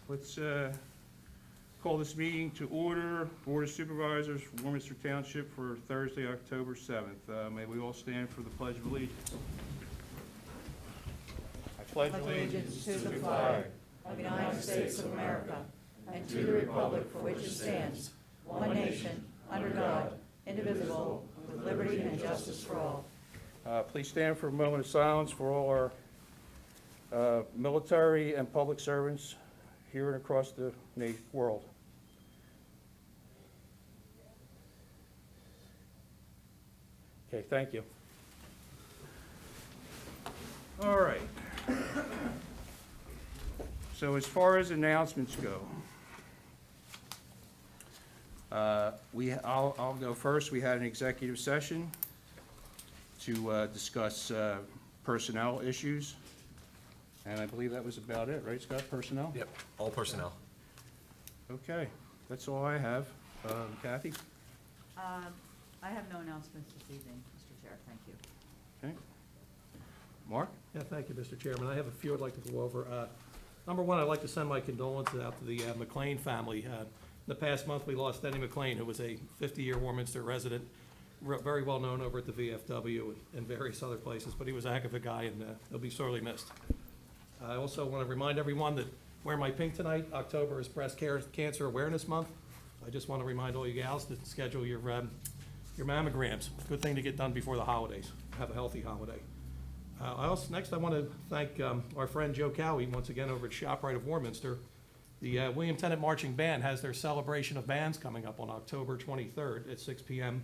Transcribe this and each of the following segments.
let's call this meeting to order. Board of Supervisors, Warminster Township, for Thursday, October 7th. May we all stand for the Pledge of Allegiance. I pledge Allegiance to the flag of the United States of America and to the republic for which it stands, one nation, under God, indivisible, with liberty and justice for all. Please stand for a moment of silence for all our military and public servants here and across the world. Okay, thank you. All right. So as far as announcements go, I'll go first. We had an executive session to discuss personnel issues, and I believe that was about it, right, Scott? Personnel? Yep, all personnel. Okay, that's all I have. Kathy? I have no announcements this evening, Mr. Chair, thank you. Okay. Mark? Yeah, thank you, Mr. Chairman. I have a few I'd like to go over. Number one, I'd like to send my condolences out to the McLean family. In the past month, we lost Denny McLean, who was a 50-year Warminster resident, very well known over at the VFW and various other places, but he was a heck of a guy, and he'll be sorely missed. I also want to remind everyone that wear my pink tonight. October is Breast Cancer Awareness Month. I just want to remind all you gals to schedule your mammograms. Good thing to get done before the holidays. Have a healthy holiday. Next, I want to thank our friend Joe Cowie, once again over at ShopRite of Warminster. The William Tennant Marching Band has their celebration of bands coming up on October 23rd at 6 p.m.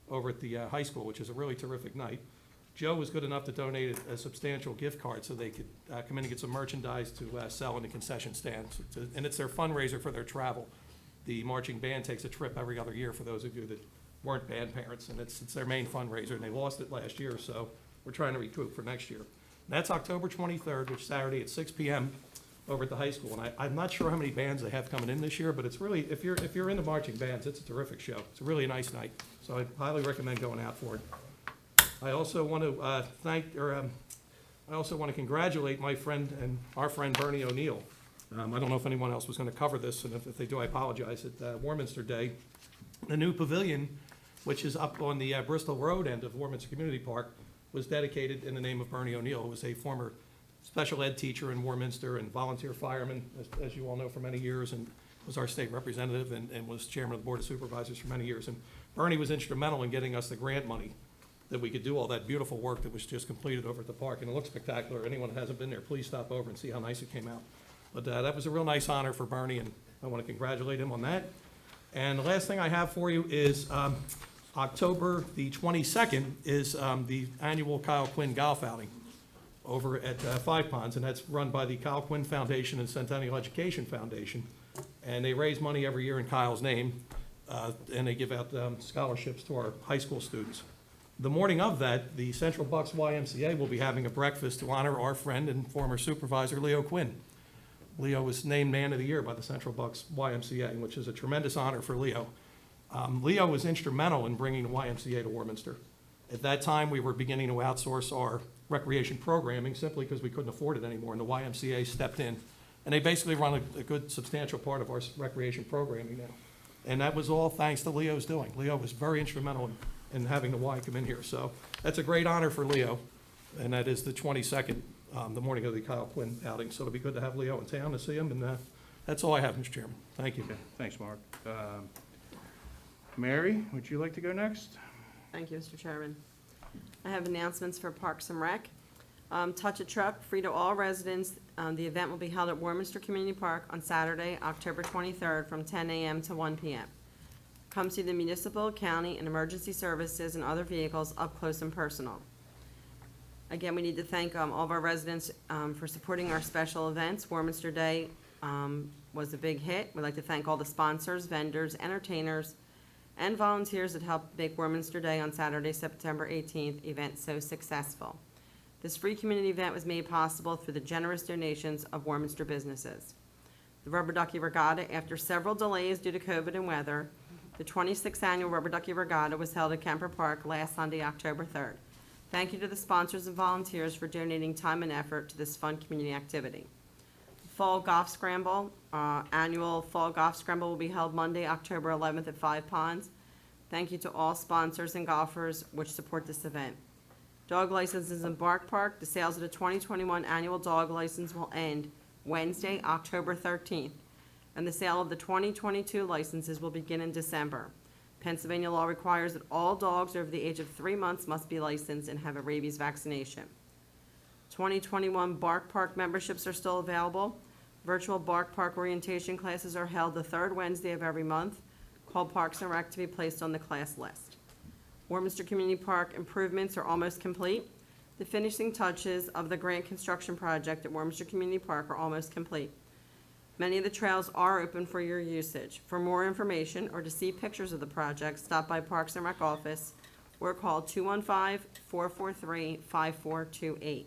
over at the high school, which is a really terrific night. Joe was good enough to donate a substantial gift card so they could come in and get some merchandise to sell in the concession stands. And it's their fundraiser for their travel. The marching band takes a trip every other year for those of you that weren't band parents, and it's their main fundraiser, and they lost it last year, so we're trying to recoup for next year. And that's October 23rd, which is Saturday at 6 p.m. over at the high school. And I'm not sure how many bands they have coming in this year, but it's really, if you're into marching bands, it's a terrific show. It's a really nice night, so I highly recommend going out for it. I also want to I also want to congratulate my friend and our friend Bernie O'Neill. I don't know if anyone else was going to cover this, and if they do, I apologize. At Warminster Day, the new pavilion, which is up on the Bristol Road end of Warminster Community Park, was dedicated in the name of Bernie O'Neill, who was a former special ed teacher in Warminster and volunteer fireman, as you all know, for many years, and was our state representative and was chairman of the Board of Supervisors for many years. And Bernie was instrumental in getting us the grant money that we could do all that beautiful work that was just completed over at the park. And it looks spectacular. Anyone that hasn't been there, please stop over and see how nice it came out. But that was a real nice honor for Bernie, and I want to congratulate him on that. And the last thing I have for you is October the 22nd is the annual Kyle Quinn Golf Outing over at Five Ponds, and that's run by the Kyle Quinn Foundation and Centennial Education Foundation. And they raise money every year in Kyle's name, and they give out scholarships to our high school students. The morning of that, the Central Bucks YMCA will be having a breakfast to honor our friend and former supervisor, Leo Quinn. Leo was named Man of the Year by the Central Bucks YMCA, which is a tremendous honor for Leo. Leo was instrumental in bringing the YMCA to Warminster. At that time, we were beginning to outsource our recreation programming simply because we couldn't afford it anymore, and the YMCA stepped in. And they basically run a good, substantial part of our recreation programming now. And that was all thanks to Leo's doing. Leo was very instrumental in having the Y come in here. So that's a great honor for Leo, and that is the 22nd, the morning of the Kyle Quinn outing. So it'll be good to have Leo in town to see him, and that's all I have, Mr. Chairman. Thank you. Okay, thanks, Mark. Mary, would you like to go next? Thank you, Mr. Chairman. I have announcements for Parks and Rec. Touch a Truck, free to all residents. The event will be held at Warminster Community Park on Saturday, October 23rd from 10 a.m. to 1 p.m. Come see the municipal, county, and emergency services and other vehicles up close and personal. Again, we need to thank all of our residents for supporting our special events. Warminster Day was a big hit. We'd like to thank all the sponsors, vendors, entertainers, and volunteers that helped make Warminster Day on Saturday, September 18th event so successful. This free community event was made possible through the generous donations of Warminster businesses. The Rubber Ducky Regatta, after several delays due to COVID and weather, the 26th annual Rubber Ducky Regatta was held at Kemper Park last Sunday, October 3rd. Thank you to the sponsors and volunteers for donating time and effort to this fun community activity. Fall Golf Scramble, annual Fall Golf Scramble will be held Monday, October 11th at Five Ponds. Thank you to all sponsors and golfers which support this event. Dog licenses in Bark Park. The sales of the 2021 annual dog license will end Wednesday, October 13th, and the sale of the 2022 licenses will begin in December. Pennsylvania law requires that all dogs over the age of 3 months must be licensed and have a rabies vaccination. 2021 Bark Park memberships are still available. Virtual Bark Park orientation classes are held the third Wednesday of every month. Call Parks and Rec to be placed on the class list. Warminster Community Park improvements are almost complete. The finishing touches of the grant construction project at Warminster Community Park are almost complete. Many of the trails are open for your usage. For more information or to see pictures of the project, stop by Parks and Rec office or call 215-443-5428.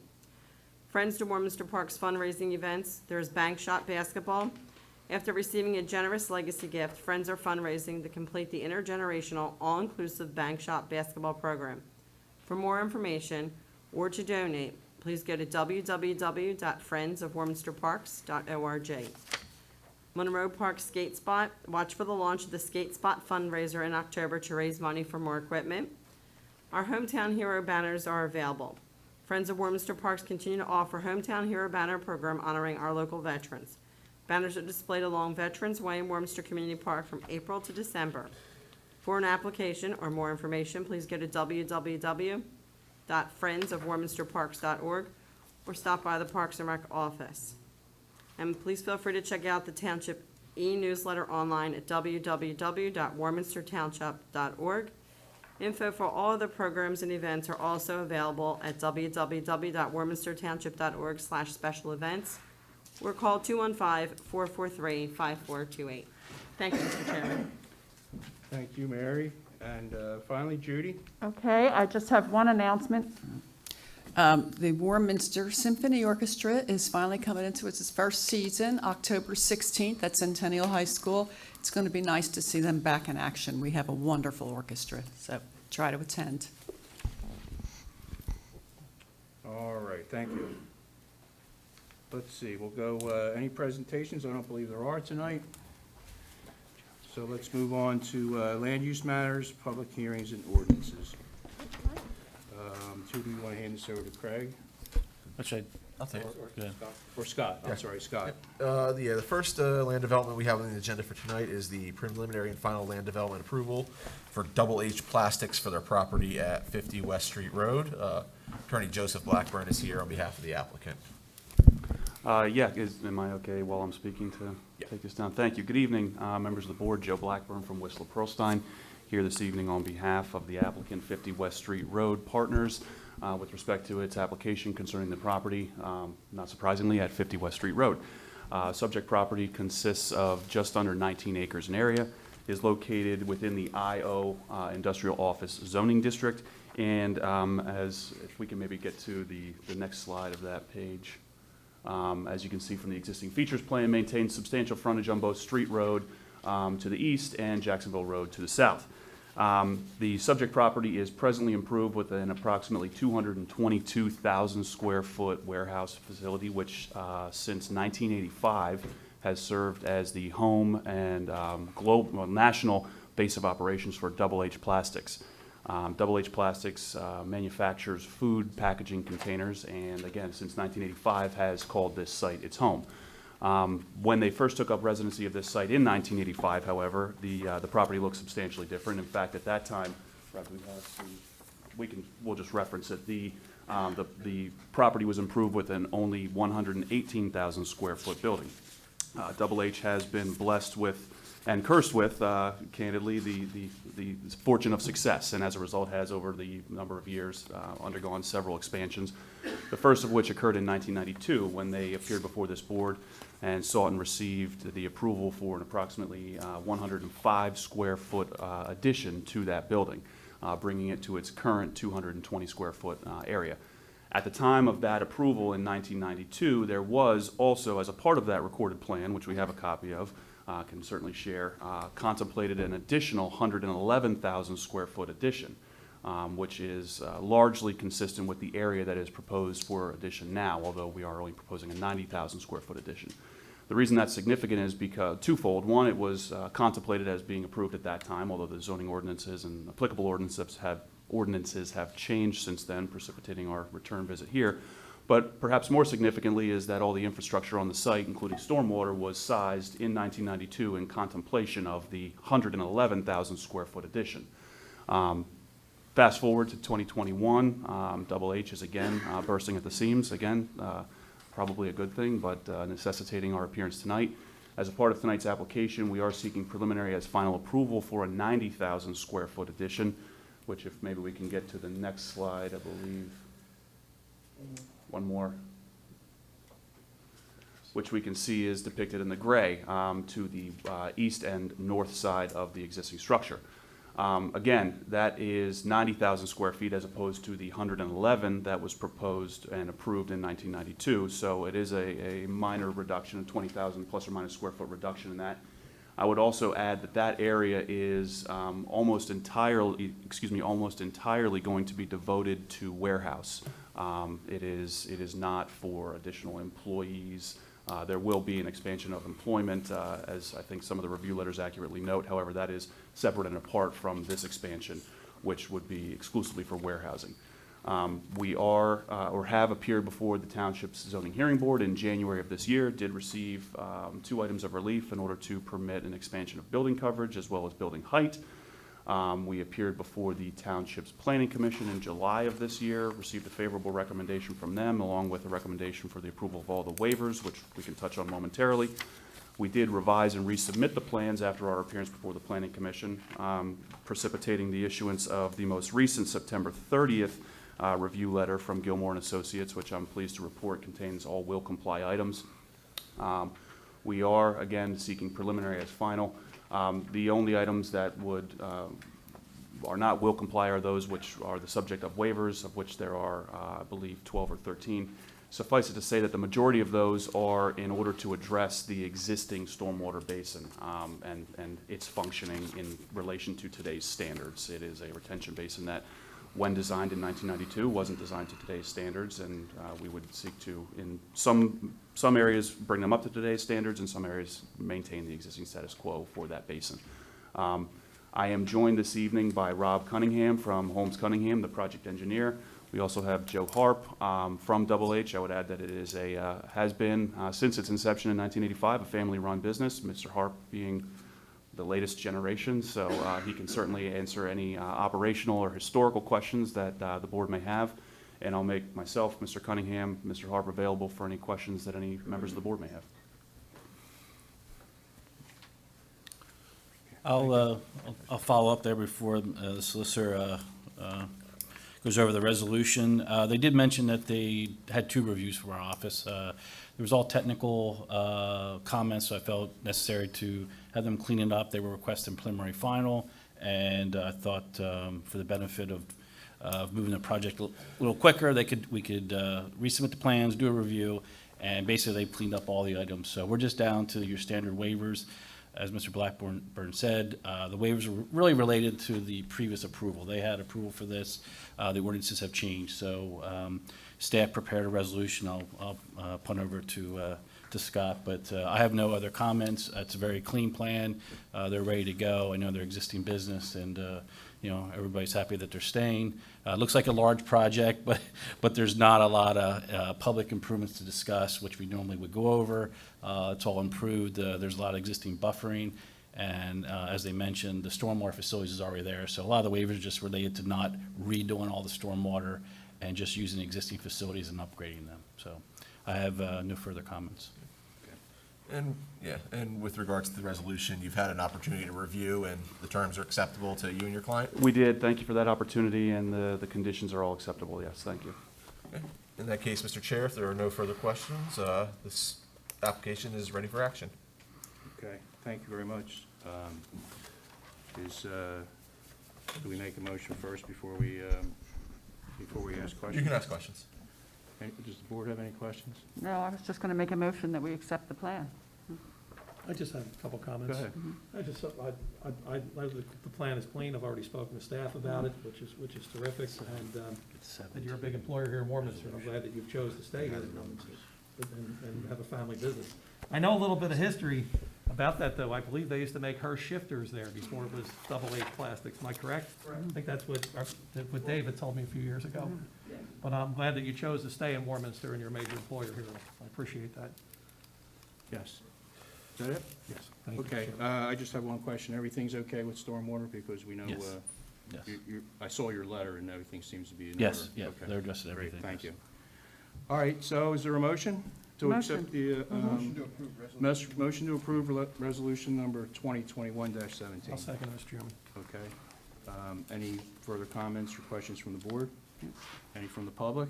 Friends to Warminster Park's fundraising events, there is Bank Shot Basketball. After receiving a generous legacy gift, friends are fundraising to complete the intergenerational, all-inclusive Bank Shot Basketball program. For more information or to donate, please go to www.friendsofwarminsterparks.org. Monroe Park Skate Spot. Watch for the launch of the Skate Spot fundraiser in October to raise money for more equipment. Our Hometown Hero banners are available. Friends of Warminster Parks continue to offer Hometown Hero banner program honoring our local veterans. Banners are displayed along Veterans Way in Warminster Community Park from April to December. For an application or more information, please go to www.friendsofwarminsterparks.org or stop by the Parks and Rec office. And please feel free to check out the Township e-newsletter online at www.warminstertownship.org. Info for all other programs and events are also available at www.warminstertownship.org/special events or call 215-443-5428. Thank you, Mr. Chairman. Thank you, Mary. And finally, Judy. Okay, I just have one announcement. The Warminster Symphony Orchestra is finally coming into its first season, October 16th at Centennial High School. It's going to be nice to see them back in action. We have a wonderful orchestra, so try to attend. All right, thank you. Let's see, we'll go, any presentations? I don't believe there are tonight. So let's move on to land use matters, public hearings, and ordinances. Who do you want to hand this over to, Craig? Actually, I'll take it. Yeah. Or Scott? I'm sorry, Scott. The first land development we have on the agenda for tonight is the preliminary and final land development approval for Double H Plastics for their property at 50 West Street Road. Attorney Joseph Blackburn is here on behalf of the applicant. Am I okay while I'm speaking to take this down? Thank you. Good evening, members of the board. Joe Blackburn from Whistler Pearlstein here this evening on behalf of the applicant, 50 West Street Road Partners, with respect to its application concerning the property, not surprisingly, at 50 West Street Road. Subject property consists of just under 19 acres in area, is located within the IO Industrial Office Zoning District, and as if we can maybe get to the next slide of that page. As you can see from the existing features plan, maintains substantial frontage on both Street Road to the east and Jacksonville Road to the south. The subject property is presently improved with an approximately 222,000 square foot warehouse facility, which since 1985 has served as the home and national base of operations for Double H Plastics. Double H Plastics manufactures food packaging containers, and again, since 1985 has called this site its home. When they first took up residency of this site in 1985, however, the property looked substantially different. In fact, at that time, we'll just reference it. The property was improved with an only 118,000 square foot building. Double H has been blessed with and cursed with, candidly, the fortune of success, and as a result has, over the number of years, undergone several expansions, the first of which occurred in 1992 when they appeared before this board and sought and received the approval for an approximately 105 square foot addition to that building, bringing it to its current 220 square foot area. At the time of that approval in 1992, there was also, as a part of that recorded plan, which we have a copy of, can certainly share, contemplated an additional 111,000 square foot addition, which is largely consistent with the area that is proposed for addition now, although we are only proposing a 90,000 square foot addition. The reason that's significant is because twofold. One, it was contemplated as being approved at that time, although the zoning ordinances and applicable ordinances have changed since then, precipitating our return visit here. But perhaps more significantly is that all the infrastructure on the site, including stormwater, was sized in 1992 in contemplation of the 111,000 square foot addition. Fast forward to 2021, Double H is again bursting at the seams, again, probably a good thing, but necessitating our appearance tonight. As a part of tonight's application, we are seeking preliminary as final approval for a 90,000 square foot addition, which if maybe we can get to the next slide, I believe. One more. Which we can see is depicted in the gray to the east and north side of the existing structure. Again, that is 90,000 square feet as opposed to the 111 that was proposed and approved in 1992. So it is a minor reduction, a 20,000 plus or minus square foot reduction in that. I would also add that that area is almost entirely going to be devoted to warehouse. It is not for additional employees. There will be an expansion of employment, as I think some of the review letters accurately note. However, that is separate and apart from this expansion, which would be exclusively for warehousing. We are or have appeared before the Township's Zoning Hearing Board in January of this year, did receive 2 items of relief in order to permit an expansion of building coverage as well as building height. We appeared before the Township's Planning Commission in July of this year, received a favorable recommendation from them, along with a recommendation for the approval of all the waivers, which we can touch on momentarily. We did revise and resubmit the plans after our appearance before the Planning Commission, precipitating the issuance of the most recent September 30th review letter from Gilmore and Associates, which I'm pleased to report contains all will comply items. We are, again, seeking preliminary as final. The only items that are not will comply are those which are the subject of waivers, of which there are, I believe, 12 or 13. Suffice it to say that the majority of those are in order to address the existing stormwater basin and its functioning in relation to today's standards. It is a retention basin that, when designed in 1992, wasn't designed to today's standards, and we would seek to, in some areas, bring them up to today's standards, in some areas, maintain the existing status quo for that basin. I am joined this evening by Rob Cunningham from Holmes Cunningham, the project engineer. We also have Joe Harp from Double H. I would add that it is has been, since its inception in 1985, a family-run business, Mr. Harp being the latest generation, so he can certainly answer any operational or historical questions that the board may have. And I'll make myself, Mr. Cunningham, Mr. Harp available for any questions that any members of the board may have. I'll follow up there before the solicitor goes over the resolution. They did mention that they had 2 reviews from our office. There was all technical comments, so I felt necessary to have them clean it up. They were requesting preliminary final, and I thought for the benefit of moving the project a little quicker, we could resubmit the plans, do a review, and basically they cleaned up all the items. So we're just down to your standard waivers. As Mr. Blackburn said, the waivers are really related to the previous approval. They had approval for this. The ordinances have changed. So staff prepared a resolution. I'll punt over to Scott, but I have no other comments. It's a very clean plan. They're ready to go. I know they're existing business, and everybody's happy that they're staying. It looks like a large project, but there's not a lot of public improvements to discuss, which we normally would go over. It's all improved. There's a lot of existing buffering, and as they mentioned, the stormwater facilities is already there. So a lot of the waivers are just related to not redoing all the stormwater and just using existing facilities and upgrading them. So I have no further comments. And with regards to the resolution, you've had an opportunity to review, and the terms are acceptable to you and your client? We did. Thank you for that opportunity, and the conditions are all acceptable. Yes, thank you. Okay. In that case, Mr. Chair, if there are no further questions, this application is ready for action. Okay, thank you very much. Do we make a motion first before we ask questions? You can ask questions. Does the board have any questions? No, I was just going to make a motion that we accept the plan. I just have a couple comments. Go ahead. The plan is clean. I've already spoken to staff about it, which is terrific. And you're a big employer here in Warminster. I'm glad that you've chose to stay here and have a family business. I know a little bit of history about that, though. I believe they used to make Hirsch shifters there before it was double H plastics. Am I correct? I think that's what David told me a few years ago. But I'm glad that you chose to stay in Warminster and you're a major employer here. I appreciate that. Yes. Is that it? Yes. Thank you. Okay, I just have one question. Everything's okay with stormwater because we know, Yes. Yes. I saw your letter and everything seems to be in order. Yes, yeah, Okay. they're addressing Great, everything. thank yes. you. All right, so is there a motion to accept the, motion to approve resolution number 2021-17? I'll second, Mr. Chairman. Okay. Any further comments or questions from the board? Any from the public?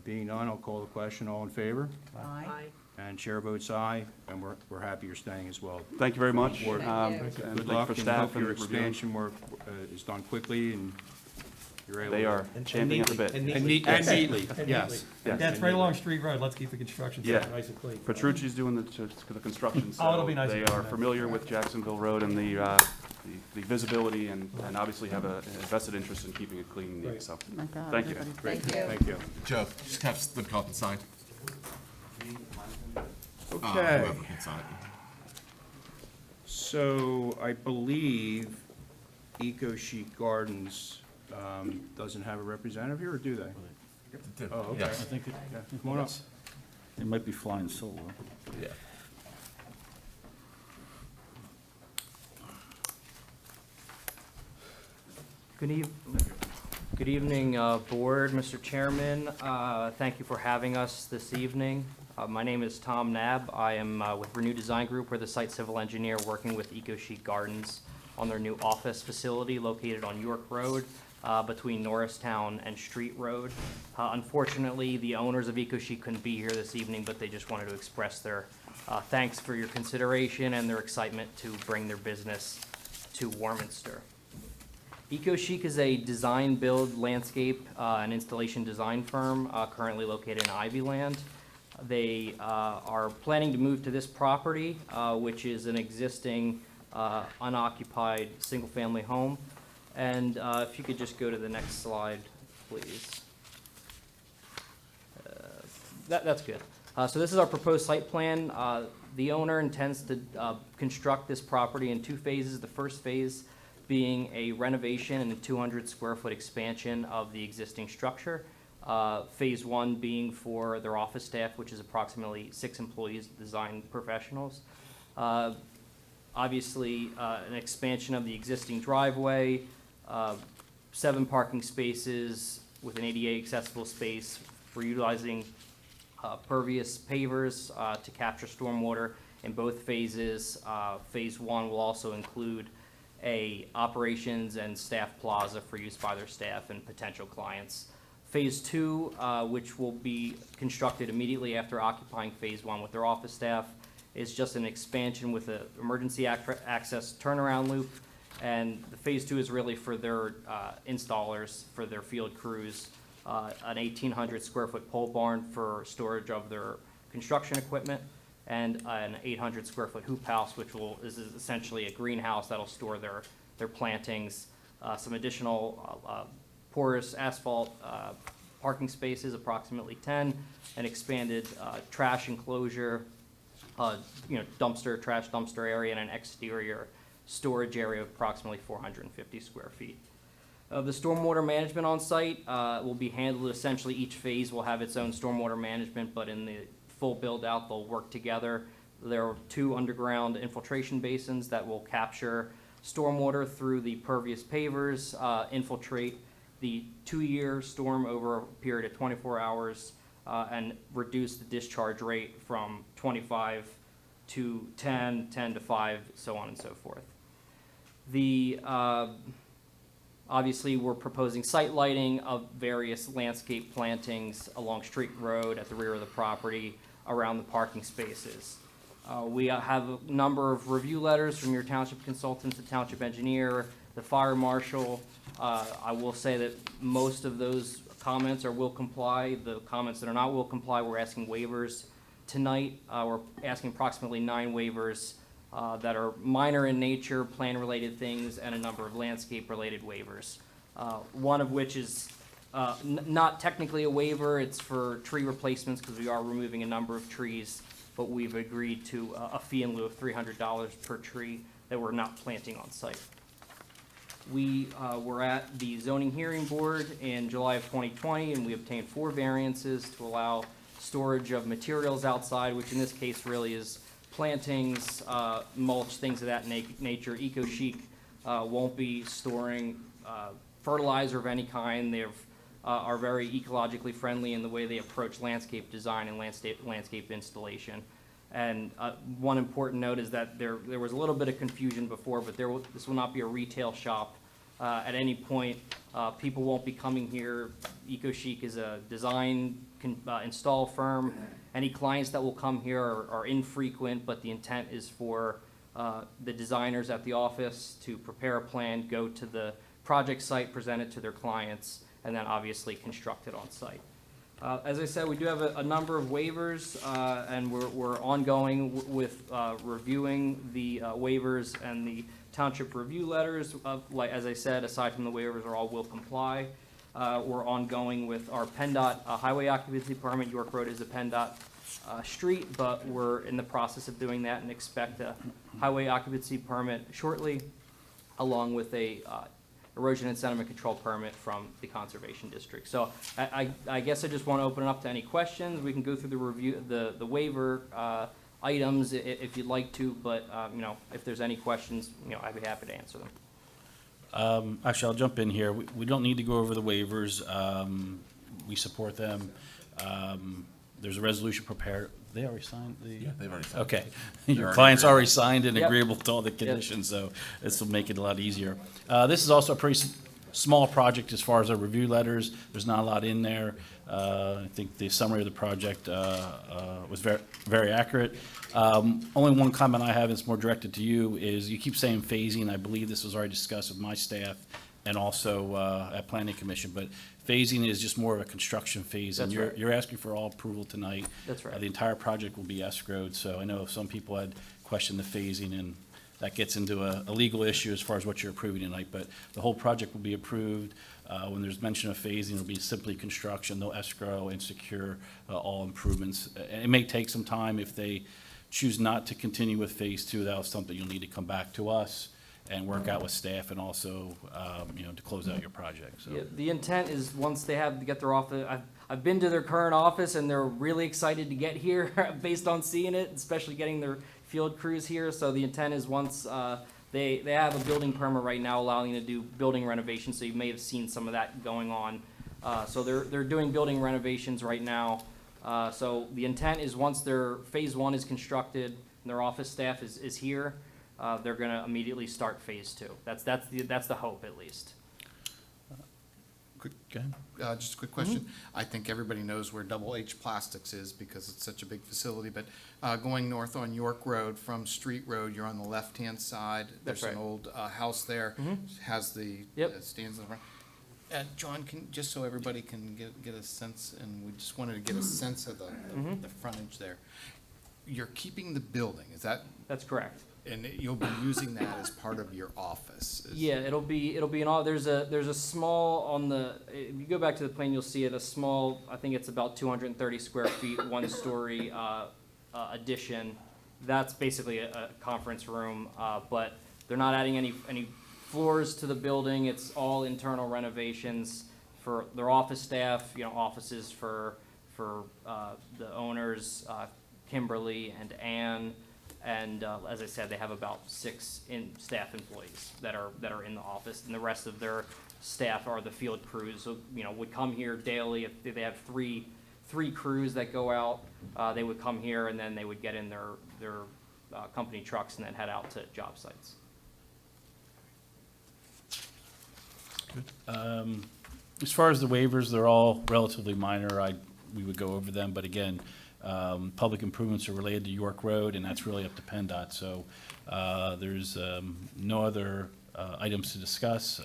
Being none, I'll call the question. All in favor? Aye. And chair votes aye, and we're happy you're staying as well. Thank you very much. Thank you. And Good thank you luck, for and staff hope and your reviewing. expansion work is done quickly and you're able to. They are champing at the bit. And neatly, yes. And Yes. Yeah, it's right along Street Road. Let's keep the construction Yeah. site nice and clean. Petrucci's doing the construction, Oh, it'll so be nice they and are clean. familiar with Jacksonville Road and the visibility and obviously have a vested interest in keeping it clean and Right. neat, so. Oh my God, Thank you. everybody. Great, Thank you. thank you. Joe, just have them come up and sign. Okay, Whoever can sign it. so I believe EcoChic Gardens doesn't have a representative here, or do they? Oh, okay. I Yes. think it- Yeah, come on up. It might be flying solo. Yeah. Good evening, Board, Mr. Chairman. Thank you for having us this evening. My name is Tom Nab. I am with Renew Design Group. We're the site civil engineer working with EcoChic Gardens on their new office facility located on York Road between Norristown and Street Road. Unfortunately, the owners of EcoChic couldn't be here this evening, but they just wanted to express their thanks for your consideration and their excitement to bring their business to Warminster. EcoChic is a design, build, landscape, and installation design firm currently located in Ivyland. They are planning to move to this property, which is an existing unoccupied single-family home. And if you could just go to the next slide, please. That's good. So this is our proposed site plan. The owner intends to construct this property in two phases. The first phase being a renovation and a 200-square-foot expansion of the existing structure. Phase one being for their office staff, which is approximately 6 employees, design professionals. Obviously, an expansion of the existing driveway, 7 parking spaces with an ADA accessible space. We're utilizing pervious pavers to capture stormwater in both phases. Phase one will also include a operations and staff plaza for use by their staff and potential clients. Phase two, which will be constructed immediately after occupying phase one with their office staff, is just an expansion with an emergency access turnaround loop. And the phase two is really for their installers, for their field crews, an 1,800-square-foot pole barn for storage of their construction equipment, and an 800-square-foot hoop house, which is essentially a greenhouse that'll store their plantings, some additional porous asphalt parking spaces, approximately 10, an expanded trash enclosure, trash dumpster area, and an exterior storage area of approximately 450 square feet. The stormwater management on site will be handled, essentially each phase will have its own stormwater management, but in the full build-out, they'll work together. There are 2 underground infiltration basins that will capture stormwater through the pervious pavers, infiltrate the 2-year storm over a period of 24 hours, and reduce the discharge rate from 25 to 10, 10 to 5, so on and so forth. Obviously, we're proposing site lighting of various landscape plantings along Street Road at the rear of the property around the parking spaces. We have a number of review letters from your township consultant, the township engineer, the fire marshal. I will say that most of those comments are will comply. The comments that are not will comply, we're asking waivers tonight. We're asking approximately 9 waivers that are minor in nature, plan-related things, and a number of landscape-related waivers. One of which is not technically a waiver, it's for tree replacements, because we are removing a number of trees but we've agreed to a fee in lieu of $300 per tree that we're not planting on site. We were at the zoning hearing board in July of 2020, and we obtained 4 variances to allow storage of materials outside, which in this case really is plantings, mulch, things of that nature. EcoChic won't be storing fertilizer of any kind. They are very ecologically friendly in the way they approach landscape design and landscape installation. And one important note is that there was a little bit of confusion before, but this will not be a retail shop. At any point, people won't be coming here. EcoChic is a design install firm. Any clients that will come here are infrequent, but the intent is for the designers at the office to prepare a plan, go to the project site, present it to their clients, and then obviously construct it on site. As I said, we do have a number of waivers, and we're ongoing with reviewing the waivers and the township review letters. Like, as I said, aside from the waivers, are all will comply. We're ongoing with our PennDOT highway occupancy permit. York Road is a PennDOT street, but we're in the process of doing that and expect a highway occupancy permit shortly, along with a erosion and sediment control permit from the Conservation District. So I guess I just want to open it up to any questions. We can go through the review, the waiver items if you'd like to, but you know, if there's any questions, you know, I'd be happy to answer them. Actually, I'll jump in here. We don't need to go over the waivers. We support them. There's a resolution prepared. They already signed the? Yeah, they've already signed. Okay. They're Your already client's agreeable. already signed and Yep. agreeable to all the conditions, so this will make it a lot easier. This is also a pretty small project as far as our review letters. There's not a lot in there. I think the summary of the project was very, very accurate. Only one comment I have is more directed to you is you keep saying phasing. I believe this was already discussed with my staff and also at Planning Commission, but phasing is just more of a construction phase. And That's you're, right. you're asking for all approval tonight. That's right. The entire project will be escrowed, so I know some people had questioned the phasing, and that gets into a legal issue as far as what you're approving tonight, but the whole project will be approved. When there's mention of phasing, it'll be simply construction, no escrow, and secure all improvements. It may take some time. If they choose not to continue with phase 2, that was something you'll need to come back to us and work out with staff and also, you know, to close out your project, so. Yeah, the intent is once they get their office, I've been to their current office and they're really excited to get here based on seeing it, especially getting their field crews here. So the intent is once they have a building permit right now allowing them to do building renovations, so you may have seen some of that going on. So they're doing building renovations right now. So the intent is once their phase 1 is constructed and their office staff is here, they're gonna immediately start phase 2. That's the hope, at least. Go ahead. Just a quick question. I think everybody knows where Double H Plastics is because it's such a big facility, but going north on York Road from Street Road, you're on the left-hand side. That's There's an right. old house there, has the Yep. stands in the front. John, just so everybody can get a sense, and we just wanted to get a sense of the frontage there. You're keeping the building, is that, That's correct. and you'll be using that as part of your office? Yeah, it'll be an all, there's a small on the, if you go back to the plan, you'll see it, a small, I think it's about 230 square feet, 1-story addition. That's basically a conference room, but they're not adding any floors to the building. It's all internal renovations for their office staff, you know, offices for the owners, Kimberly and Ann. And as I said, they have about 6 staff employees that are in the office, and the rest of their staff are the field crews. So, you know, would come here daily. If they have three crews that go out, they would come here, and then they would get in their company trucks and then head out to job sites. As far as the waivers, they're all relatively minor. We would go over them, but again, public improvements are related to York Road, and that's really up to PennDOT. So there's no other items to discuss.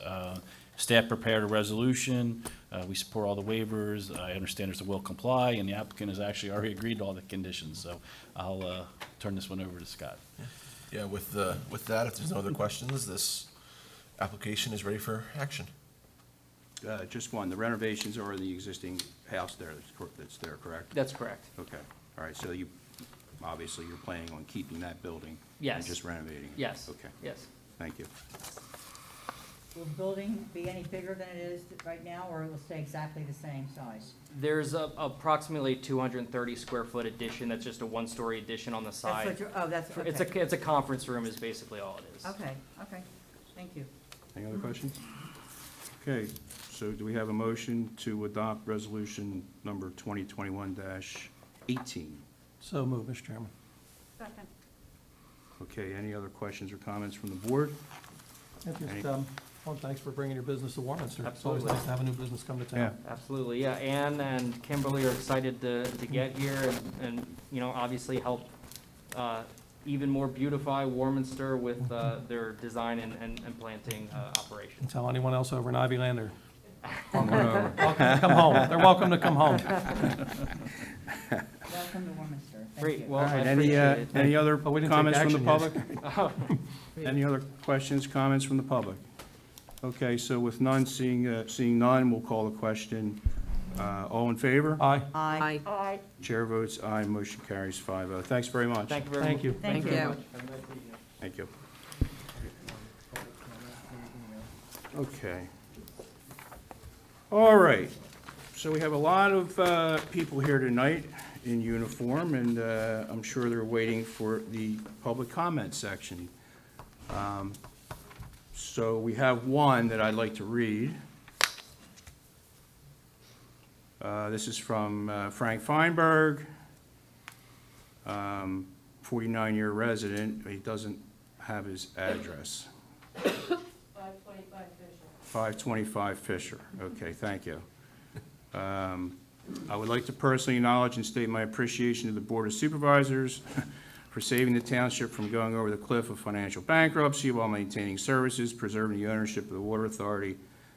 Staff prepared a resolution. We support all the waivers. I understand there's a will comply, and the applicant has actually already agreed to all the conditions. So I'll turn this one over to Scott. Yeah, with that, if there's no other questions, this application is ready for action. Just one, the renovations are in the existing house there, that's there, correct? That's correct. Okay, all right, so you obviously you're planning on keeping that building? Yes. And just renovating it? Yes. Okay, Yes. thank you. Will the building be any bigger than it is right now, or it will stay exactly the same size? There's approximately 230 square foot addition. That's just a one-story addition on the That's side. what you're, oh, that's, okay. It's a conference room is basically all it is. Okay, okay, thank you. Any other questions? Okay, so do we have a motion to adopt resolution number 2021-18? So move, Mr. Chairman. Second. Okay, any other questions or comments from the board? Any- Well, thanks for bringing your business to Warminster. It's always Absolutely. nice to have a new business come to town. Yeah. Absolutely, yeah. Ann and Kimberly are excited to get here and, you know, obviously help even more beautify Warminster with their design and planting operations. Tell anyone else over in Ivyland or Come on over. welcome to come home. They're welcome to come home. Welcome to Warminster. Thank Great, you. well, All I right, appreciate it. any other But we didn't take comments from the action yet. public? Any other questions, comments from the public? Okay, so with none, seeing none, we'll call the question. All in favor? Aye. Aye. Aye. Chair votes aye, motion carries 5-0. Thanks very much. Thank you very much. Thank you. Thank you. you. Have a nice evening. Thank you. Okay. All right, so we have a lot of people here tonight in uniform, and I'm sure they're waiting for the public comment section. So we have one that I'd like to read. This is from Frank Feinberg, 49-year resident. He doesn't have his address. 525 Fisher. Okay, thank you. I would like to personally acknowledge and state my appreciation to the Board of Supervisors for saving the township from going over the cliff of financial bankruptcy while maintaining services, preserving the ownership of the Water Authority,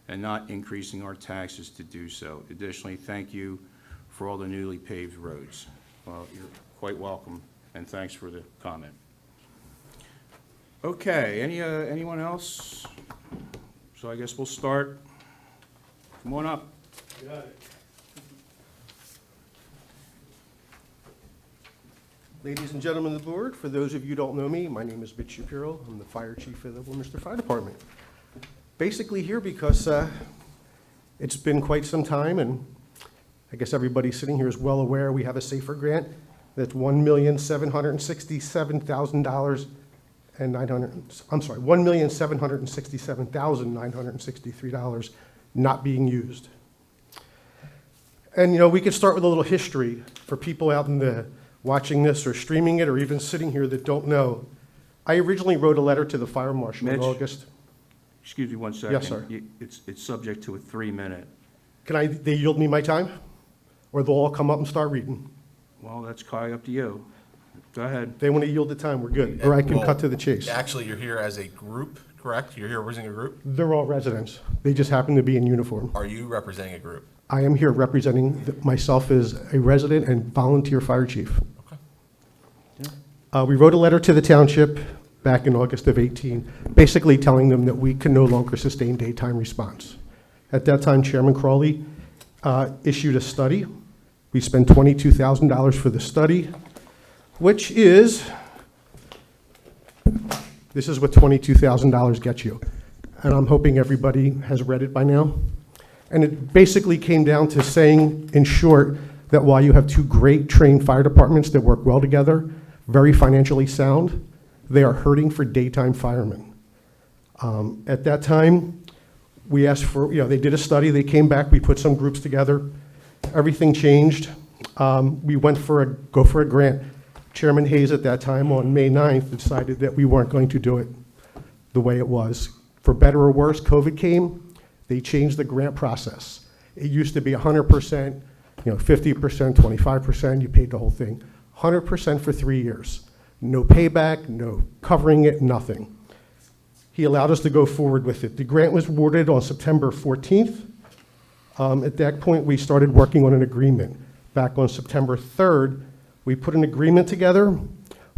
and not increasing our taxes to do so. Additionally, thank you for all the newly paved roads. Well, you're quite welcome, and thanks for the comment. Okay, anyone else? So I guess we'll start. Come on up. Ladies and gentlemen of the board, for those of you who don't know me, my name is Mitch Shapiro. I'm the fire chief of the Warminster Fire Department. Basically here because it's been quite some time, and I guess everybody sitting here is well aware we have a SAFER grant that's $1,767,000 and $1,767,963 not being used. And you know, we could start with a little history for people out in the watching this or streaming it or even sitting here that don't know. I originally wrote a letter to the fire marshal in Mitch? August. Excuse me 1 second. Yes, sir. It's subject to a 3-minute. They yield me my time? Or they'll all come up and start reading? Well, that's probably up to you. Go ahead. They want to yield the time, we're good. Or I can Well, cut to the chase. Actually, you're here as a group, correct? You're here representing a group? They're all residents. They just happen to be in uniform. Are you representing a group? I am here representing myself as a resident and volunteer fire chief. Okay. We wrote a letter to the township back in August of 18, basically telling them that we can no longer sustain daytime response. At that time, Chairman Crawley issued a study. We spent $22,000 for the study, which is, this is what $22,000 gets you. And I'm hoping everybody has read it by now. And it basically came down to saying, in short, that while you have two great trained fire departments that work well together, very financially sound, they are hurting for daytime firemen. At that time, we asked for, they did a study, they came back, we put some groups together, everything changed. We went go for a grant. Chairman Hayes at that time, on May 9th, decided that we weren't going to do it the way it was. For better or worse, COVID came, they changed the grant process. It used to be 100%, 50%, 25%, you paid the whole thing. 100% for 3 years. No payback, no covering it, nothing. He allowed us to go forward with it. The grant was awarded on September 14th. At that point, we started working on an agreement. Back on September 3rd, we put an agreement together.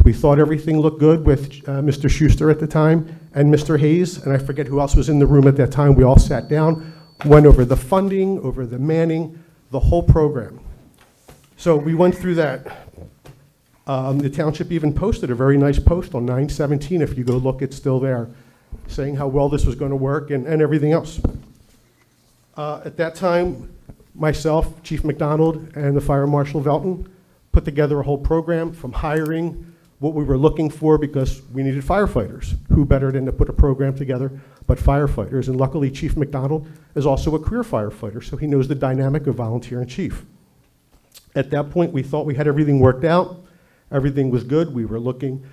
We thought everything looked good with Mr. Schuster at the time and Mr. Hayes, and I forget who else was in the room at that time. We all sat down, went over the funding, over the manning, the whole program. So we went through that. The township even posted a very nice post on 9/17, if you go look, it's still there, saying how well this was going to work and everything else. At that time, myself, Chief McDonald, and the Fire Marshal Velton put together a whole program from hiring, what we were looking for, because we needed firefighters. Who better than to put a program together but firefighters? And luckily, Chief McDonald is also a career firefighter, so he knows the dynamic of volunteer and chief. At that point, we thought we had everything worked out. Everything was good. We were looking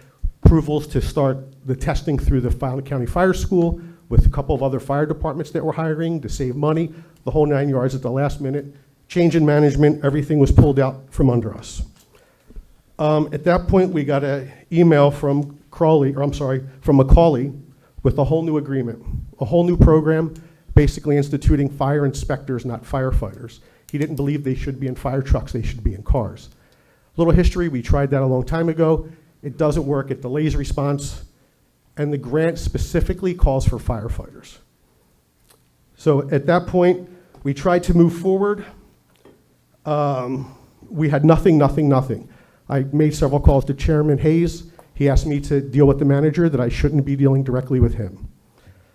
approvals to start the testing through the Fallon County Fire School with a couple of other fire departments that were hiring to save money, the whole 9 yards at the last minute. Change in management, everything was pulled out from under us. At that point, we got an email from Macaulay with a whole new agreement, a whole new program, basically instituting fire inspectors, not firefighters. He didn't believe they should be in fire trucks, they should be in cars. Little history, we tried that a long time ago. It doesn't work, it delays response, and the grant specifically calls for firefighters. So at that point, we tried to move forward. We had nothing. I made several calls to Chairman Hayes. He asked me to deal with the manager, that I shouldn't be dealing directly with him.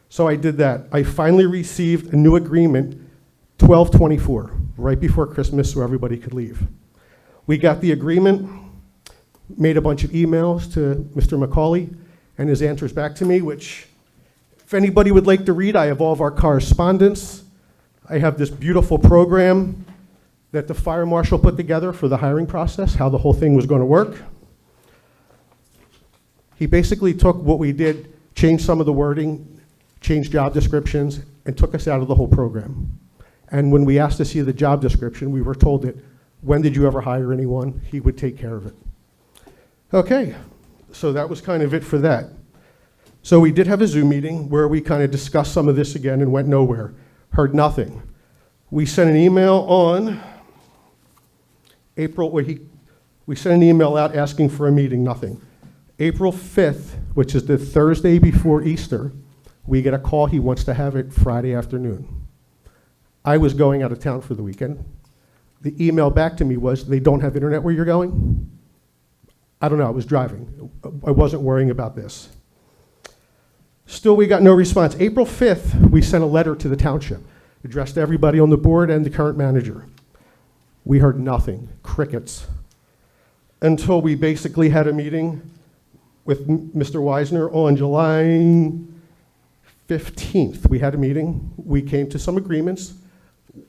So I did that. I finally received a new agreement, 12/24, right before Christmas, so everybody could leave. We got the agreement, made a bunch of emails to Mr. Macaulay, and his answers back to me, which, if anybody would like to read, I have all of our correspondence. I have this beautiful program that the fire marshal put together for the hiring process, how the whole thing was going to work. He basically took what we did, changed some of the wording, changed job descriptions, and took us out of the whole program. And when we asked to see the job description, we were told that, when did you ever hire anyone? He would take care of it. Okay, so that was kind of it for that. So we did have a Zoom meeting where we kind of discussed some of this again and went nowhere, heard nothing. We sent an email on we sent an email out asking for a meeting, nothing. April 5th, which is the Thursday before Easter, we get a call, he wants to have it Friday afternoon. I was going out of town for the weekend. The email back to me was, they don't have internet where you're going? I don't know, I was driving. I wasn't worrying about this. Still, we got no response. April 5th, we sent a letter to the township, addressed to everybody on the board and the current manager. We heard nothing, crickets, until we basically had a meeting with Mr. Wisner on July 15th. We had a meeting, we came to some agreements.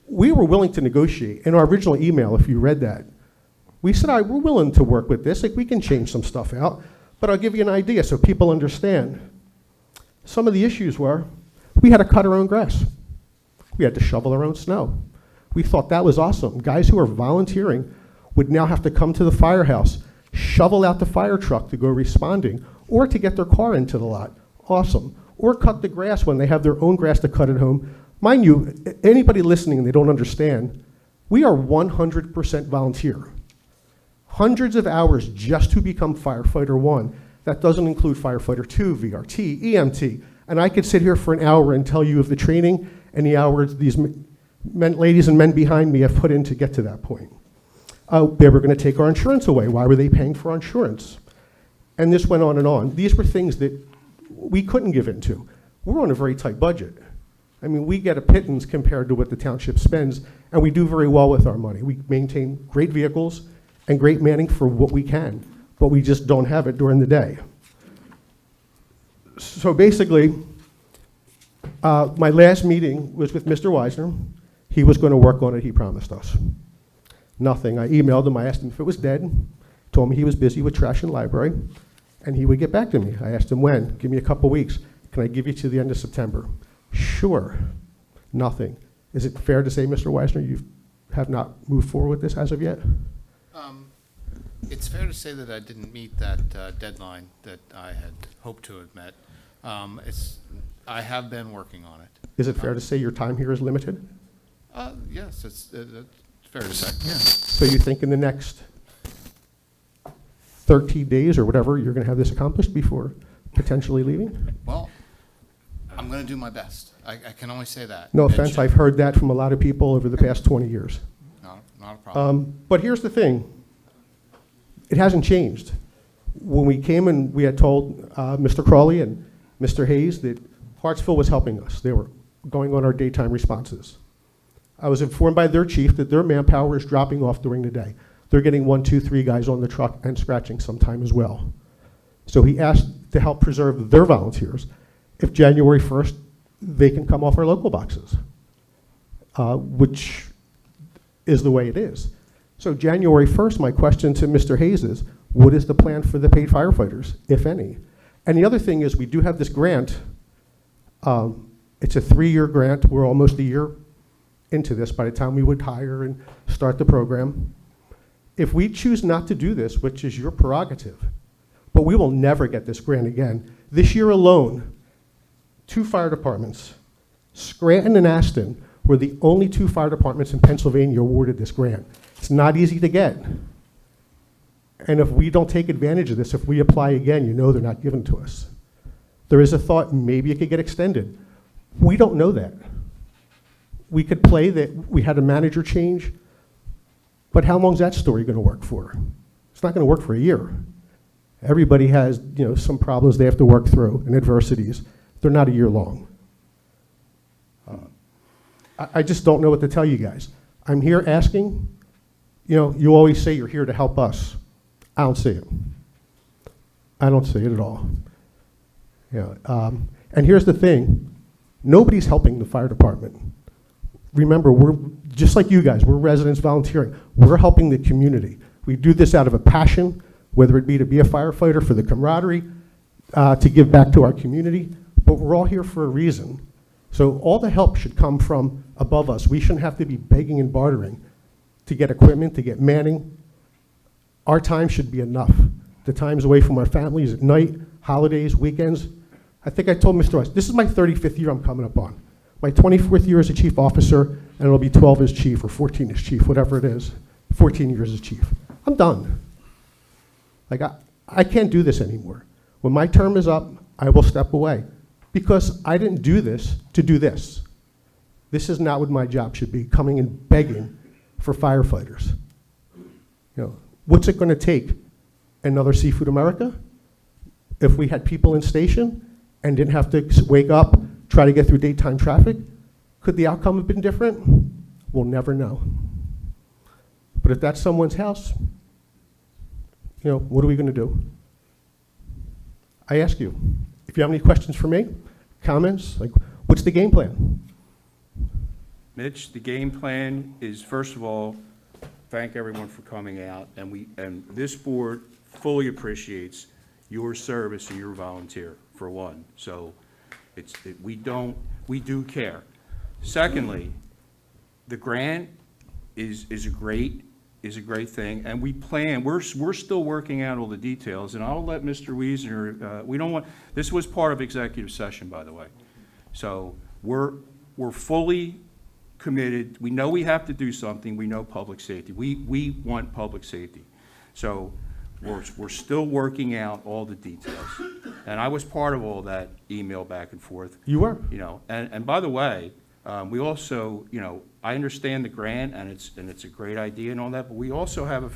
We were willing to negotiate. In our original email, if you read that, we said, we're willing to work with this, like we can change some stuff out, but I'll give you an idea so people understand. Some of the issues were, we had to cut our own grass. We had to shovel our own snow. We thought that was awesome. Guys who are volunteering would now have to come to the firehouse, shovel out the fire truck to go responding, or to get their car into the lot. Awesome. Or cut the grass when they have their own grass to cut at home. Mind you, anybody listening and they don't understand, we are 100% volunteer. Hundreds of hours just to become firefighter 1. That doesn't include firefighter 2, VRT, EMT. And I could sit here for an hour and tell you of the training and the hours these ladies and men behind me have put in to get to that point. They were going to take our insurance away. Why were they paying for our insurance? And this went on and on. These were things that we couldn't give into. We're on a very tight budget. I mean, we get a pittance compared to what the township spends, and we do very well with our money. We maintain great vehicles and great manning for what we can, but we just don't have it during the day. So basically, my last meeting was with Mr. Wisner. He was going to work on it, he promised us. Nothing. I emailed him, I asked him if it was dead, told me he was busy with trash and library, and he would get back to me. I asked him when, give me a couple weeks. Can I give you to the end of September? Sure. Nothing. Is it fair to say, Mr. Wisner, you have not moved forward with this as of yet? It's fair to say that I didn't meet that deadline that I had hoped to have met. I have been working on it. Is it fair to say your time here is limited? Yes, it's fair to say, yeah. So you think in the next 30 days or whatever, you're going to have this accomplished before potentially leaving? Well, I'm going to do my best. I can only say that. No offense, I've heard that from a lot of people over the past 20 years. Not a problem. But here's the thing. it hasn't changed. When we came and we had told Mr. Crawley and Mr. Hayes that Hartsville was helping us. They were going on our daytime responses. I was informed by their chief that their manpower is dropping off during the day. They're getting 1, 2, 3 guys on the truck and scratching sometime as well. So he asked to help preserve their volunteers if January 1st they can come off our local boxes, which is the way it is. So January 1st, my question to Mr. Hayes is, what is the plan for the paid firefighters, if any? And the other thing is we do have this grant. It's a 3-year grant. We're almost a year into this by the time we would hire and start the program. If we choose not to do this, which is your prerogative, but we will never get this grant again. This year alone, 2 fire departments, Scranton and Aston, were the only 2 fire departments in Pennsylvania awarded this grant. It's not easy to get. And if we don't take advantage of this, if we apply again, you know they're not given to us. There is a thought maybe it could get extended. We don't know that. We could play that we had a manager change, but how long is that story going to work for? It's not going to work for a year. Everybody has, some problems they have to work through and adversities. They're not a year long. I just don't know what to tell you guys. I'm here asking, you always say you're here to help us. I don't see it. I don't see it at all. And here's the thing. Nobody's helping the fire department. Remember, we're just like you guys. We're residents volunteering. We're helping the community. We do this out of a passion, whether it be to be a firefighter, for the camaraderie, to give back to our community. But we're all here for a reason. So all the help should come from above us. We shouldn't have to be begging and bartering to get equipment, to get manning. Our time should be enough. The times away from our families at night, holidays, weekends. I think I told Mr. Rice, this is my 35th year I'm coming up on. My 24th year as a chief officer, and it'll be 12 as chief, or 14 as chief, whatever it is. 14 years as chief. I'm done. Like, I can't do this anymore. When my term is up, I will step away. Because I didn't do this to do this. This is not what my job should be, coming and begging for firefighters. What's it going to take? Another Seafood America? If we had people in station and didn't have to wake up, try to get through daytime traffic, could the outcome have been different? We'll never know. But if that's someone's house, what are we going to do? I ask you, if you have any questions for me, comments, like, what's the game plan? Mitch, the game plan is, first of all, thank everyone for coming out, and this board fully appreciates your service and your volunteer, for one. So we do care. Secondly, the grant is a great thing, and we're still working out all the details, and I'll let Mr. Wiesner, this was part of executive session, by the way. So we're fully committed. We know we have to do something. We know public safety. We want public safety. So we're still working out all the details. And I was part of all that email back and forth. You were. And by the way, we also, I understand the grant, and it's a great idea and all that, but we also have a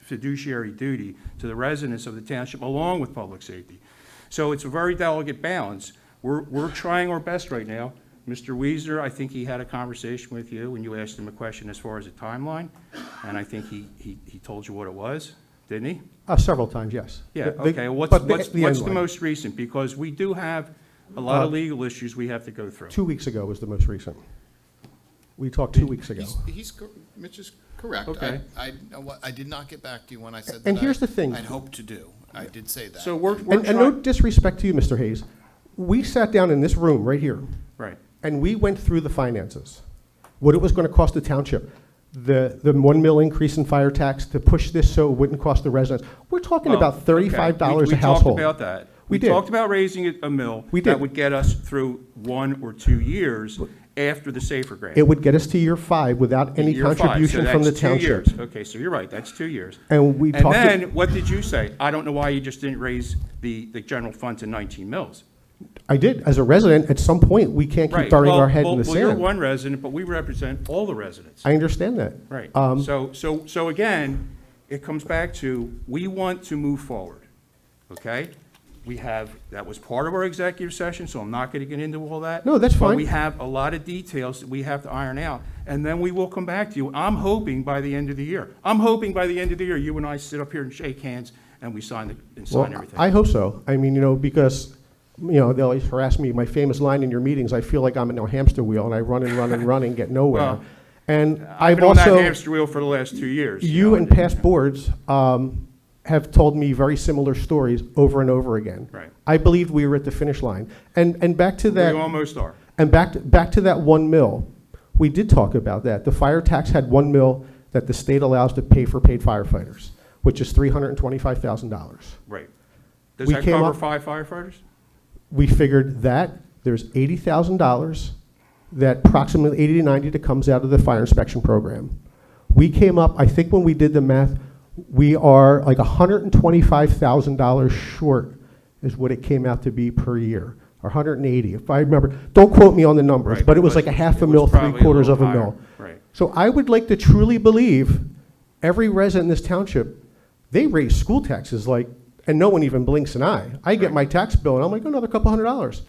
fiduciary duty to the residents of the township along with public safety. So it's a very delicate balance. We're trying our best right now. Mr. Wiesner, I think he had a conversation with you when you asked him a question as far as a timeline, and I think he told you what it was, didn't he? Several times, yes. Yeah, okay. What's the most recent? Because we do have a lot of legal issues we have to go through. 2 weeks ago was the most recent. We talked 2 weeks ago. Mitch is correct. Okay. I did not get back to you when I said that. And here's the thing. I'd hoped to do. I did say that. So we're And trying. no disrespect to you, Mr. Hayes. We sat down in this room right here, Right. and we went through the finances, what it was going to cost the township, the 1 mil increase in fire tax to push this so it wouldn't cost the residents. We're talking about $35 okay. a household. We talked about that. We did. Talked about raising it a mill. We did. That would get us through 1 or 2 years after the SAFER grant. It would get us to year 5 without any Year 5, contribution so from the that's 2 township. years. Okay, so you're right, that's 2 years. And we And talked. then, what did you say? I don't know why you just didn't raise the general fund to 19 mils. I did. As a resident, at some point, we can't keep darting our head in the Well, you're sand. one resident, but we represent all the residents. I understand that. Right. Um, So again, it comes back to, we want to move forward, okay? That was part of our executive session, so I'm not gonna get into all that. No, that's But fine. we have a lot of details that we have to iron out, and then we will come back to you. I'm hoping by the end of the year. I'm hoping by the end of the year, you and I sit up here and shake hands, and we sign Well, everything. I hope so. I mean, because, they always harass me. My famous line in your meetings, I feel like I'm in a hamster wheel, and I run and run and run and get nowhere. Well, And I've I've been on that also, hamster wheel for the last 2 years. you and past boards have told me very similar stories over and over again. Right. I believed we were at the finish line. And back to We that. almost are. And back to that 1 mil, we did talk about that. The fire tax had 1 mil that the state allows to pay for paid firefighters, which is $325,000. Right. Does We that came cover up- 5 firefighters? We figured that there's $80,000, that approximately 80 to 90 that comes out of the fire inspection program. We came up, I think when we did the math, we are like $125,000 short is what it came out to be per year, or 180, if I remember. Don't quote me on the numbers, Right, but it was like a half a it was mil, probably 3/4 of a little mil. higher. Right. So I would like to truly believe every resident in this township, they raise school taxes like, and no one even blinks an eye. I get Right. my tax bill and I'm like, another couple $100.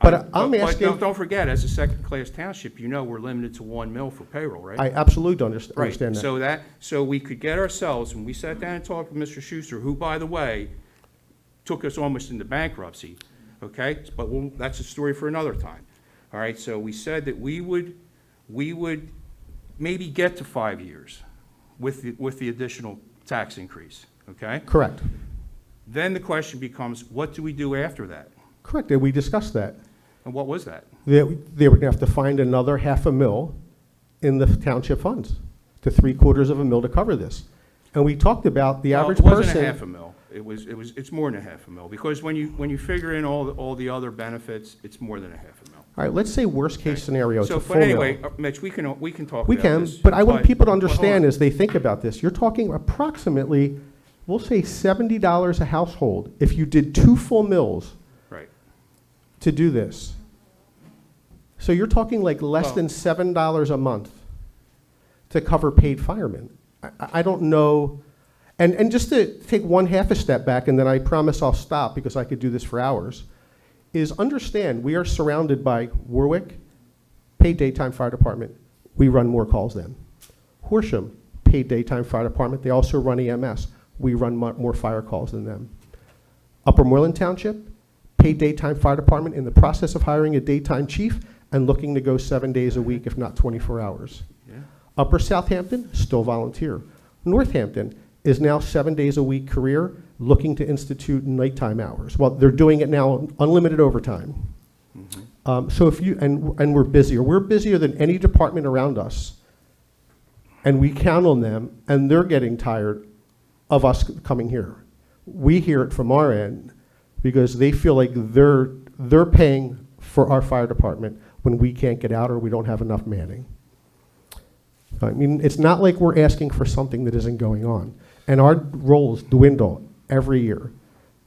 But I'm asking- don't forget, as a second-class township, we're limited to 1 mil for payroll, right? I absolutely don't Right, understand that. so we could get ourselves, when we sat down and talked with Mr. Schuster, who, by the way, took us almost into bankruptcy, okay? But that's a story for another time. All right, so we said that we would maybe get to 5 years with the additional tax increase, okay? Correct. Then the question becomes, what do we do after that? Correct, and we discussed that. And what was that? They were gonna have to find another half a mil in the township funds, to 3/4 of a mil to cover this. And we talked about the average Well, person. it wasn't a half a mil. It's more than a half a mil, because when you figure in all the other benefits, it's more than a half a mil. All right, let's say worst-case scenario, it's So, a but full mil. anyway, Mitch, we can talk We about can, this. but I want people to but hold understand on. as they think about this, you're talking approximately, we'll say $70 a household, if you did 2 full mills Right. to do this. So you're talking like less Well- than $7 a month to cover paid firemen. I don't know, and just to take one half a step back, and then I promise I'll stop because I could do this for hours, is understand we are surrounded by Warwick, paid daytime fire department. We run more calls than. Horsham, paid daytime fire department. They also run EMS. We run more fire calls than them. Upper Moreland Township, paid daytime fire department, in the process of hiring a daytime chief and looking to go 7 days a week, if not 24 hours. Yeah. Upper Southampton, still volunteer. Northampton is now 7 days a week career, looking to institute nighttime hours. Well, they're doing it now, unlimited overtime. So if you, and we're busier than any department around us, and we count on them, and they're getting tired of us coming here. We hear it from our end, because they feel like they're paying for our fire department when we can't get out or we don't have enough manning. I mean, it's not like we're asking for something that isn't going on. And our roles dwindle every year.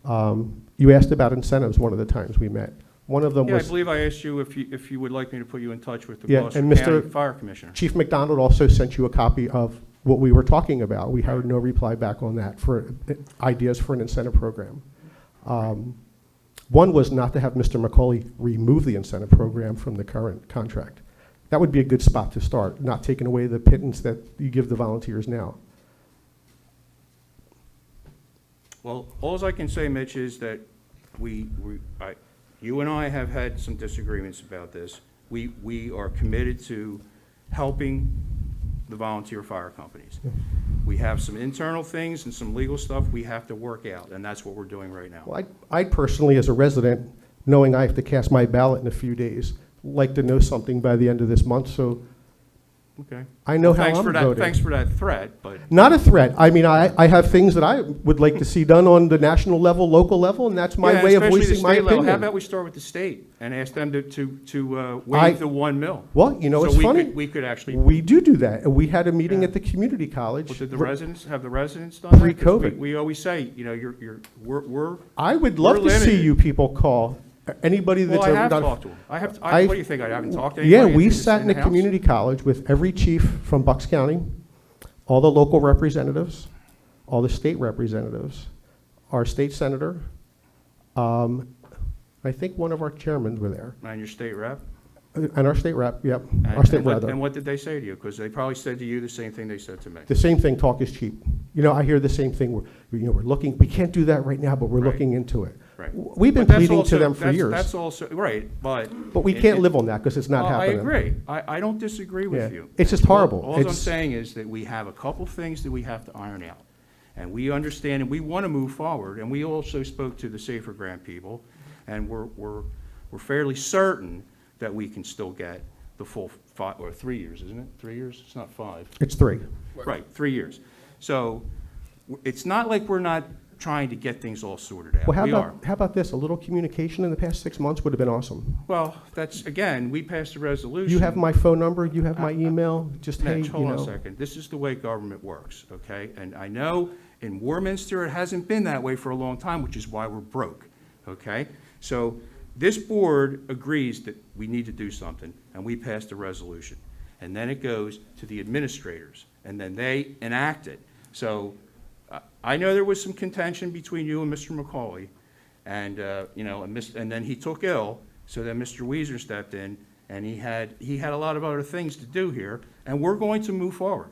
You asked about incentives one of the times we met. One of them Yeah, I was believe I asked you if you would like me to put you in touch with the Yeah, Gloucester and County Mr. Fire Commissioner. Chief McDonald also sent you a copy of what we were talking about. We heard no reply back on that for ideas for an incentive program. One was not to have Mr. McCauley remove the incentive program from the current contract. That would be a good spot to start, not taking away the pittance that you give the volunteers now. Well, all I can say, Mitch, is that you and I have had some disagreements about this. We are committed to helping the volunteer fire companies. We have some internal things and some legal stuff we have to work out, and that's what we're doing right now. Well, I personally, as a resident, knowing I have to cast my ballot in a few days, like to know something by the end of this month, so Okay. I know Well, how thanks I'm for that. voting. Thanks for that threat, but Not a threat. I mean, I have things that I would like to see done on the national level, local level, and that's my yeah, way of especially the voicing my state level. How opinion. about we start with the state and ask them to waive the 1 mil? Well, you know, So it's we funny. we could actually. We do that. And we had a meeting Yeah. at the community college. Well, did the residents, have the residents done that? 'Cause Pre-COVID. We always say, we're, I would love We're to see limited. you people call anybody that's well, I ever have done. talked to them. I've- What do you think? I haven't talked to Yeah, anybody? we in sat in the a house? community college with every chief from Bucks County, all the local representatives, all the state representatives, our state senator, I think one of our chairmen were there, And your state rep? and our state rep, yep, our And- state and what- brother. And what did they say to you? Because they probably said to you the same thing they said to me. The same thing, talk is cheap. You know, I hear the same thing, we're looking, we can't do that right now, but we're Right. looking into it. Right. We've been But that's pleading also- to them for that's- years, That's also, right, but. but we can't live on that because it's not Well, happening. I agree. I don't disagree with Yeah. you. It's just horrible. All I'm It's- saying is that we have a couple things that we have to iron out. And we understand, and we want to move forward, and we also spoke to the Safer Grant people, and we're fairly certain that we can still get the full 5, or 3 years, isn't it? 3 years? It's not 5. It's 3. Right, 3 years. So it's not like we're not trying to get things all sorted out. Well, We are. how about this? A little communication in the past 6 months would have been awesome. Well, that's, again, we passed a resolution. You have my phone number, you have my email, just, hey, Mitch, you hold on a know. second. This is the way government works, okay? And I know in Warminster, it hasn't been that way for a long time, which is why we're broke, okay? So this board agrees that we need to do something, and we passed a resolution. And then it goes to the administrators, and then they enact it. So I know there was some contention between you and Mr. McCauley, and, you know, and then he took ill, so then Mr. Weezer stepped in, and he had a lot of other things to do here, and we're going to move forward.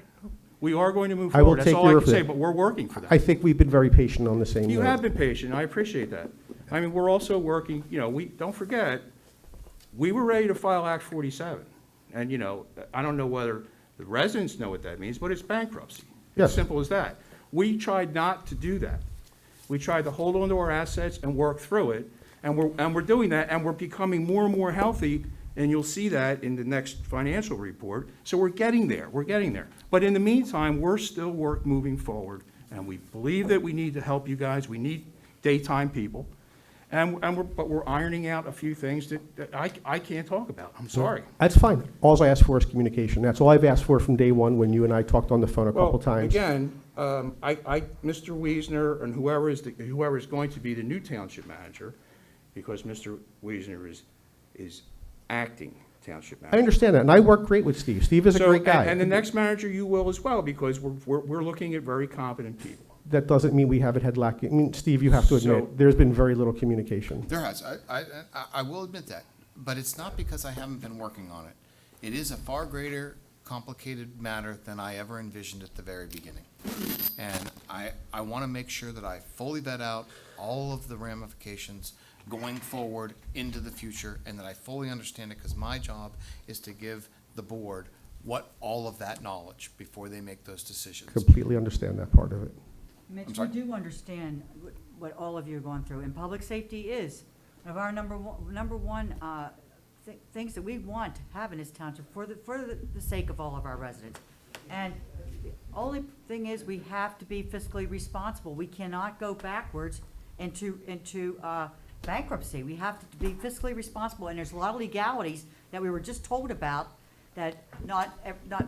We are going to move I will forward. That's take all I your can word for say, that. but we're working for that. I think we've been very patient on the same You note. have been patient, I appreciate that. I mean, we're also working, you know, don't forget, we were ready to file Act 47. And, you know, I don't know whether the residents know what that means, but it's bankruptcy. Yes. It's simple as that. We tried not to do that. We tried to hold on to our assets and work through it, and we're doing that, and we're becoming more and more healthy, and you'll see that in the next financial report. So we're getting there, But in the meantime, we're still moving forward, and we believe that we need to help you guys. We need daytime people, but we're ironing out a few things that I can't talk about. I'm sorry. That's fine. All I ask for is communication. That's all I've asked for from day one when you and I talked on the phone a couple Well, times. again, Mr. Wiesner and whoever is going to be the new township manager, because Mr. Wiesner is acting township manager. I understand that, and I work great with Steve. Steve is a So, great guy. And the next manager you will as well, because we're looking at very competent people. That doesn't mean we haven't had I mean, Steve, you have to admit, So- there's been very little communication. There has, I will admit that, but it's not because I haven't been working on it. It is a far greater, complicated matter than I ever envisioned at the very beginning. And I want to make sure that I fully vet out all of the ramifications going forward into the future, and that I fully understand it, because my job is to give the board all of that knowledge before they make those decisions. Completely understand that part of it. Mitch, we sorry? do understand what all of you are going through, and public safety is of our number one things that we want to have in this township for the sake of all of our residents. And the only thing is, we have to be fiscally responsible. We cannot go backwards into bankruptcy. We have to be fiscally responsible, and there's a lot of legalities that we were just told about that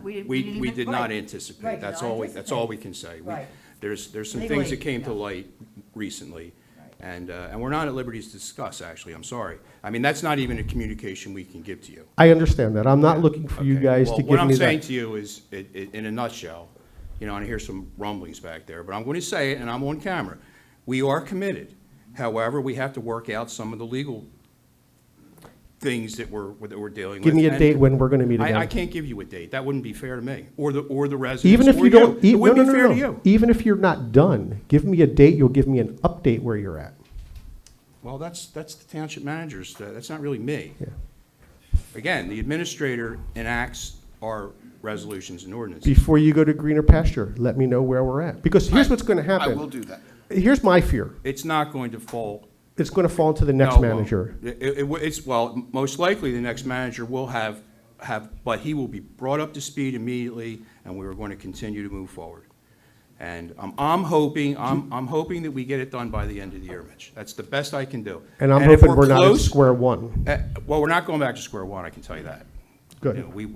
we didn't We even- did not right. anticipate. Right, That's not all we anticipate. can say. Right. There's some Legally, things that came to no. light recently, and we're not at liberty to discuss, actually. I'm sorry. I mean, that's not even a communication we can give to you. I understand that. I'm not looking for you Okay. guys Well, to give what I'm me saying that. to you is, in a nutshell, you know, and I hear some rumblings back there, but I'm going to say it, and I'm on camera. We are committed. However, we have to work out some of the legal things that we're dealing with. Give me a And date when we're gonna meet I again. can't give you a date. That wouldn't be fair to me, or the residents, Even if or you don't, It wouldn't no, be no, fair no, to no. you. Even if you're not done, give me a date, you'll give me an update where you're at. Well, that's the township manager's, that's not really me. Yeah. Again, the administrator enacts our resolutions and ordinances. Before you go to greener pasture, let me know where we're at. Because here's what's gonna I happen. will do that. Here's my fear. It's not going to fall. It's gonna fall into the next No, it won't. manager. It's, well, most likely, the next manager will have, but he will be brought up to speed immediately, and we are going to continue to move forward. And I'm hoping that we get it done by the end of the year, Mitch. That's the best I can do. And I'm if hoping we're not at close, square one. Well, we're not going back to square one, I can tell you that. You know, Good.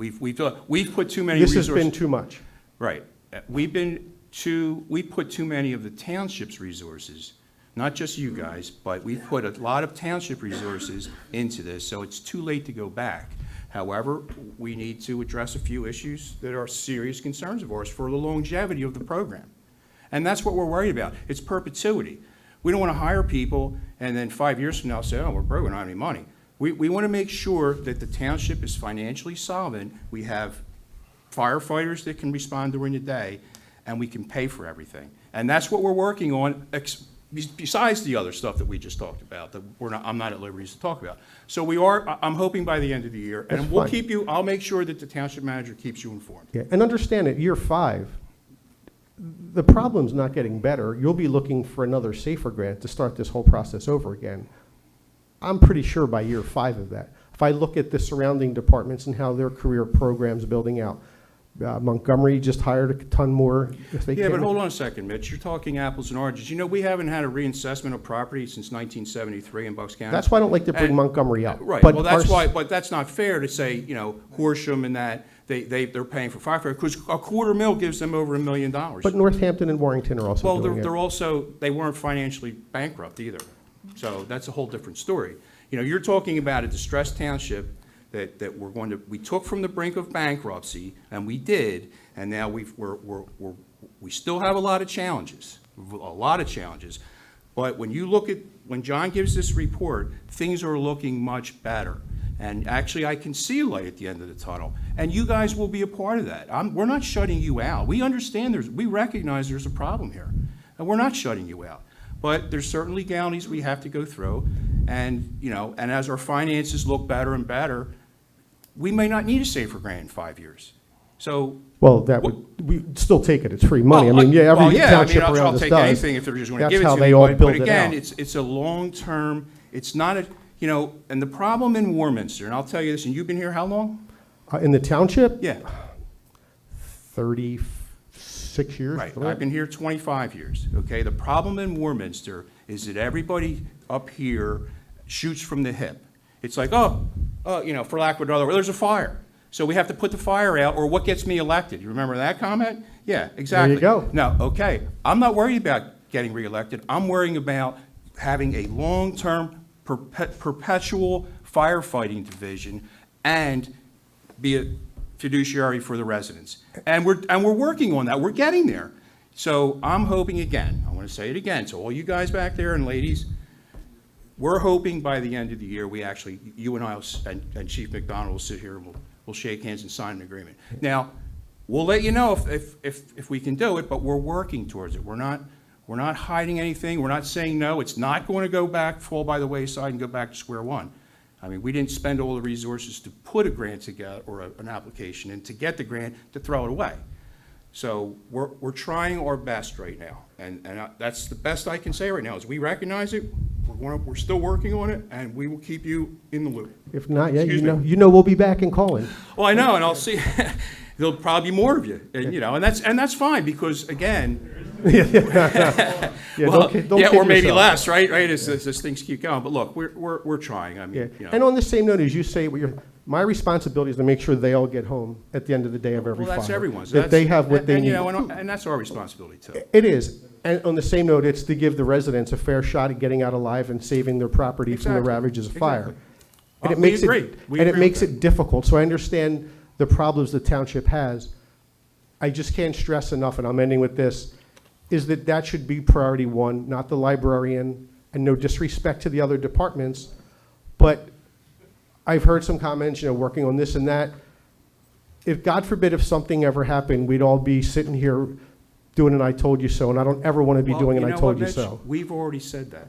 we've put too many This resources. has been too much. Right. We put too many of the township's resources, not just you guys, but we've put a lot of township resources into this, so it's too late to go back. However, we need to address a few issues that are serious concerns of ours for the longevity of the program. And that's what we're worried about. It's perpetuity. We don't want to hire people and then 5 years from now say, oh, we're broke, we don't have any money. We want to make sure that the township is financially solvent. We have firefighters that can respond during the day, and we can pay for everything. And that's what we're working on, besides the other stuff that we just talked about, that I'm not at liberty to talk about. So I'm hoping by the end of the year, and That's we'll fine. keep you, I'll make sure that the township manager keeps you informed. Yeah, and understand at year 5, the problem's not getting better. You'll be looking for another safer grant to start this whole process over again. I'm pretty sure by year 5 of that. If I look at the surrounding departments and how their career program's building out, Montgomery just hired a ton more. If they Yeah, can- but hold on a second, Mitch. You're talking apples and oranges. You know, we haven't had a reassessment of property since 1973 in Bucks County. That's why I don't like to bring And- Montgomery up. Right, But well, that's our- why, but that's not fair to say, you know, Horsham and that, they're paying for firefighter, because a $250,000 gives them over $1 million. But Northampton and Warrington are also Well, doing it. they're also, they weren't financially bankrupt either. So that's a whole different story. You know, you're talking about a distressed township that we took from the brink of bankruptcy, and we did, and now we still have a lot of challenges, But when you look at, when John gives this report, things are looking much better. And actually, I can see a light at the end of the tunnel. And you guys will be a part of that. We're not shutting you out. We understand we recognize there's a problem here. And we're not shutting you out. But there's certain legalities we have to go through. And, you know, and as our finances look better and better, we may not need a safer grant in 5 years. So. Well, we'd still take it. It's free money. I mean, yeah, every township around I'll us take does. anything if they're just going to That's give it to how me. they all But build it again, out. it's a long-term, it's not a, you know, and the problem in Warminster, and I'll tell you this, and you've been here how long? In the township, Yeah, 36 years. right. I've been here 25 years, okay? The problem in Warminster is that everybody up here shoots from the hip. It's like, you know, for lack of another word, there's a fire. So we have to put the fire out, or what gets me elected? You remember that comment? Yeah, exactly. go. No, okay. I'm not worried about getting reelected. I'm worrying about having a long-term, perpetual firefighting division and be a fiduciary for the residents. And we're working on that. We're getting there. So I'm hoping again, I want to say it again, so all you guys back there and ladies, we're hoping by the end of the year, you and I and Chief McDonald will sit here and we'll shake hands and sign an agreement. Now, we'll let you know if we can do it, but we're working towards it. We're not hiding anything. We're not saying no. It's not going to fall by the wayside and go back to square one. I mean, we didn't spend all the resources to put a grant together or an application and to get the grant to throw it away. So we're trying our best right now, and that's the best I can say right now. Is we recognize it, we're still working on it, and we will keep you in the loop. If not, yeah, Excuse me. you know we'll be back and calling. Well, I know, and I'll see. There'll probably be more of you, and you know, and that's fine because again. Yeah, Well, don't yeah, kid or maybe yourself. less, right? As things keep going. But look, we're trying. I mean, Yeah. you know. And on the same note, as you say, my responsibility is to make sure they all get home at the end of the day of every Well, fire. that's everyone's. That they have what they and, need. you know, and that's our responsibility too. It is. And on the same note, it's to give the residents a fair shot at getting out alive and saving their property from the Exactly. ravages of fire. Exactly. And it We makes agree. it, We and it agree makes with it difficult. So I understand the problems the township has. I just can't stress enough, and I'm ending with this, is that should be priority one, not the librarian, and no disrespect to the other departments. But I've heard some comments, you know, working on this and that. If, God forbid, if something ever happened, we'd all be sitting here doing an I told you so, and I don't ever want to be Well, doing an you I know told what, you Mitch? so. We've already said that.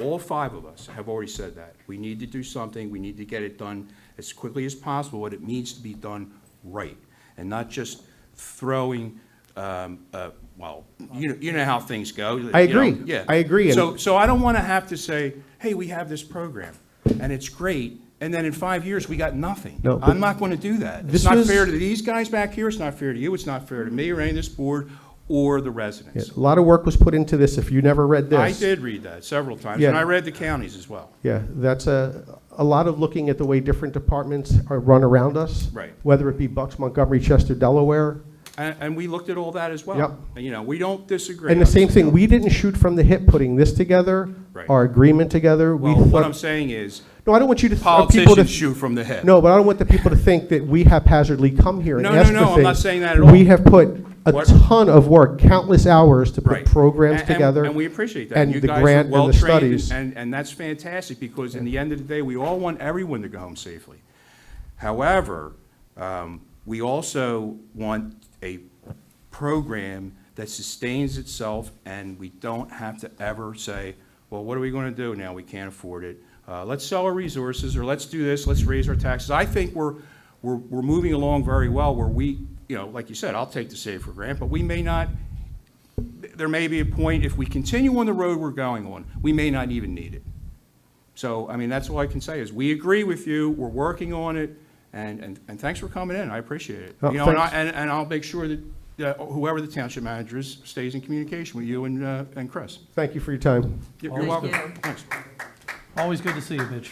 All 5 of us have already said that. We need to do something. We need to get it done as quickly as possible, but it needs to be done right, and not just throwing, well, you know how things go. I you know, agree. yeah. I agree, and- So I don't want to have to say, hey, we have this program, and it's great, and then in 5 years, we got nothing. No, but I'm not going to do that. It's this not was- fair to these guys back here. It's not fair to you. It's not fair to me or any of this board or the Yeah, residents. a lot of work was put into this. If you never read this. I did read that several times, Yeah. and I read the counties as well. Yeah, that's a lot of looking at the way different departments are run around us. Right. Whether it be Bucks, Montgomery, Chester, Delaware. And we looked at all that as well. Yep. And, you know, we don't disagree. And the on same this. thing, we didn't shoot from the hip putting this together, Right. our agreement together. We Well, what thought- I'm saying is, No, I don't want you to, people politicians to, shoot from the hip. no, but I don't want the people to think that we haphazardly come here and No, ask for no, things. no, I'm not saying that at all. We have put a What- ton of work, countless hours to put Right. programs And- together. And we appreciate that. and You the guys are grant and the well-trained, studies. and that's fantastic, because in the end of the day, we all want everyone to go home safely. However, we also want a program that sustains itself, and we don't have to ever say, well, what are we going to do now? We can't afford it. Let's sell our resources, or let's do this, let's raise our taxes. I think we're moving along very well, where we, like you said, I'll take the safer grant, but we may not, there may be a point, if we continue on the road we're going on, we may not even need it. So, I mean, that's all I can say, is we agree with you, we're working on it, and thanks for coming in, I appreciate it. Oh, thanks. And I'll make sure that whoever the township manager is stays in communication with you and Chris. Thank you for your time. You're Thank welcome. you. Thanks. Always good to see you, Mitch.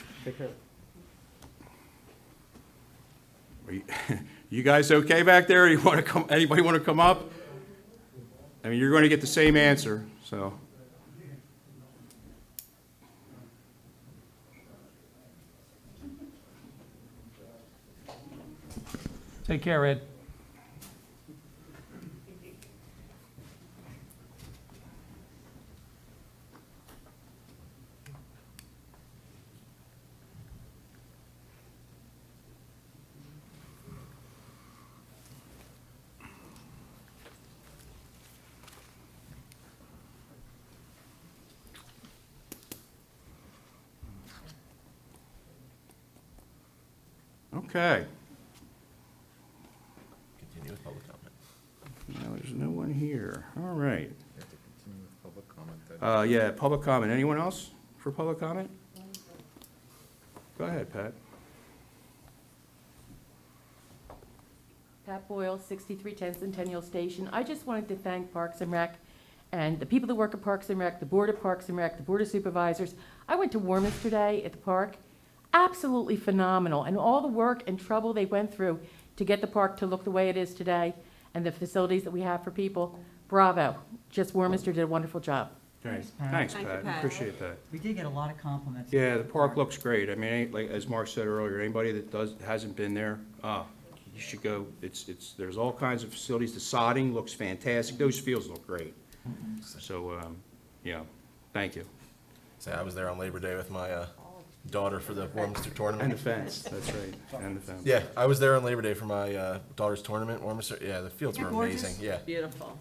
You guys okay back there? You want to come, anybody want to come up? I mean, you're going to get the same answer, so. Take care, Ed. Okay. Continue with public comment. No, there's no one here. All right. You have to continue with public comment. Yeah, public comment. Anyone else for public comment? Go ahead, Pat. Pat Boyle, 6310 Centennial Station. I just wanted to thank Parks and Rec and the people that work at Parks and Rec, the Board of Parks and Rec, the Board of Supervisors. I went to Warminster today at the park. Absolutely phenomenal. And all the work and trouble they went through to get the park to look the way it is today and the facilities that we have for people. Bravo. Just Warminster did a wonderful job. Great. Pat. Thanks, Thank you, Pat. Pat. Appreciate that. We did get a lot of compliments. Yeah, the park looks great. I mean, like, as Mark said earlier, anybody that hasn't been there, you should go. There's all kinds of facilities. The sodding looks fantastic. Those fields look great. So, yeah, thank you. So I was there on Labor Day with my daughter for the Warminster tournament. And the fence, that's right, and the fence. Yeah, I was there on Labor Day for my daughter's tournament, Warminster. Yeah, the fields were Gorgeous. amazing. Yeah. Beautiful.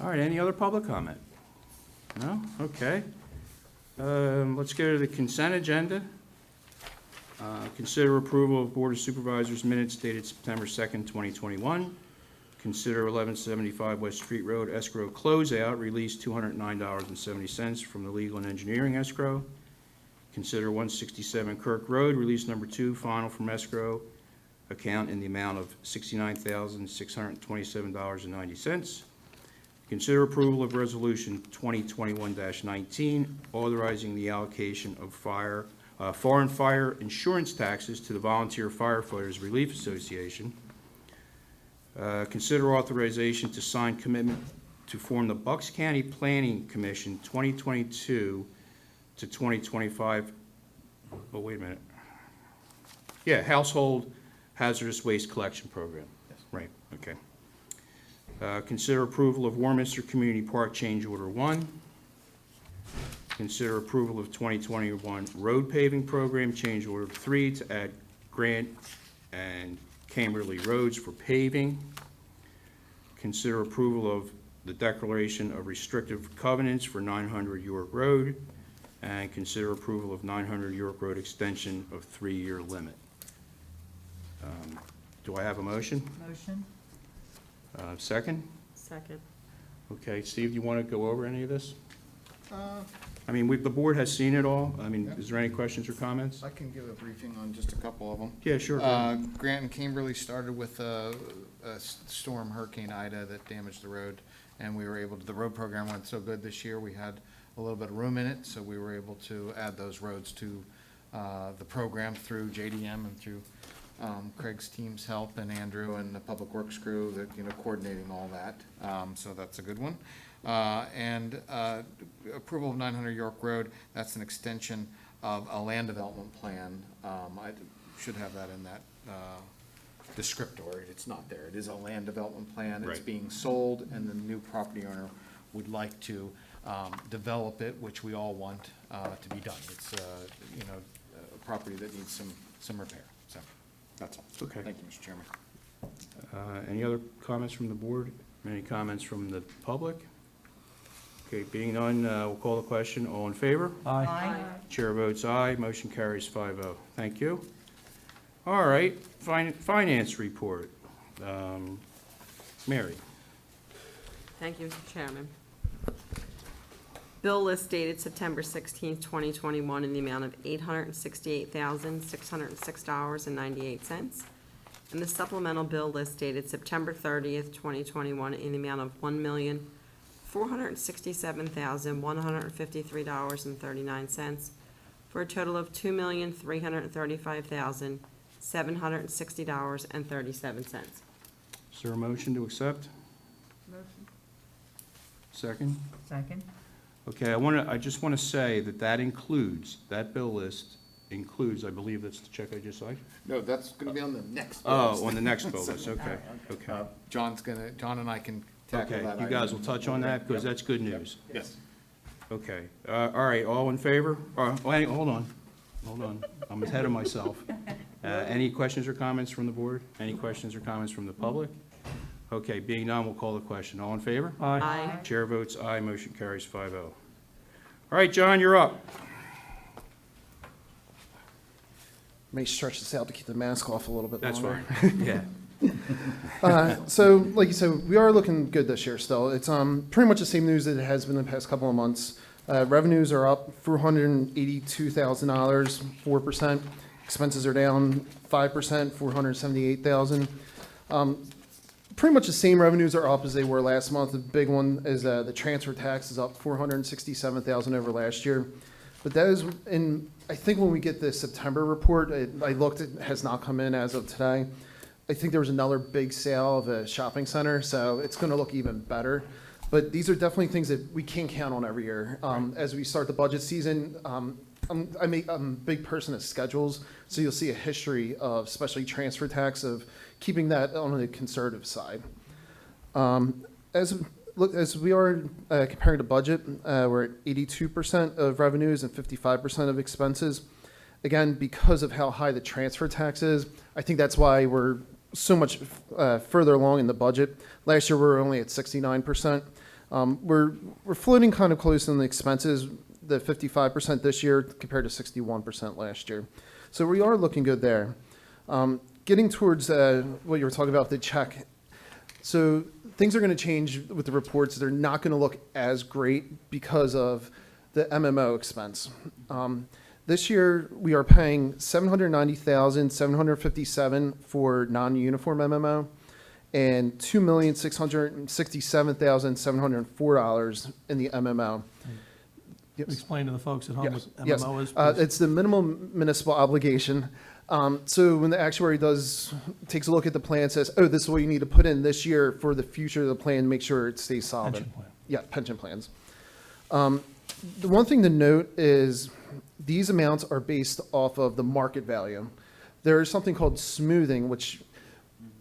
All right, any other public comment? No? Okay. Let's go to the consent agenda. Consider approval of Board of Supervisors minutes dated September 2nd, 2021. Consider 1175 West Street Road escrow closeout, release $209.70 from the legal and engineering escrow. Consider 167 Kirk Road, release number 2, final from escrow account in the amount of $69,627.90. Consider approval of Resolution 2021-19, authorizing the allocation of foreign fire insurance taxes to the Volunteer Firefighters Relief Association. Consider authorization to sign commitment to form the Bucks County Planning Commission 2022 to 2025. Oh, wait a minute. Yeah, Household Hazardous Waste Collection Program. Right, okay. Consider approval of Warminster Community Park Change Order 1. Consider approval of 2021 Road Paving Program Change Order 3 to add Grant and Camberley Roads for paving. Consider approval of the declaration of restrictive covenants for 900 York Road. And consider approval of 900 York Road extension of 3-year limit. Do I have a motion? Motion? Second? Second. Okay, Steve, do you want to go over any of this? I mean, the board has seen it all. I mean, is there any questions or comments? I can give a briefing on just a couple of them. Yeah, sure. Grant and Kimberly started with a storm, Hurricane Ida, that damaged the road, and we were able to, the road program went so good this year, we had a little bit of room in it, so we were able to add those roads to the program through JDM and through Craig's team's help, and Andrew and the Public Works crew that, coordinating all that. So that's a good one. And approval of 900 York Road, that's an extension of a land development plan. I should have that in that descriptor. It's not there. It is a land development plan. It's Right. being sold, and the new property owner would like to develop it, which we all want to be done. It's, a property that needs some repair. So, that's all. Okay. Thank you, Mr. Chairman. Any other comments from the board? Any comments from the public? Okay, being none, we'll call the question. All in favor? Aye. Chair votes aye, motion carries 5-0. Thank you. All right, finance report. Mary? Thank you, Mr. Chairman. Bill list dated September 16th, 2021, in the amount of $868,606.98. And the supplemental bill list dated September 30th, 2021, in the amount of $1,467,153.39, for a total of $2,335,760.37. Is there a motion to accept? Motion. Second? Second? Okay, I just want to say that includes, that bill list includes, I believe that's the check I just signed? No, that's going to be on the next. Oh, on the next bill list, okay, okay. John and I can tackle Okay, that. you guys will touch on that, because that's good news. Yes. Okay, all right, all in favor? Wait, hold on, I'm ahead of myself. Any questions or comments from the board? Any questions or comments from the public? Okay, being none, we'll call the question. All in favor? Aye. Chair votes aye, motion carries 5-0. All right, John, you're up. May stretch this out to keep the mask off a little bit That's longer. fine, yeah. So, like you said, we are looking good this year still. It's pretty much the same news that it has been the past couple of months. Revenues are up $482,000, 4%. Expenses are down 5%, $478,000. Pretty much the same revenues are up as they were last month. The big one is the transfer tax is up $467,000 over last year. But that is I think when we get the September report, I looked, it has not come in as of today. I think there was another big sale of a shopping center, so it's going to look even better. But these are definitely things that we can't count on every year. As we start the budget season, I'm a big person of schedules, so you'll see a history of, especially transfer tax, of keeping that on the conservative side. As we are comparing to budget, we're at 82% of revenues and 55% of expenses. Again, because of how high the transfer tax is, I think that's why we're so much further along in the budget. Last year, we were only at 69%. We're floating kind of close on the expenses, the 55% this year compared to 61% last year. So we are looking good there. Getting towards what you were talking about, the check. So things are going to change with the reports. They're not going to look as great because of the MMO expense. This year, we are paying $790,757 for non-uniform MMO and $2,667,704 in the MMO. Explain to the folks at home Yes, what yes. MMO is, please. It's the minimum municipal obligation. So when the actuary takes a look at the plan, says, oh, this is what you need to put in this year for the future of the plan, make sure it stays solvent. Pension plan. Yeah, pension plans. The one thing to note is these amounts are based off of the market value. There is something called smoothing, which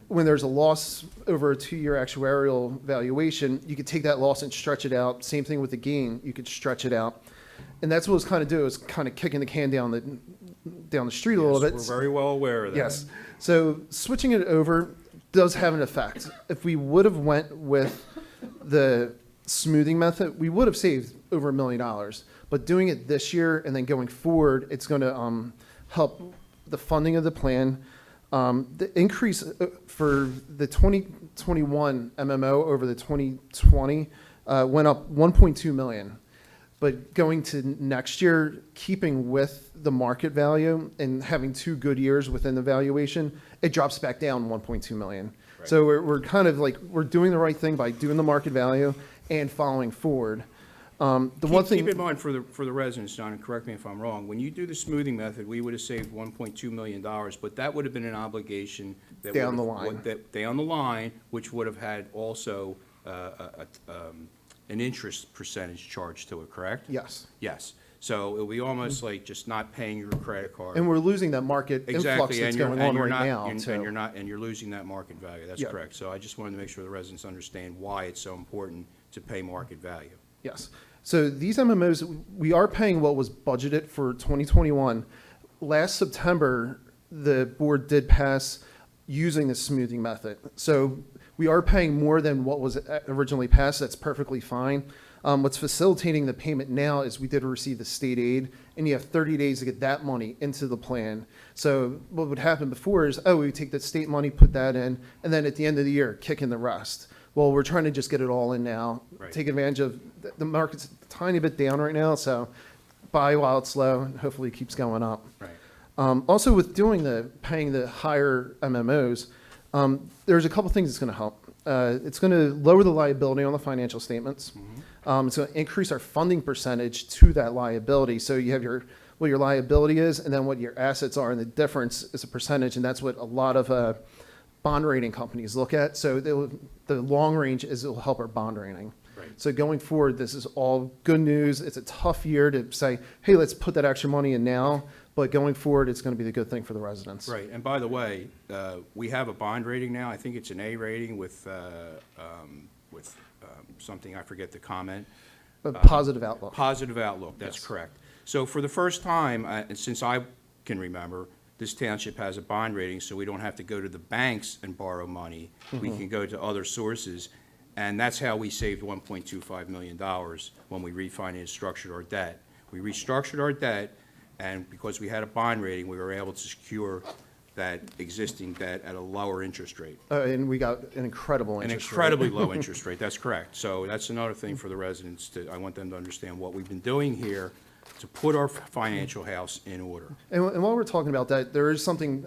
when there's a loss over a 2-year actuarial valuation, you could take that loss and stretch it out. Same thing with the gain, you could stretch it out. And that's what it's kind of doing, is kind of kicking the can down the street a little bit. We're very well aware of that. Yes. So switching it over does have an effect. If we would have went with the smoothing method, we would have saved over $1 million. But doing it this year and then going forward, it's going to help the funding of the plan. The increase for the 2021 MMO over the 2020 went up 1.2 million. But going to next year, keeping with the market value and having 2 good years within the valuation, it drops back down 1.2 million. Right. So we're kind of like, we're doing the right thing by doing the market value and following forward. Keep in mind for the residents, John, and correct me if I'm wrong, when you do the smoothing method, we would have saved $1.2 million, but that would have been an obligation that Down the would have- line. down the line, which would have had also an interest percentage charged to it, correct? Yes. Yes. So it'll be almost like just not paying your credit card. And we're losing that market influx Exactly, that's and you're, going and on you're right not, now. and so- you're not, and you're losing that market value, that's Yeah. correct. So I just wanted to make sure the residents understand why it's so important to pay market value. Yes. So these MMOs, we are paying what was budgeted for 2021. Last September, the board did pass using the smoothing method. So we are paying more than what was originally passed. That's perfectly fine. What's facilitating the payment now is we did receive the state aid, and you have 30 days to get that money into the plan. So what would happen before is, we would take the state money, put that in, and then at the end of the year, kick in the rest. Well, we're trying to just get it all in now, Right. take advantage of, the market's a tiny bit down right now, so buy while it's low, and hopefully it keeps going up. Right. Also with paying the higher MMOs, there's a couple things that's gonna help. It's gonna lower the liability on the financial statements. It's gonna increase our funding percentage to that liability. So you have what your liability is, and then what your assets are, and the difference is a percentage, and that's what a lot of bond rating companies look at. So the long range is it'll help our bond rating. Right. So going forward, this is all good news. It's a tough year to say, hey, let's put that extra money in now, but going forward, it's gonna be the good thing for the residents. Right, and by the way, we have a bond rating now, I think it's an A rating with something, I forget the comment. A positive outlook. Positive outlook, that's Yes. correct. So for the first time, and since I can remember, this township has a bond rating, so we don't have to go to the banks and borrow money. We can go to other sources, and that's how we saved $1.25 million when we refinanced, structured our debt. We restructured our debt, and because we had a bond rating, we were able to secure that existing debt at a lower interest rate. And we got an incredible An interest rate. incredibly low interest rate, that's correct. So that's another thing for the residents I want them to understand what we've been doing here to put our financial house in order. And while we're talking about that, there is something,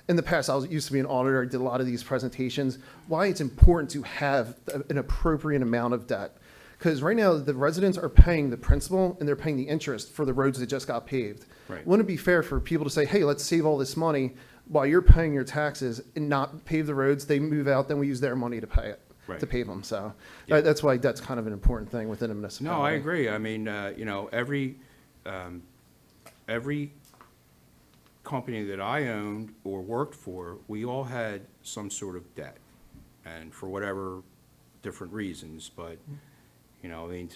in the past, used to be an auditor, I did a lot of these presentations, why it's important to have an appropriate amount of debt. Because right now, the residents are paying the principal and they're paying the interest for the roads that just got paved. Right. Wouldn't it be fair for people to say, hey, let's save all this money while you're paying your taxes and not pave the roads, they move out, then we use their money to pay it, Right. to pave them, so. Yeah. That's why that's kind of an important thing within a municipality. No, I agree. I mean, every company that I owned or worked for, we all had some sort of debt, and for whatever different reasons, but, I mean,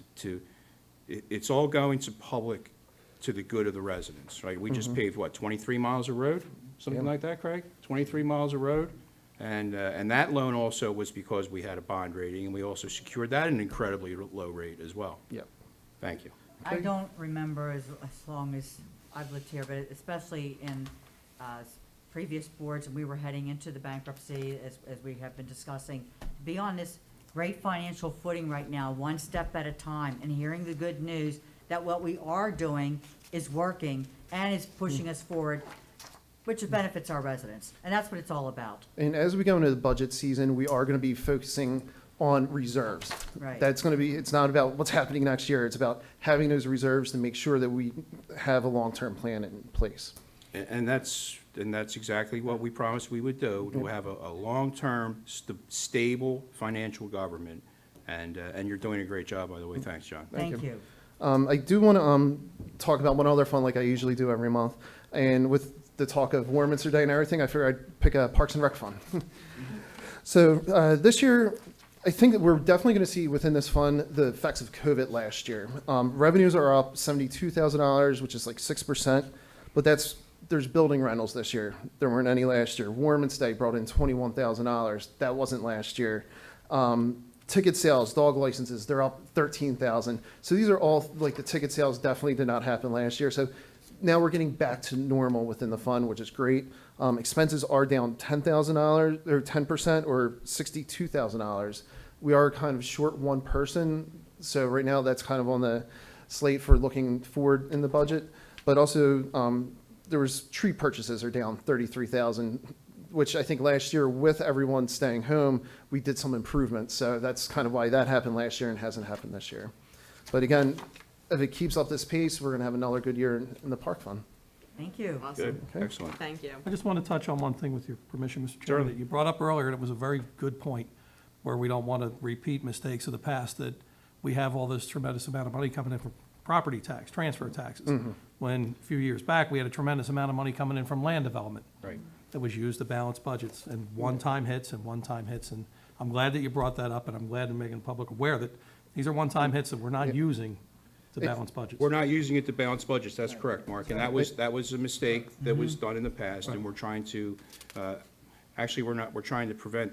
it's all going to public, to the good of the residents, right? We just paved, 23 miles of road? Something Yeah. like that, Craig? 23 miles of road? And that loan also was because we had a bond rating, and we also secured that at an incredibly low rate as well. Yep. Thank you. I don't remember as long as I've lived here, but especially in previous boards, and we were heading into the bankruptcy, as we have been discussing, to be on this great financial footing right now, one step at a time, and hearing the good news that what we are doing is working and is pushing us forward, which benefits our residents. And that's what it's all about. And as we go into the budget season, we are going to be focusing on reserves. Right. That's going to be, it's not about what's happening next year, it's about having those reserves to make sure that we have a long-term plan in place. And that's exactly what we promised we would do, to have a long-term, stable financial government. And you're doing a great job, by the way. Thanks, John. Thank you. I do want to talk about one other fund like I usually do every month. And with the talk of Warminster Day and everything, I figured I'd pick a Parks and Rec fund. So this year, I think that we're definitely going to see within this fund the effects of COVID last year. Revenues are up $72,000, which is like 6%, but there's building rentals this year. There weren't any last year. Warminster Day brought in $21,000. That wasn't last year. Ticket sales, dog licenses, they're up $13,000. So these are all, like the ticket sales definitely did not happen last year. So now we're getting back to normal within the fund, which is great. Expenses are down $10,000 or 10% or $62,000. We are kind of short one person. So right now that's kind of on the slate for looking forward in the budget. But also there was tree purchases are down $33,000, which I think last year with everyone staying home, we did some improvements. So that's kind of why that happened last year and hasn't happened this year. But again, if it keeps up this pace, we're going to have another good year in the park fund. Thank you. Awesome. Good, excellent. Thank you. I just want to touch on one thing with your permission, Mr. Chairman, Certainly. that you brought up earlier, and it was a very good point, where we don't want to repeat mistakes of the past, that we have all this tremendous amount of money coming in from property tax, transfer taxes. When a few years back, we had a tremendous amount of money coming in from land development. Right. That was used to balance budgets, and one-time hits and one-time hits. And I'm glad that you brought that up, and I'm glad to make the public aware that these are one-time hits that we're not using to balance budgets. We're not using it to balance budgets, that's correct, Mark, and that was a mistake that was done in the past, and we're trying to, actually, we're trying to prevent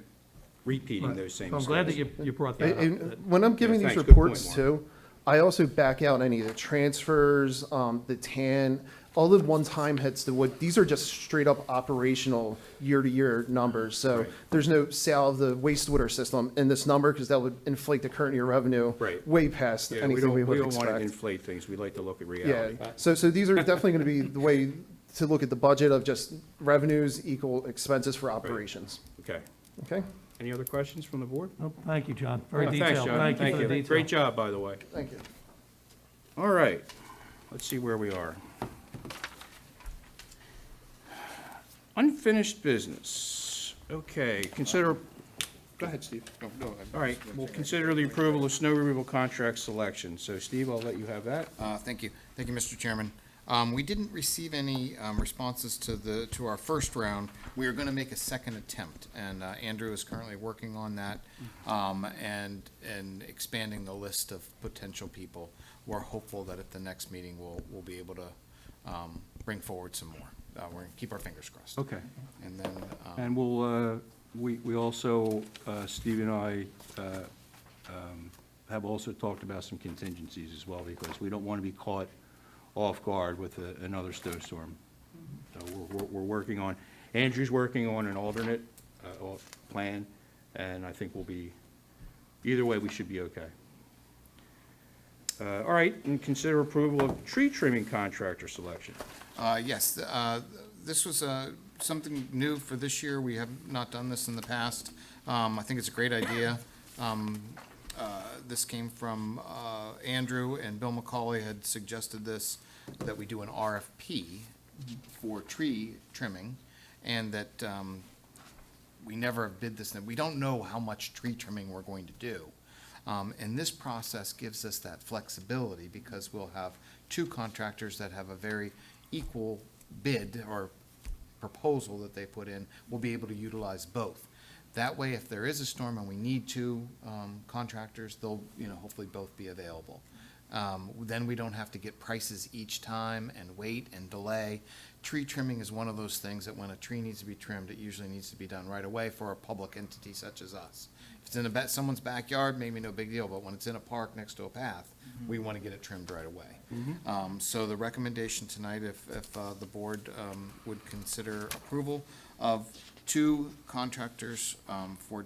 repeating those same So I'm mistakes. glad that you brought that up. And when I'm giving Yeah, these thanks. Good point, reports Mark. too, I also back out any of the transfers, the TAN, all the one-time hits, these are just straight up operational year-to-year numbers. So Right. there's no sale of the wastewater system in this number because that would inflate the current year revenue Right. way past Yeah, anything we would don't want to expect. inflate things, we like to look at Yeah, reality. so these are definitely going to be the way to look at the budget of just revenues equal expenses for operations. Okay. Okay? Any other questions from the board? Nope, thank you, John. Very Thanks, detailed. John. Thank you for the detail. Great job, by the way. Thank you. All right, let's see where we are. Unfinished business. Okay, consider, go ahead, Steve. All right, we'll consider the approval of snow removal contract selection. So Steve, I'll let you have that. Thank you. Thank you, Mr. Chairman. We didn't receive any responses to our first round. We are going to make a second attempt, and Andrew is currently working on that and expanding the list of potential people. We're hopeful that at the next meeting, we'll be able to bring forward some more. We're going to keep our fingers crossed. Okay. And then, And we'll, we also, Steve and I, have also talked about some contingencies as well, because we don't want to be caught off guard with another snowstorm. So we're working on, Andrew's working on an alternate plan, and I think we'll be, either way, we should be okay. All right, and consider approval of tree trimming contractor selection. Yes, this was something new for this year. We have not done this in the past. I think it's a great idea. This came from Andrew, and Bill McCauley had suggested this, that we do an RFP for tree trimming, and that we never have bid this, and we don't know how much tree trimming we're going to do. And this process gives us that flexibility, because we'll have two contractors that have a very equal bid or proposal that they put in. We'll be able to utilize both. That way, if there is a storm and we need two contractors, they'll, hopefully both be available. Then we don't have to get prices each time and wait and delay. Tree trimming is one of those things that when a tree needs to be trimmed, it usually needs to be done right away for a public entity such as us. If it's in someone's backyard, maybe no big deal, but when it's in a park next to a path, we want to get it trimmed right away. So the recommendation tonight, if the board would consider approval of two contractors for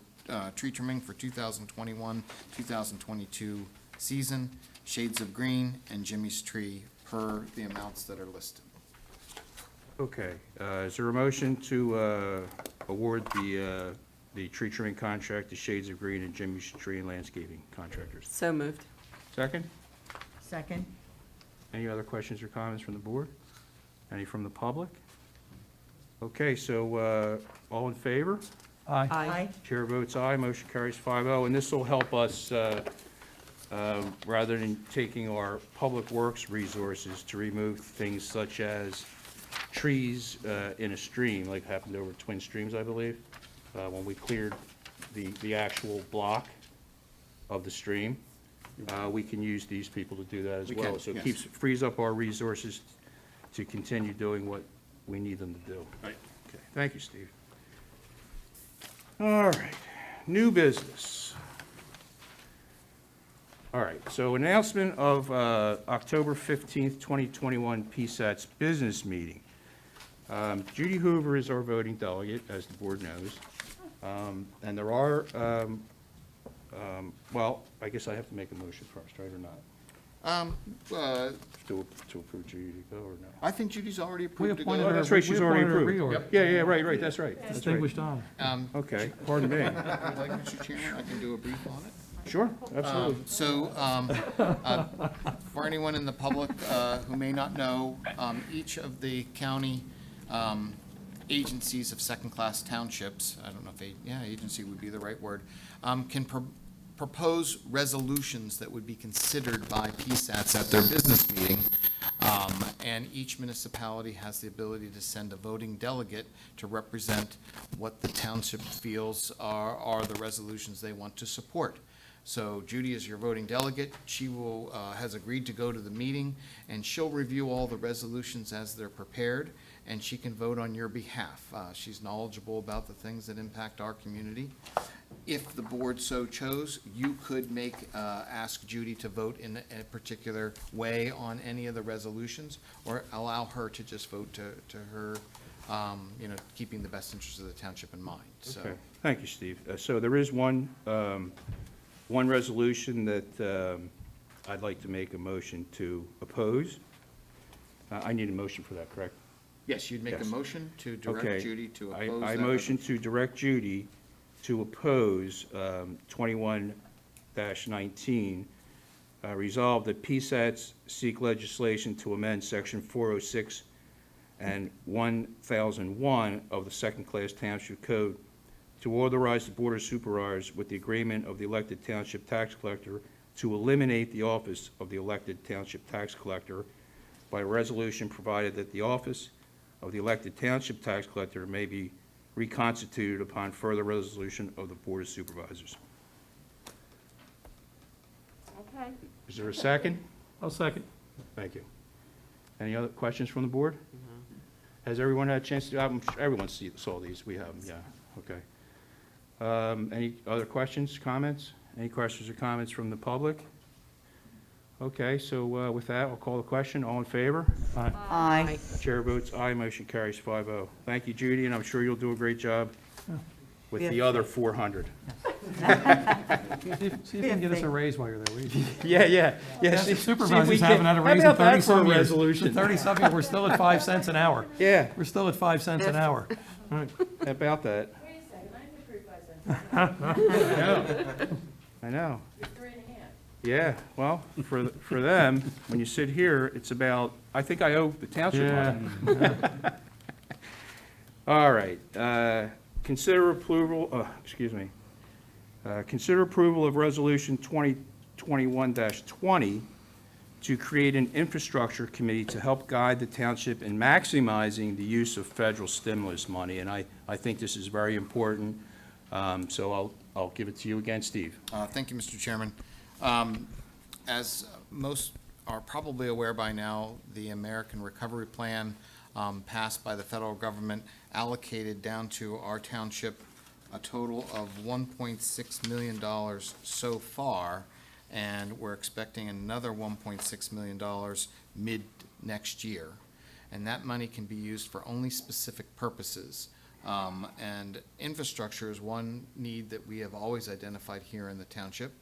tree trimming for 2021, 2022 season, Shades of Green and Jimmy's Tree, per the amounts that are listed. Okay, is there a motion to award the tree trimming contract to Shades of Green and Jimmy's Tree and Landscaping Contractors? So moved. Second? Second? Any other questions or comments from the board? Any from the public? Okay, so all in favor? Aye. Aye. Chair votes aye, motion carries 5-0, and this will help us, rather than taking our public works resources to remove things such as trees in a stream, like happened over Twin Streams, I believe, when we cleared the actual block of the stream. We can use these people to do that as We well. can, So it yes. frees up our resources to continue doing what we need them to do. Right. Okay, thank you, Steve. All right, new business. All right, so announcement of October 15th, 2021 PSATS business meeting. Judy Hoover is our voting delegate, as the board knows. And there are, well, I guess I have to make a motion first, right, or not? To approve Judy to go, or no? I think Judy's already We approved to appointed go. Oh, that's right, she's we already appointed her approved. reorg. Yeah, right, that's right. That's right. Distinguished honor. Okay, pardon me. If you'd like, Mr. Chairman, I can do a brief on it. Sure, absolutely. For anyone in the public who may not know, each of the county agencies of second-class townships, I don't know if agency would be the right word, can propose resolutions that would be considered by PSATS at their business meeting. And each municipality has the ability to send a voting delegate to represent what the township feels are the resolutions they want to support. So Judy is your voting delegate. She will, has agreed to go to the meeting, and she'll review all the resolutions as they're prepared, and she can vote on your behalf. She's knowledgeable about the things that impact our community. If the board so chose, you could ask Judy to vote in a particular way on any of the resolutions, or allow her to just vote to her, keeping the best interests of the township in mind, so. Okay, thank you, Steve. So there is one resolution that I'd like to make a motion to oppose. I need a motion for that, correct? Yes, you'd make a Yes. motion to Okay. direct Judy to oppose I that motion to direct Judy to oppose 21-19. Resolve that PSATS seek legislation to amend Section 406 and 1001 of the Second-Class Township Code to authorize the Board of Supervisors, with the agreement of the elected Township Tax Collector, to eliminate the office of the elected Township Tax Collector by resolution, provided that the office of the elected Township Tax Collector may be reconstituted upon further resolution of the Board of Supervisors. Okay. Is there a second? I'll second. Thank you. Any other questions from the board? Has everyone had a chance to, everyone saw these, we have them, yeah, okay. Any other questions, comments? Any questions or comments from the public? Okay, so with that, I'll call the question. All in favor? Aye. Chair votes aye, motion carries 5-0. Thank you, Judy, and I'm sure you'll do a great job with the other 400. See if you can get us a raise while you're there, will you? Yeah. The Supervisors haven't had a raise in 30-some years. In 30-some years, we're still at 5 cents an hour. Yeah, We're still at 5 cents an hour. about that. Wait a second, I can approve 5 cents. I know. It's 3.5. Yeah, well, for them, when you sit here, it's about, I think I owe the township money. All right, consider approval, consider approval of Resolution 2021-20 to create an infrastructure committee to help guide the township in maximizing the use of federal stimulus money, and I think this is very important, so I'll give it to you again, Steve. Thank you, Mr. Chairman. As most are probably aware by now, the American Recovery Plan passed by the federal government allocated down to our township a total of $1.6 million so far, and we're expecting another $1.6 million mid-next year. And that money can be used for only specific purposes. And infrastructure is one need that we have always identified here in the township.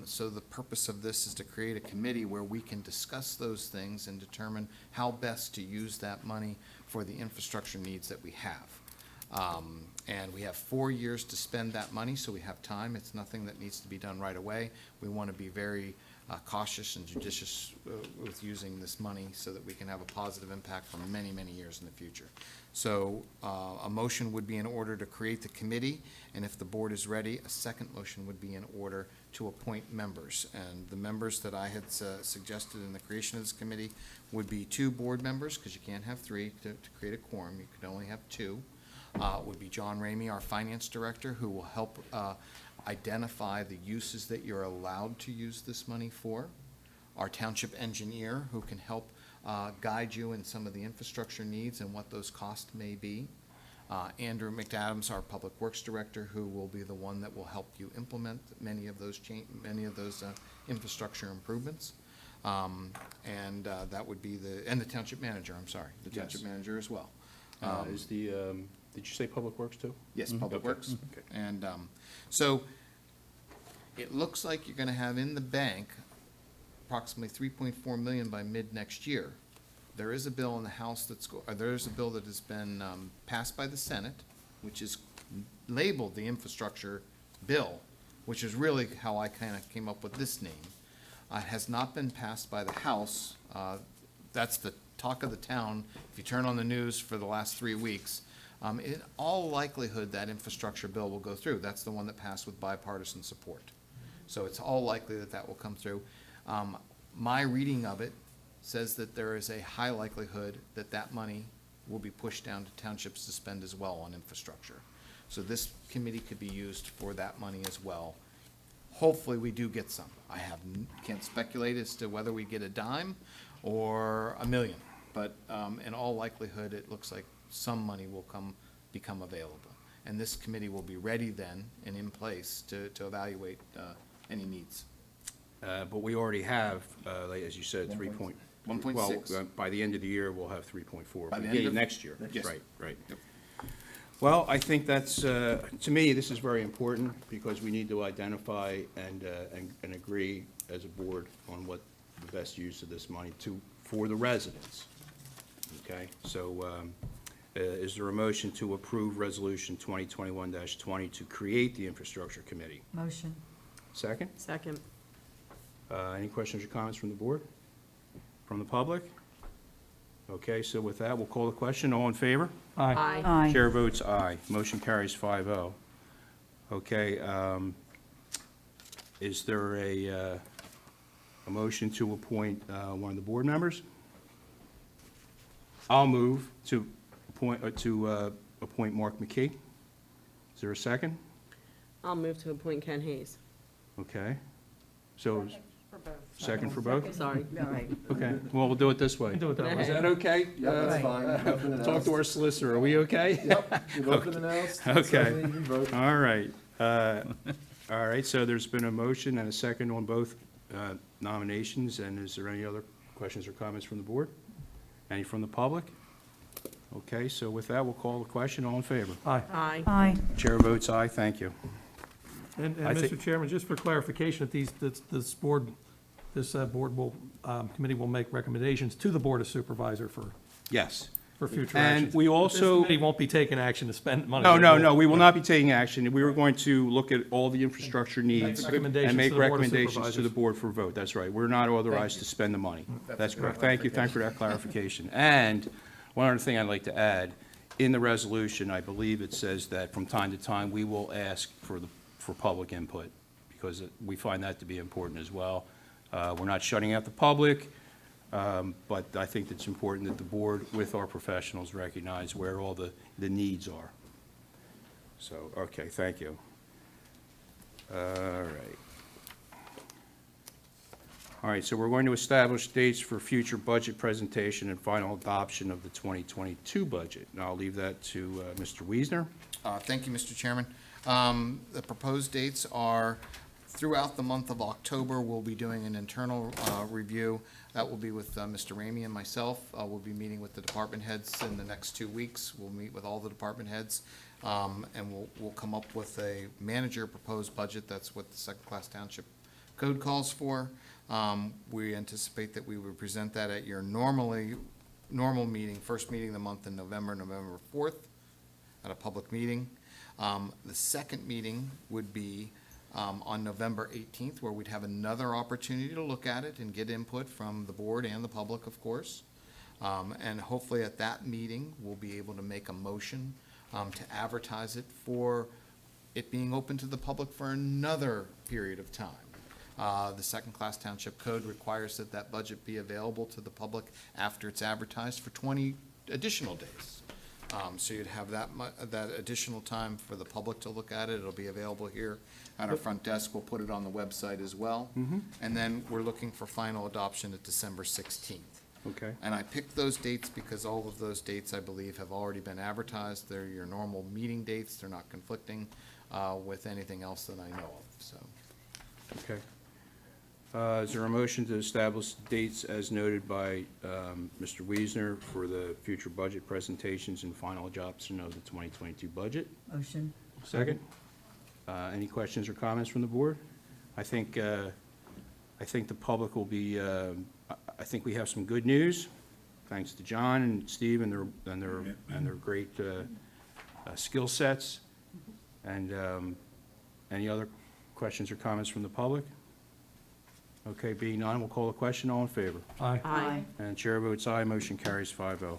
So the purpose of this is to create a committee where we can discuss those things and determine how best to use that money for the infrastructure needs that we have. And we have 4 years to spend that money, so we have time. It's nothing that needs to be done right away. We want to be very cautious and judicious with using this money so that we can have a positive impact for many, many years in the future. So a motion would be in order to create the committee, and if the board is ready, a second motion would be in order to appoint members. And the members that I had suggested in the creation of this committee would be 2 board members, because you can't have 3 to create a quorum. You could only have 2. Would be John Ramey, our finance director, who will help identify the uses that you're allowed to use this money for. Our township engineer, who can help guide you in some of the infrastructure needs and what those costs may be. Andrew McAdams, our public works director, who will be the one that will help you implement many of those infrastructure improvements. And that would be and the township manager, I'm sorry, the township manager as well. Is the, did you say Public Works too? Yes, Public Okay. Works. Okay. And so it looks like you're going to have in the bank approximately $3.4 million by mid-next year. There is a bill in the House there is a bill that has been passed by the Senate, which is labeled the infrastructure bill, which is really how I kind of came up with this name. It has not been passed by the House. That's the talk of the town. If you turn on the news for the last 3 weeks, in all likelihood, that infrastructure bill will go through. That's the one that passed with bipartisan support. So it's all likely that that will come through. My reading of it says that there is a high likelihood that that money will be pushed down to townships to spend as well on infrastructure. So this committee could be used for that money as well. Hopefully, we do get some. Can't speculate as to whether we get a dime or $1 million, but in all likelihood, it looks like some money will become available. And this committee will be ready then and in place to evaluate any needs. But we already have, like, as you said, 3 1.6. Well, by the end of the year, we'll have 3.4. By the Beginning end of- next year. Yes. Right. Yep. Well, I think that's, to me, this is very important because we need to identify and agree as a board on what the best use of this money for the residents. Okay, so is there a motion to approve Resolution 2021-20 to create the Infrastructure Committee? Motion. Second? Second. Any questions or comments from the board? From the public? Okay, so with that, we'll call the question. All in favor? Aye. Aye. Chair votes aye. Motion carries 5-0. Okay, is there a motion to appoint one of the board members? I'll move to appoint Mark McKee. Is there a second? I'll move to appoint Ken Hayes. Okay. So, second for both? Sorry. All right. Okay, well, we'll do it this way. Do it that way. Is that okay? Yeah, that's fine. Talk to our solicitor, are we okay? Yep, you vote for the noes. Okay. You can vote. All right. All right, so there's been a motion and a second on both nominations, and is there any other questions or comments from the board? Any from the public? Okay, so with that, we'll call the question. All in favor? Aye. Aye. Aye. Chair votes aye. Thank you. And I think- Mr. Chairman, just for clarification, that this board will, committee will make recommendations to the Board of Supervisor Yes. for future And actions. we also- This committee won't be taking action to spend money. No, we will not be taking action. We were going to look at all the infrastructure needs recommendations and make to the Board of recommendations to Supervisors. the board for vote. That's right. We're not authorized to spend the money. That's correct. Thank you. Thanks for that clarification. And one other thing I'd like to add, in the resolution, I believe it says that from time to time, we will ask for public input, because we find that to be important as well. We're not shutting out the public, but I think it's important that the board, with our professionals, recognize where all the needs are. So, okay, thank you. All right. All right, so we're going to establish dates for future budget presentation and final adoption of the 2022 budget. And I'll leave that to Mr. Wiesner. Thank you, Mr. Chairman. The proposed dates are throughout the month of October. We'll be doing an internal review. That will be with Mr. Ramey and myself. We'll be meeting with the department heads in the next 2 weeks. We'll meet with all the department heads, and we'll come up with a manager proposed budget. That's what the second-class township code calls for. We anticipate that we would present that at your normal meeting, first meeting of the month in November 4th, at a public meeting. The second meeting would be on November 18th, where we'd have another opportunity to look at it and get input from the board and the public, of course. And hopefully at that meeting, we'll be able to make a motion to advertise it for it being open to the public for another period of time. The second-class township code requires that that budget be available to the public after it's advertised for 20 additional days. So you'd have that additional time for the public to look at it. It'll be available here at our front desk. We'll put it on the website as well. And then we're looking for final adoption at December 16th. Okay. And I picked those dates because all of those dates, I believe, have already been advertised. They're your normal meeting dates. They're not conflicting with anything else that I know of, so. Okay. Is there a motion to establish dates as noted by Mr. Wiesner for the future budget presentations and final adoption of the 2022 budget? Motion. Second. Any questions or comments from the board? I think the public will be, I think we have some good news, thanks to John and Steve and their great skill sets. And any other questions or comments from the public? Okay, being none, we'll call the question. All in favor? Aye. Aye. And chair votes aye, motion carries 5-0.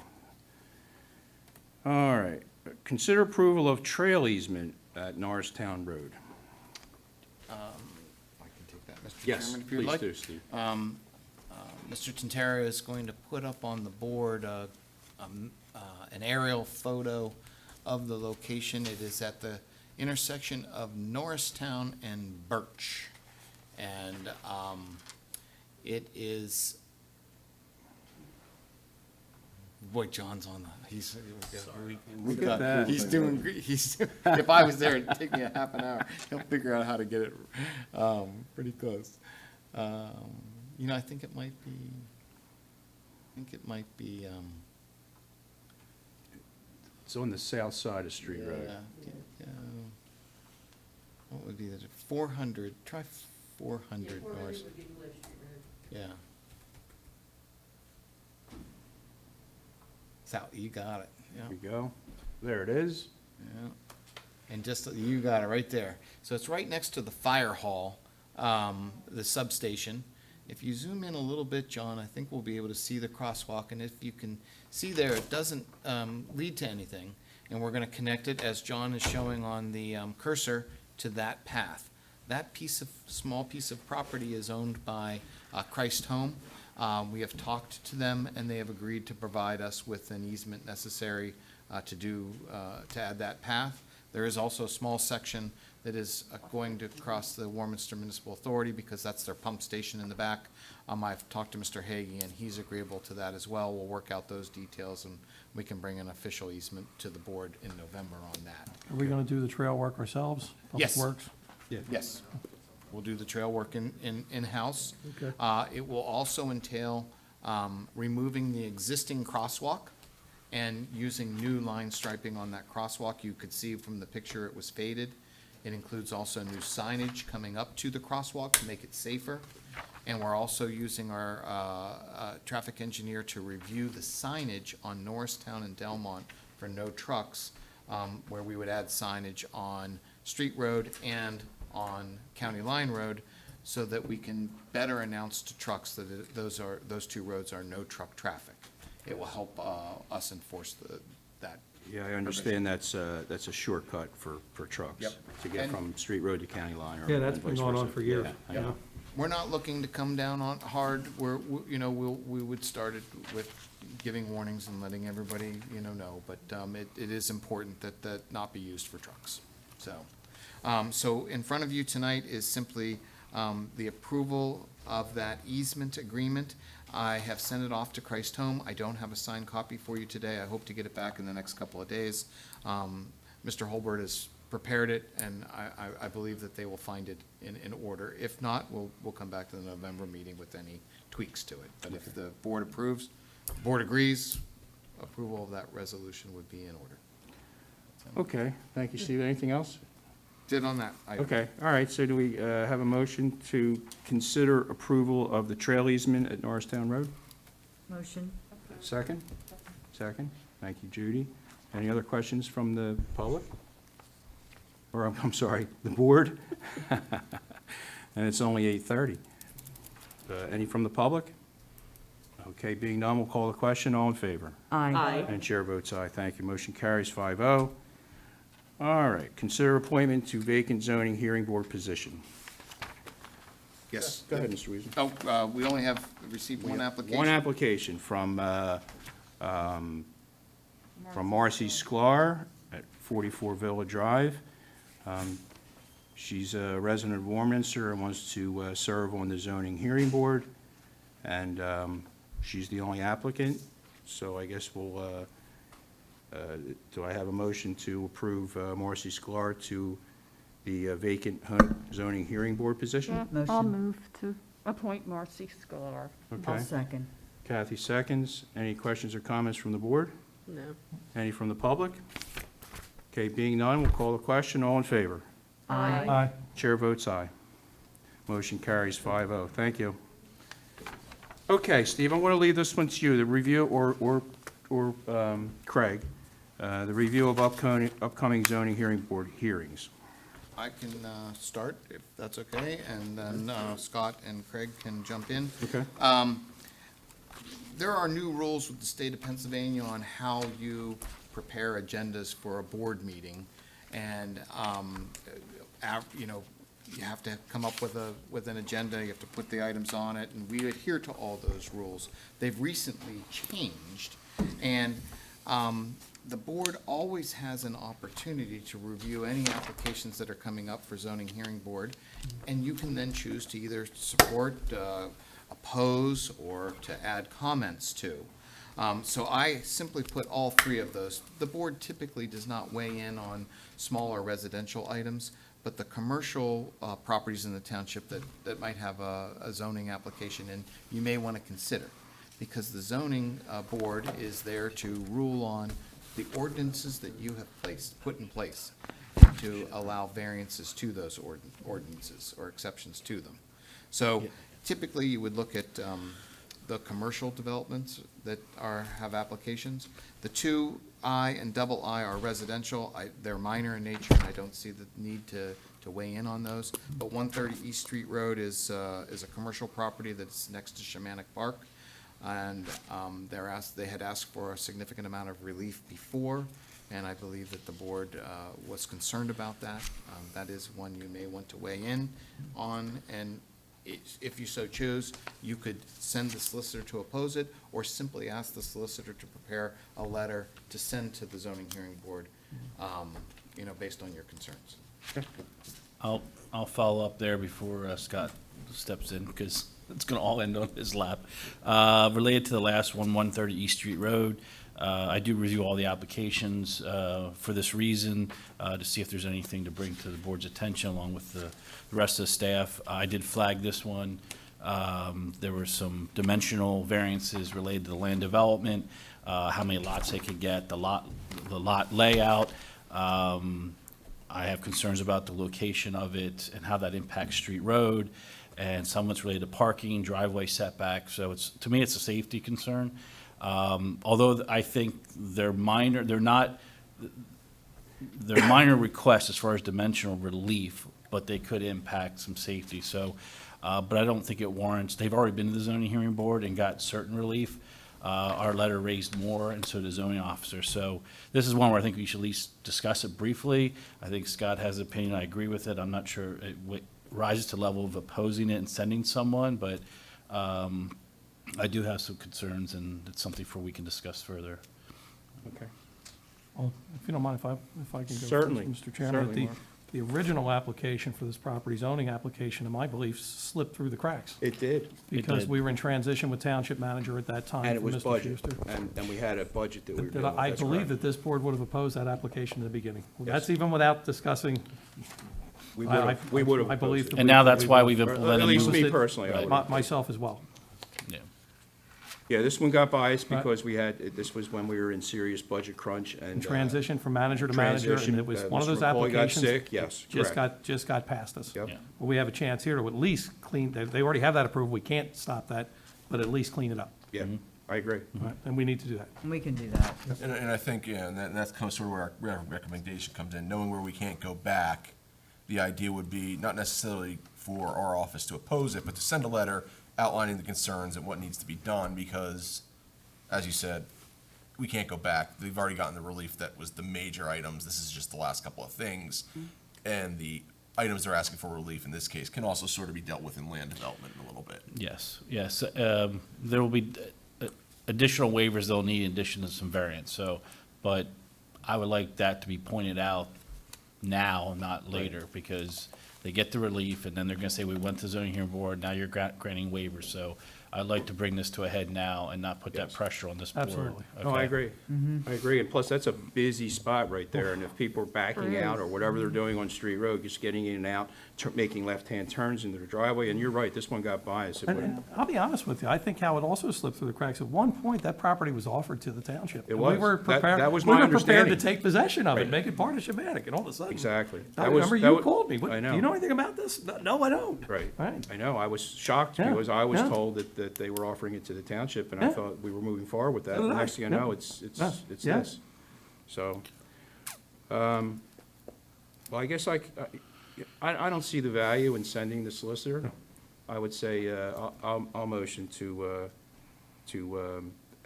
All right, consider approval of trail easement at Norristown Road. I can Mr. Yes, Chairman, if you'd please like. do, Steve. Mr. Tintera is going to put up on the board an aerial photo of the location. It is at the intersection of Norristown and Birch. And it is, boy, John's on the, he's, Look at that. he's doing, if I was there, it'd take me a half an hour. He'll figure out how to get it pretty close. You know, I think it might be, It's on the south side of Street Road. yeah, what would be the, 400, try 400 North. Yeah. South, you got it, yeah. Here we go. There it is. Yeah, and just, you got it right there. So it's right next to the fire hall, the substation. If you zoom in a little bit, John, I think we'll be able to see the crosswalk, and if you can see there, it doesn't lead to anything. And we're gonna connect it, as John is showing on the cursor, to that path. That small piece of property is owned by Christ Home. We have talked to them, and they have agreed to provide us with an easement necessary to add that path. There is also a small section that is going to cross the Warminster Municipal Authority, because that's their pump station in the back. I've talked to Mr. Hagee, and he's agreeable to that as well. We'll work out those details, and we can bring an official easement to the board in November on that. Are we gonna do the trail work ourselves? Public Yes. Works? Yes. We'll do the trail work in-house. Okay. It will also entail removing the existing crosswalk and using new line striping on that crosswalk. You could see from the picture it was faded. It includes also new signage coming up to the crosswalk to make it safer. And we're also using our traffic engineer to review the signage on Norristown and Delmont for no trucks, where we would add signage on Street Road and on County Line Road, so that we can better announce to trucks that those two roads are no truck traffic. It will help us enforce that. Yeah, I understand that's a shortcut for trucks. Yep. To get And- from Street Road to County Line or Yeah, that's been vice going on versa. for years. Yeah, I Yeah. know. We're not looking to come down on hard. We would start it with giving warnings and letting everybody, know. But it is important that not be used for trucks. So in front of you tonight is simply the approval of that easement agreement. I have sent it off to Christ Home. I don't have a signed copy for you today. I hope to get it back in the next couple of days. Mr. Holbert has prepared it, and I believe that they will find it in order. If not, we'll come back to the November meeting with any tweaks to it. But if the board approves, board agrees, approval of that resolution would be in order. Okay, thank you, Steve. Anything else? Did on that item. Okay, all right, so do we have a motion to consider approval of the trail easement at Norristown Road? Motion? Second? Second. Thank you, Judy. Any other questions from the public? Or, I'm sorry, the board? And it's only 8:30. Any from the public? Okay, being none, we'll call the question. All in favor? Aye. And chair votes aye. Thank you. Motion carries 5-0. All right, consider appointment to vacant zoning hearing board position. Yes. Go ahead, Mr. Weezer. Oh, we only have received one application. One application from Marcy Sklar at 44 Villa Drive. She's a resident of Warminster and wants to serve on the zoning hearing board. And she's the only applicant, so I guess we'll, do I have a motion to approve Marcy Sklar to the vacant zoning hearing board position? I'll Motion. move to appoint Marcy Sklar. I'll Okay. second. Kathy seconds. Any questions or comments from the board? No. Any from the public? Okay, being none, we'll call the question. All in favor? Aye. Chair votes aye. Motion carries 5-0. Thank you. Okay, Steve, I'm going to leave this one to you, the review, or Craig, the review of upcoming zoning hearing board hearings. I can start, if that's okay, and then Scott and Craig can jump in. Okay. There are new rules with the state of Pennsylvania on how you prepare agendas for a board meeting. And, you have to come up with an agenda, you have to put the items on it, and we adhere to all those rules. They've recently changed, and the board always has an opportunity to review any applications that are coming up for zoning hearing board, and you can then choose to either support, oppose, or to add comments to. So I simply put all three of those. The board typically does not weigh in on smaller residential items, but the commercial properties in the township that might have a zoning application, and you may want to consider, because the zoning board is there to rule on the ordinances that you have put in place, and to allow variances to those ordinances or exceptions to them. So typically, you would look at the commercial developments that have applications. The 2I and double I are residential. They're minor in nature, and I don't see the need to weigh in on those. But 130 East Street Road is a commercial property that's next to Shamanic Park. And they had asked for a significant amount of relief before, and I believe that the board was concerned about that. That is one you may want to weigh in on, and if you so choose, you could send the solicitor to oppose it, or simply ask the solicitor to prepare a letter to send to the zoning hearing board, based on your concerns. I'll follow up there before Scott steps in, because it's going to all end on his lap. Related to the last one, 130 East Street Road, I do review all the applications for this reason, to see if there's anything to bring to the board's attention, along with the rest of the staff. I did flag this one. There were some dimensional variances related to the land development, how many lots they could get, the lot layout. I have concerns about the location of it and how that impacts Street Road, and some of it's related to parking, driveway setback. So to me, it's a safety concern. Although I think they're minor requests as far as dimensional relief, but they could impact some safety. So, but I don't think it warrants. They've already been to the zoning hearing board and got certain relief. Our letter raised more, and so did the zoning officer. So this is one where I think we should at least discuss it briefly. I think Scott has an opinion. I agree with it. I'm not sure it rises to the level of opposing it and sending someone, but I do have some concerns, and it's something we can discuss further. Okay. Well, if you don't mind if I can go Certainly. first, Mr. Chairman. Certainly, Mark. The original application for this property, zoning application, in my belief, slipped through the cracks. It did. Because we were in transition with Township Manager at that time. And it for was Mr. budget, Schuster. and we had a budget that we were That dealing with. I That's believe correct. that this board would have opposed that application in the beginning. Yes. That's even without discussing. We would have I believe opposed that it. And now that's why we've Or implemented. At least new- me Right. personally, I would have. Myself as well. Yeah. Yeah, this one got biased Right. because this was when we were in serious budget crunch and. Transition from manager to manager, transition, and it was uh, one of Mr. those McCauley got applications. sick, yes, correct. Just got past us. Yep. Yeah. Well, we have a chance here to at least clean, they already have that approval, we can't stop that, but at least clean it up. Yeah, I agree. Right? And we need to do that. And we can do that. And I think, and that's kind of sort of where our recommendation comes in, knowing where we can't go back. The idea would be not necessarily for our office to oppose it, but to send a letter outlining the concerns and what needs to be done, because, as you said, we can't go back. They've already gotten the relief that was the major items. This is just the last couple of things. And the items they're asking for relief in this case can also sort of be dealt with in land development in a little bit. Yes. There will be additional waivers they'll need in addition to some variance. So, but I would like that to be pointed out now, not later, because they get the relief, and then they're gonna say, we went to zoning hearing board, now you're granting waivers. So I'd like to bring this to a head now and not put that Yes. pressure on this board. Absolutely. No, I Okay? agree. I agree, and plus, that's a busy spot right there, and if people are backing out or whatever they're doing on Street Road, just getting in and out, making left-hand turns into the driveway, and you're right, this one got biased. It And wouldn't- I'll be honest with you, I think how it also slipped through the cracks, at one point, that property was offered to the township. It And was. We were That- prepared, that was we my were prepared to understanding. take possession of it, Right. make it part of Shamanic, and all of a sudden. Exactly. I That was- remember that you wa- called me, I do know. you know anything about this? No, I don't. Right. Right. I know, I was shocked, Yeah, because I was yeah. told that they were offering it to the township, and I Yeah. thought we were moving forward with that. So did The I. next thing I Yeah. know, it's Yeah. Yeah. this. So, well, I guess I don't see the value in sending the solicitor. I would say, I'll motion to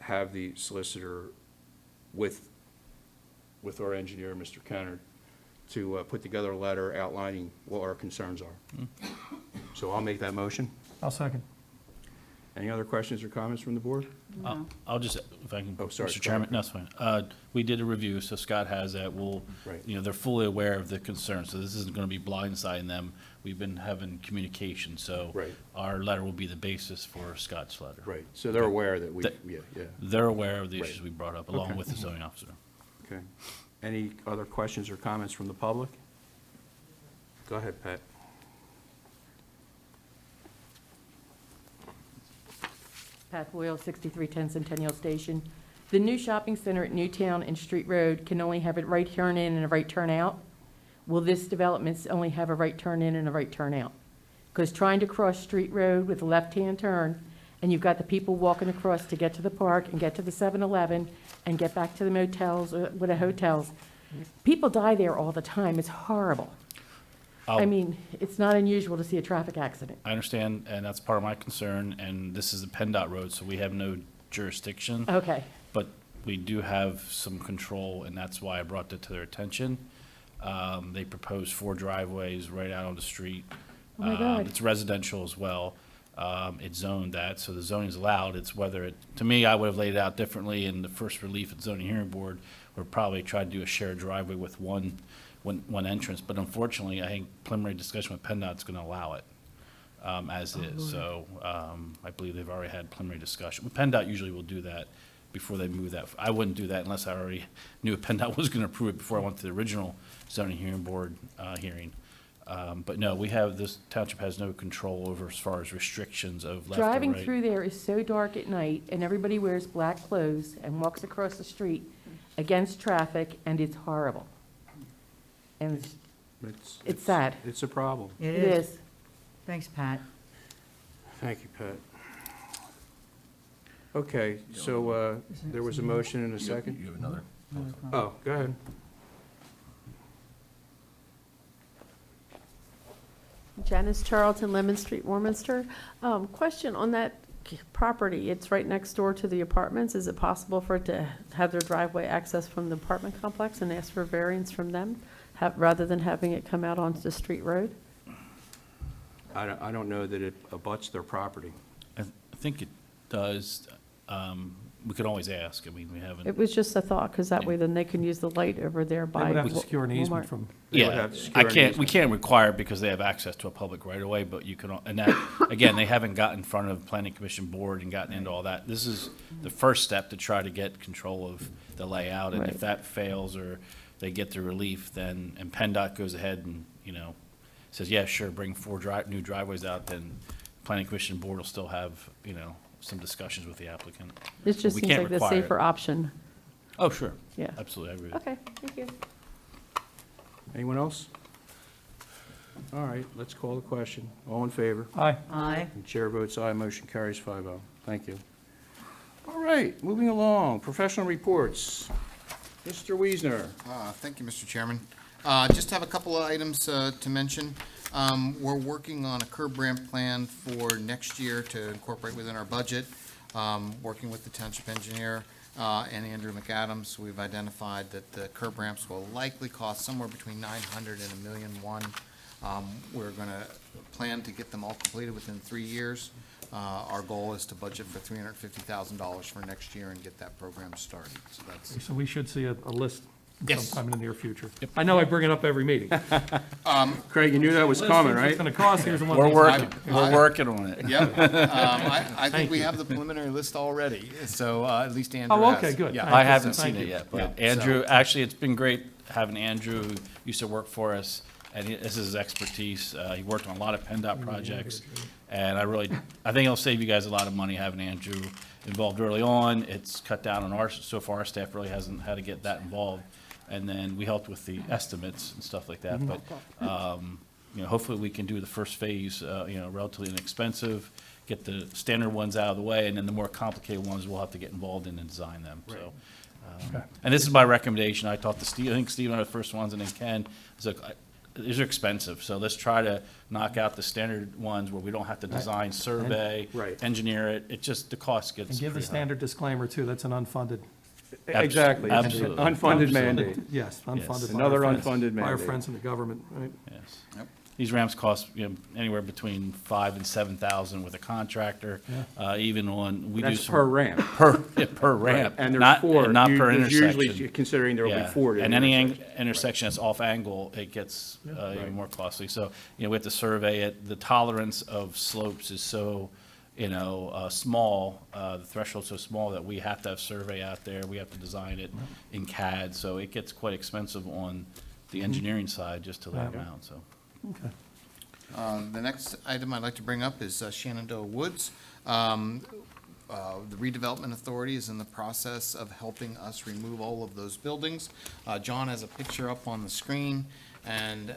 have the solicitor with our engineer, Mr. Kennard, to put together a letter outlining what our concerns are. So I'll make that motion. I'll second. Any other questions or comments from the board? I'll just, if I can, Oh, sorry, Mr. go Chairman, ahead. no, it's fine. We did a review, so Scott has that. We'll, Right. they're fully aware of the concerns, so this isn't gonna be blindsiding them. We've been having communication, so Right. our letter will be the basis for Scott's letter. Right, so they're aware that we, That- yeah. They're aware of the Right. issues we brought up, along Okay. with the zoning officer. Okay. Any other questions or comments from the public? Go ahead, Pat. Pat Boyle, 6310 Centennial Station. The new shopping center at Newtown and Street Road can only have a right turn in and a right turn out. Will this development only have a right turn in and a right turn out? Because trying to cross Street Road with a left-hand turn, and you've got the people walking across to get to the park and get to the 7-Eleven and get back to the motels or what the hotels. People die there all the time. It's horrible. I I'll- mean, it's not unusual to see a traffic accident. I understand, and that's part of my concern, and this is a PennDOT road, so we have no jurisdiction. Okay. But we do have some control, and that's why I brought that to their attention. They proposed 4 driveways right out on the street. Oh, my God. It's residential as well. It's zoned that, so the zoning is allowed. It's whether it, to me, I would have laid it out differently, and the first relief at zoning hearing board would probably try to do a shared driveway with one entrance. But unfortunately, I think preliminary discussion with PennDOT's gonna allow it, as is. So, I believe they've already had preliminary discussion. PennDOT usually will do that before they move that. I wouldn't do that unless I already knew PennDOT was gonna approve it before I went to the original zoning hearing board, hearing. But no, this township has no control over as far as restrictions of left or right. Driving through there is so dark at night, and everybody wears black clothes and walks across the street against traffic, and it's horrible. And it's sad. It's a problem. It It is. is. Thanks, Pat. Thank you, Pat. Okay, so, there was a motion and a second? You have another? Oh, go ahead. Janice Charlton, Lemon Street, Warminster. Question on that property, it's right next door to the apartments. Is it possible for it to have their driveway access from the apartment complex and ask for variance from them, rather than having it come out onto the street road? I don't know that it abuts their property. I think it does. We could always ask. I mean, we haven't. It was just a thought, because that way then they can use the light over there They by would have to secure an easement Walmart. from, They would Yeah, have to secure an we easement. can't require it because they have access to a public right of way, but you can, and that, again, they haven't gotten in front of planning commission board and gotten into all that. This is the first step to try to get control of the layout, and if Right. that fails or they get the relief, then, and PennDOT goes ahead and, says, yeah, sure, bring 4 new driveways out, then planning commission board will still have, some discussions with the applicant. This just We seems can't like the require it. safer option. Oh, sure. Yeah. Absolutely, I agree with you. Okay, thank you. Anyone else? All right, let's call the question. All in favor? aye. Aye. And chair votes aye, motion carries 5-0. Thank you. All right, moving along, professional reports. Mr. Wiesner. Thank you, Mr. Chairman. Just have a couple of items to mention. We're working on a curb ramp plan for next year to incorporate within our budget. Working with the township engineer and Andrew McAdams, we've identified that the curb ramps will likely cost somewhere between $900,000 and $1,100,000. We're going to plan to get them all completed within 3 years. Our goal is to budget for $350,000 for next year and get that program started. So that's So we should see a list Yes. sometime in the near future. I know I bring it up every meeting. Craig, you knew that was coming, It's right? gonna cost, here's the one. We're thing- working, I- we're working on it. Yep. I Thank think we you. have the preliminary list already, so at least Andrew Oh, has. okay, good. Yeah. Thank I you. haven't Thank seen it you. yet, but Yeah, Andrew, actually, it's been great having Andrew, who used to work for us, and this is his expertise. He worked on a lot of PennDOT projects, and I think it'll save you guys a lot of money having Andrew involved early on. It's cut down on so far our staff really hasn't had to get that involved. And then we helped with the estimates and stuff like that, but, hopefully we can do the first phase, relatively inexpensive, get the standard ones out of the way, and then the more complicated ones, we'll have to get involved in and design them, so. And this is my recommendation. I talked to Steve, I think Steve and I were the first ones, and then Ken, it's like, these are expensive, so let's try to knock out the standard ones where we don't have to design, survey, Right. engineer it. It just, the cost gets And give the pretty high. standard disclaimer too, that's an unfunded Exactly. Absolutely. Unfunded Absolutely. mandate. Yes, unfunded. by Another our friends- unfunded By our mandate. friends in the government, right? Yes. Yep. These ramps cost, anywhere between 5,000 and 7,000 with a contractor, even on, we do That's some. per ramp. Per ramp. And there's not- four. Not per There's usually, intersection. considering there will be Yeah. four. And any intersections. intersection that's off angle, it gets Right. even more costly. So, we have to survey it. The tolerance of slopes is so, small, the threshold's so small that we have to have survey out there. We have to design it in CAD, so it gets quite expensive on the engineering side just to lay them out, so. Okay. The next item I'd like to bring up is Shenandoah Woods. The redevelopment authority is in the process of helping us remove all of those buildings. John has a picture up on the screen, and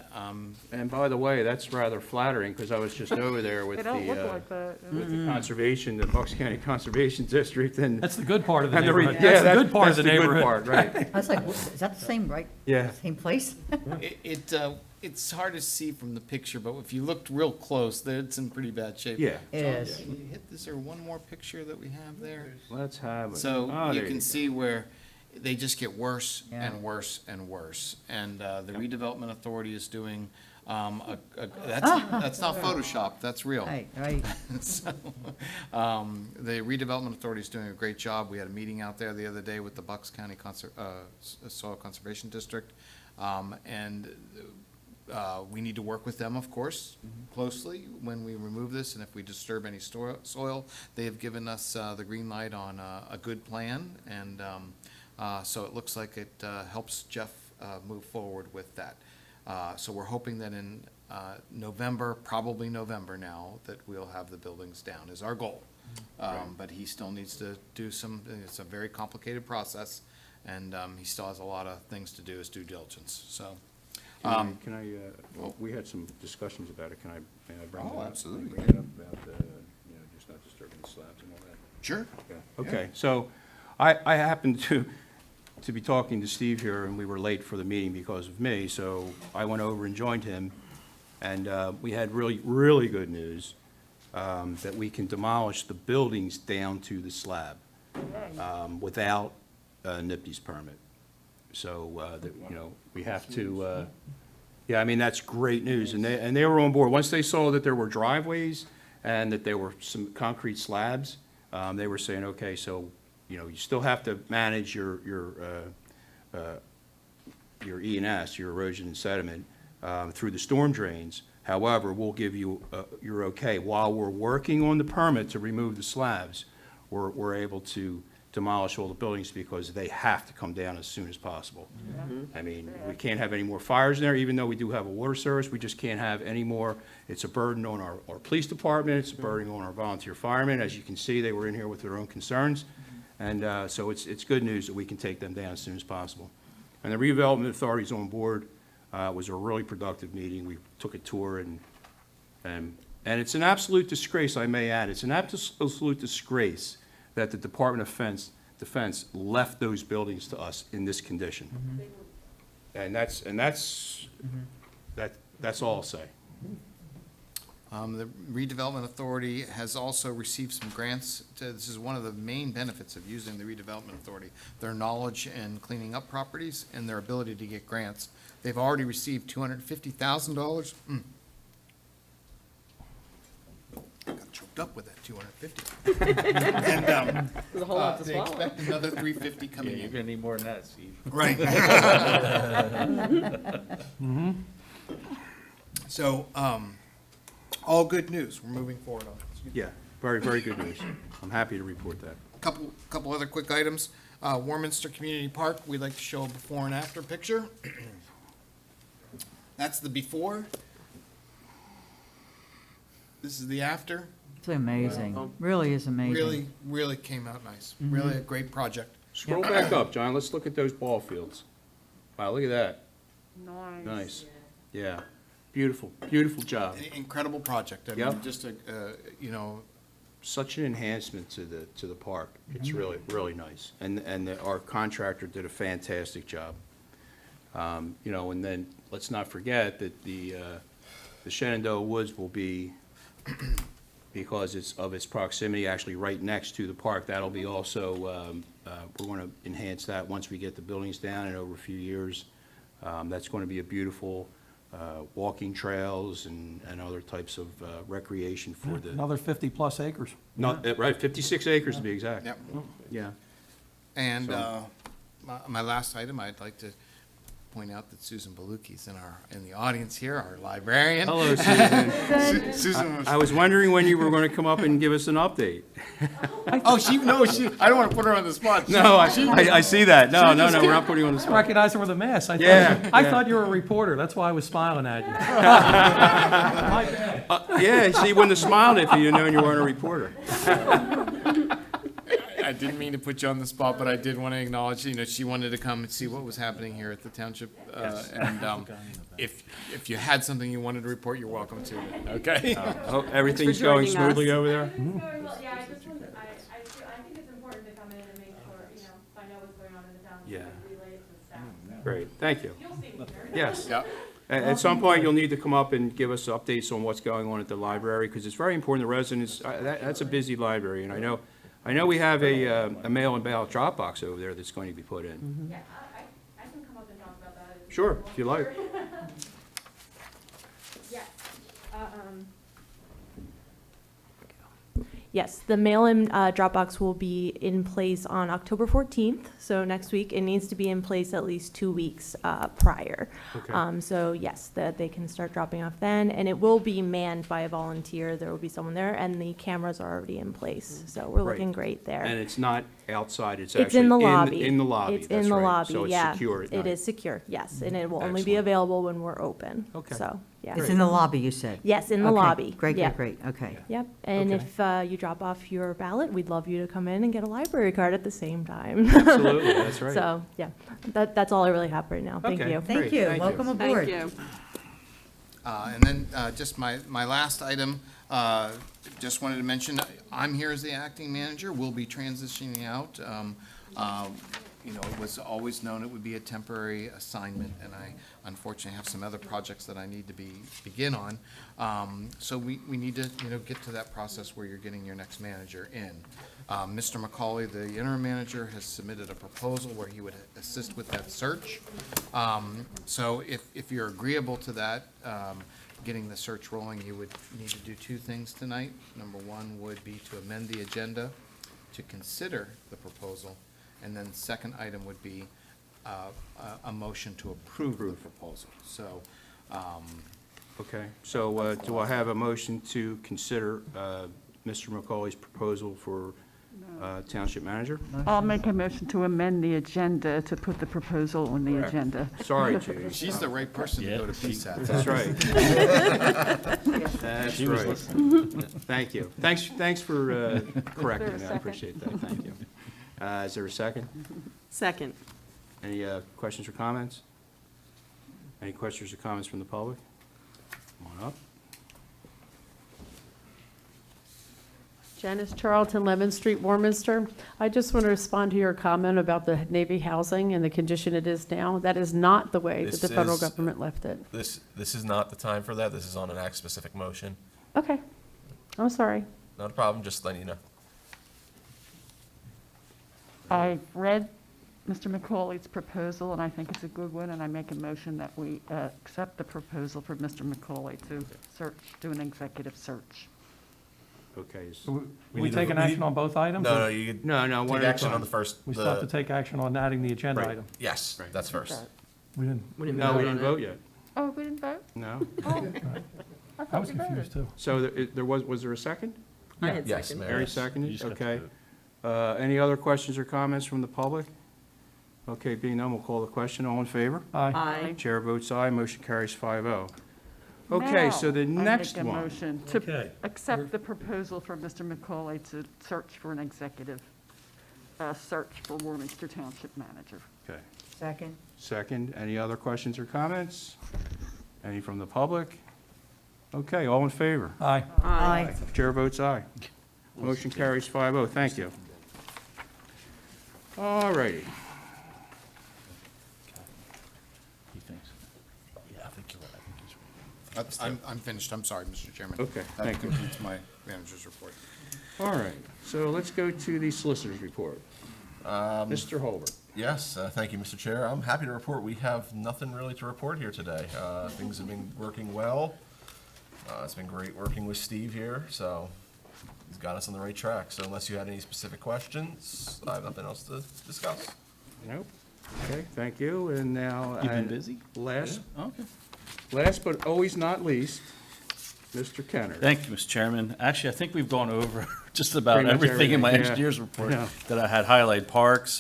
And by the way, that's rather flattering, because I was just over there with They don't look the, like that. with the conservation, the Bucks County Conservation District, and. That's the good part of the and neighborhood. yeah, That's the good part of the that's good neighborhood. part, right. I was like, is that the same, right? Yeah. Same place? it's hard to see from the picture, but if you looked real close, it's in pretty bad shape. Yeah. It is. Can you hit, is there one more picture that we have there? Let's have it. So Oh, you there can go. see where they just get worse Yeah. and worse and worse. And the redevelopment authority is doing, that's not Photoshop, that's real. Right, right. So, the redevelopment authority is doing a great job. We had a meeting out there the other day with the Bucks County Soil Conservation District. We need to work with them, of course, closely when we remove this, and if we disturb any soil. They have given us the green light on a good plan, and so it looks like it helps Jeff move forward with that. So we're hoping that in November, probably November now, that we'll have the buildings down, is our goal. But he still needs to do it's a very complicated process, and he still has a lot of things to do as due diligence, so. Can I, well, we had some discussions about it, may I bring it up? Oh, absolutely. Bring it up about, just not disturbing the slabs and all that? Sure. Yeah. Okay, so I happened to be talking to Steve here, and we were late for the meeting because of me, so I went over and joined him, and we had really, really good news, that we can demolish the buildings down to the slab without NIPD's permit. So, we have to, yeah, I mean, that's great news, and they were on board. Once they saw that there were driveways and that there were some concrete slabs, they were saying, okay, so, you still have to manage your E&S, your erosion and sediment, through the storm drains. However, we'll give you, you're okay. While we're working on the permit to remove the slabs, we're able to demolish all the buildings because they have to come down as soon as possible. I mean, we can't have any more fires in there, even though we do have a water service, we just can't have any more. It's a burden on our police department, it's a burden on our volunteer firemen. As you can see, they were in here with their own concerns. And so it's good news that we can take them down as soon as possible. And the redevelopment authority's on board. It was a really productive meeting. We took a tour, and it's an absolute disgrace, I may add. It's an absolute disgrace that the Department of Defense left those buildings to us in this condition. And that's all I'll say. The redevelopment authority has also received some grants. This is one of the main benefits of using the redevelopment authority, their knowledge in cleaning up properties and their ability to get grants. They've already received $250,000. I got choked up with that 250. And There's a whole lot to they swallow. expect another 350 coming in. gonna need more than that, Steve. Right. So, all good news. We're moving forward on this. Yeah, very, very good news. I'm happy to report that. Couple other quick items. Warminster Community Park, we'd like to show a before and after picture. That's the before. This is the after. It's amazing. Really is amazing. Really, really came out nice. Really a great project. Scroll back up, John, let's look at those ball fields. Wow, look at that. Nice. Nice. Yeah, beautiful, beautiful job. Incredible project. I mean, Yep. just Such an enhancement to the park. It's really, really nice. And our contractor did a fantastic job. And then, let's not forget that the Shenandoah Woods will be because of its proximity, actually right next to the park. That'll be also, we're going to enhance that once we get the buildings down and over a few years. That's going to be a beautiful walking trails and other types of recreation for the, Another 50-plus acres. right, 56 acres to be exact. Yep. Yeah. And So- my last item, I'd like to point out that Susan Baluki's in the audience here, our librarian. Hello, Susan. Susan was, I was wondering when you were going to come up and give us an update. I don't want to put her on the spot. No, I see that. No, we're not putting you on the spot. Recognize her with a mask. Yeah, I yeah. thought you were a reporter. That's why I was smiling at you. My bad. Yeah, see, you wouldn't have smiled if you'd known you weren't a reporter. I didn't mean to put you on the spot, but I did want to acknowledge, she wanted to come and see what was happening here at the township. And if you had something you wanted to report, you're welcome to. Okay? Oh, everything's for going joining us. smoothly over there? Yeah, I just want, I think it's important to come in and make sure, I know what's going on in the town. Yeah. Relay it to the staff. Great, thank you. You'll see me there. Yes. Yep. At some point, you'll need to come up and give us updates on what's going on at the library, because it's very important, the residents, that's a busy library, and I know we have a mail and ballot drop box over there that's going to be put in. Yeah, I can come up and talk about that. Sure, if you like. Yes. Yes, the mail-in Dropbox will be in place on October 14th, so next week. It needs to be in place at least 2 weeks prior. Okay. So yes, that they can start dropping off then, and it will be manned by a volunteer. There will be someone there, and the cameras are already in place, so we're looking great there. And it's not outside, it's It's actually in the lobby. in the lobby. It's That's in the right. lobby, So yeah. it's secure at It night. is secure, yes, and it will only be Excellent. available when we're open. Okay. So, yeah. It's in the lobby, you said? Yes, in the Okay, lobby. Great, Yeah. great, great, okay. Yep, and Okay. if you drop off your ballot, we'd love you to come in and get a library card at the same time. Absolutely, that's right. So, yeah, that's all I really have right now. Thank Okay. you. Thank Great, you, thank you. welcome aboard. Thank you. And then just my last item, just wanted to mention, I'm here as the acting manager. We'll be transitioning out. It was always known it would be a temporary assignment, and I unfortunately have some other projects that I need to begin on. So we need to, get to that process where you're getting your next manager in. Mr. McCauley, the interim manager, has submitted a proposal where he would assist with that search. So if you're agreeable to that, getting the search rolling, you would need to do two things tonight. Number one would be to amend the agenda to consider the proposal, and then the second item would be a motion to approve the proposal. So, Okay, so do I have a motion to consider Mr. McCauley's proposal for township manager? I'll make a motion to amend the agenda to put the proposal on the Correct. agenda. Sorry, Judy. she's the right person to go to PSATS. That's right. That's right. Thank you. Thanks for correcting me. I appreciate that. Thank you. Is there a second? Second. Any questions or comments? Any questions or comments from the public? Come on up. Janice Charlton, Lemon Street, Warminster. I just want to respond to your comment about the Navy housing and the condition it is now. That is not the way that This the federal is- government left it. This is not the time for that. This is on an act-specific motion. Okay, I'm sorry. Not a problem, just letting you know. I read Mr. McCauley's proposal, and I think it's a good one, and I make a motion that we accept the proposal for Mr. McCauley to do an executive search. Okay. We taking action on both items? No, or you could No, one take at a action time. on the first. We still have to the- take action on adding the agenda Right. item. Yes, that's first. We didn't, No, we didn't vote yet. Oh, we didn't vote? No. I was confused too. So was there a second? I had Yes, second. Mayor. Mary Yes. seconded, okay. Any other questions or comments from the public? Okay, being none, we'll call the question. All in favor? Aye. Aye. Chair votes aye, motion carries 5-0. Okay, so the next I make a one. motion to Okay. accept the proposal for Mr. McCauley to search for an executive search for Warminster Township manager. Okay, Second? second. Any other questions or comments? Any from the public? Okay, all in favor? Aye. Aye. Chair votes aye. Motion carries 5-0. Thank you. All righty. He thinks. Yeah, I think you're right. I think he's right. I'm finished. I'm sorry, Mr. Chairman. Okay, That thank you. completes my manager's report. All right, so let's go to the solicitor's report. Mr. Holbert. Yes, thank you, Mr. Chair. I'm happy to report we have nothing really to report here today. Things have been working well. It's been great working with Steve here, so he's got us on the right track. So unless you had any specific questions, I have nothing else to discuss. Nope. Okay, thank you, and now. You've been busy? Last, Okay. last but always not least, Mr. Kenner. Thank you, Mr. Chairman. Actually, I think we've gone over just about Pretty much everything in my everything, yeah. engineer's report Yeah. that I had highlighted, parks,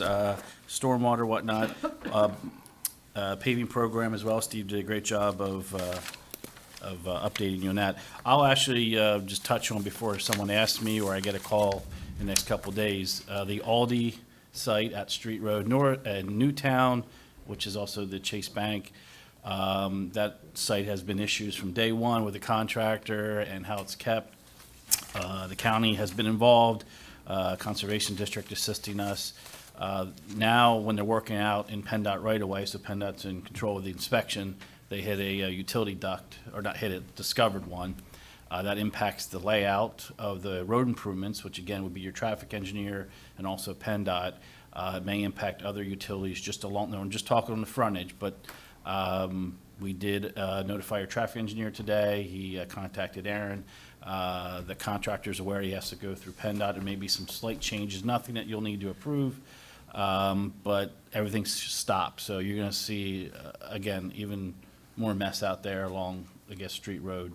stormwater, whatnot, paving program as well. Steve did a great job of updating you on that. I'll actually just touch on before someone asks me or I get a call in the next couple of days. The Aldi site at Street Road, Newtown, which is also the Chase Bank. That site has been issues from day one with the contractor and how it's kept. The county has been involved, Conservation District assisting us. Now, when they're working out in PennDOT right away, so PennDOT's in control of the inspection, they hit a utility duct, or not hit it, discovered one. That impacts the layout of the road improvements, which again would be your traffic engineer and also PennDOT. It may impact other utilities just along there. I'm just talking on the frontage, but we did notify your traffic engineer today. He contacted Aaron. The contractor's aware he has to go through PennDOT. There may be some slight changes, nothing that you'll need to approve, but everything's stopped. So you're going to see, again, even more mess out there along, I guess, Street Road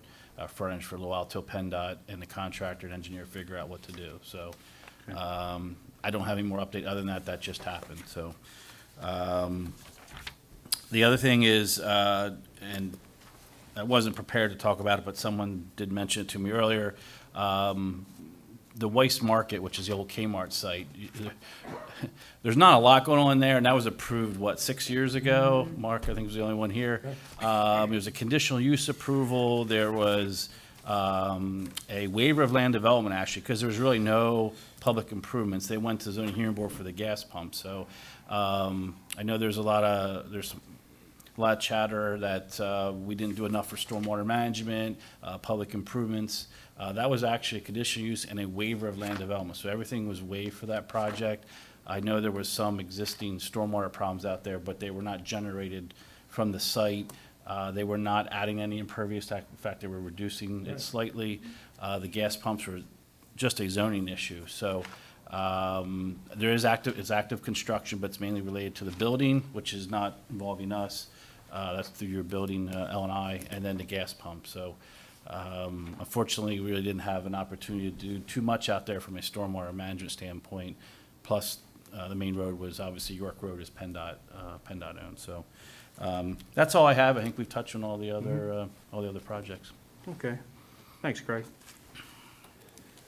frontage for a little while till PennDOT and the contractor and engineer figure out what to do. So I don't have any more update other than that. That just happened. So the other thing is, and I wasn't prepared to talk about it, but someone did mention it to me earlier. The Weiss Market, which is the old Kmart site, there's not a lot going on there, and that was approved, 6 years ago? Mark, I think was the only one here. It was a conditional use approval. There was a waiver of land development, actually, because there was really no public improvements. They went to the zoning hearing board for the gas pump. So I know there's a lot of chatter that we didn't do enough for stormwater management, public improvements. That was actually a conditional use and a waiver of land development. So everything was waived for that project. I know there was some existing stormwater problems out there, but they were not generated from the site. They were not adding any impervious. In fact, they were reducing it slightly. The gas pumps were just a zoning issue. So there is active construction, but it's mainly related to the building, which is not involving us. That's through your building, L&I, and then the gas pump. So unfortunately, we really didn't have an opportunity to do too much out there from a stormwater management standpoint. Plus, the main road was obviously York Road is PennDOT owned. So that's all I have. I think we've touched on all the other projects. Okay, thanks, Craig.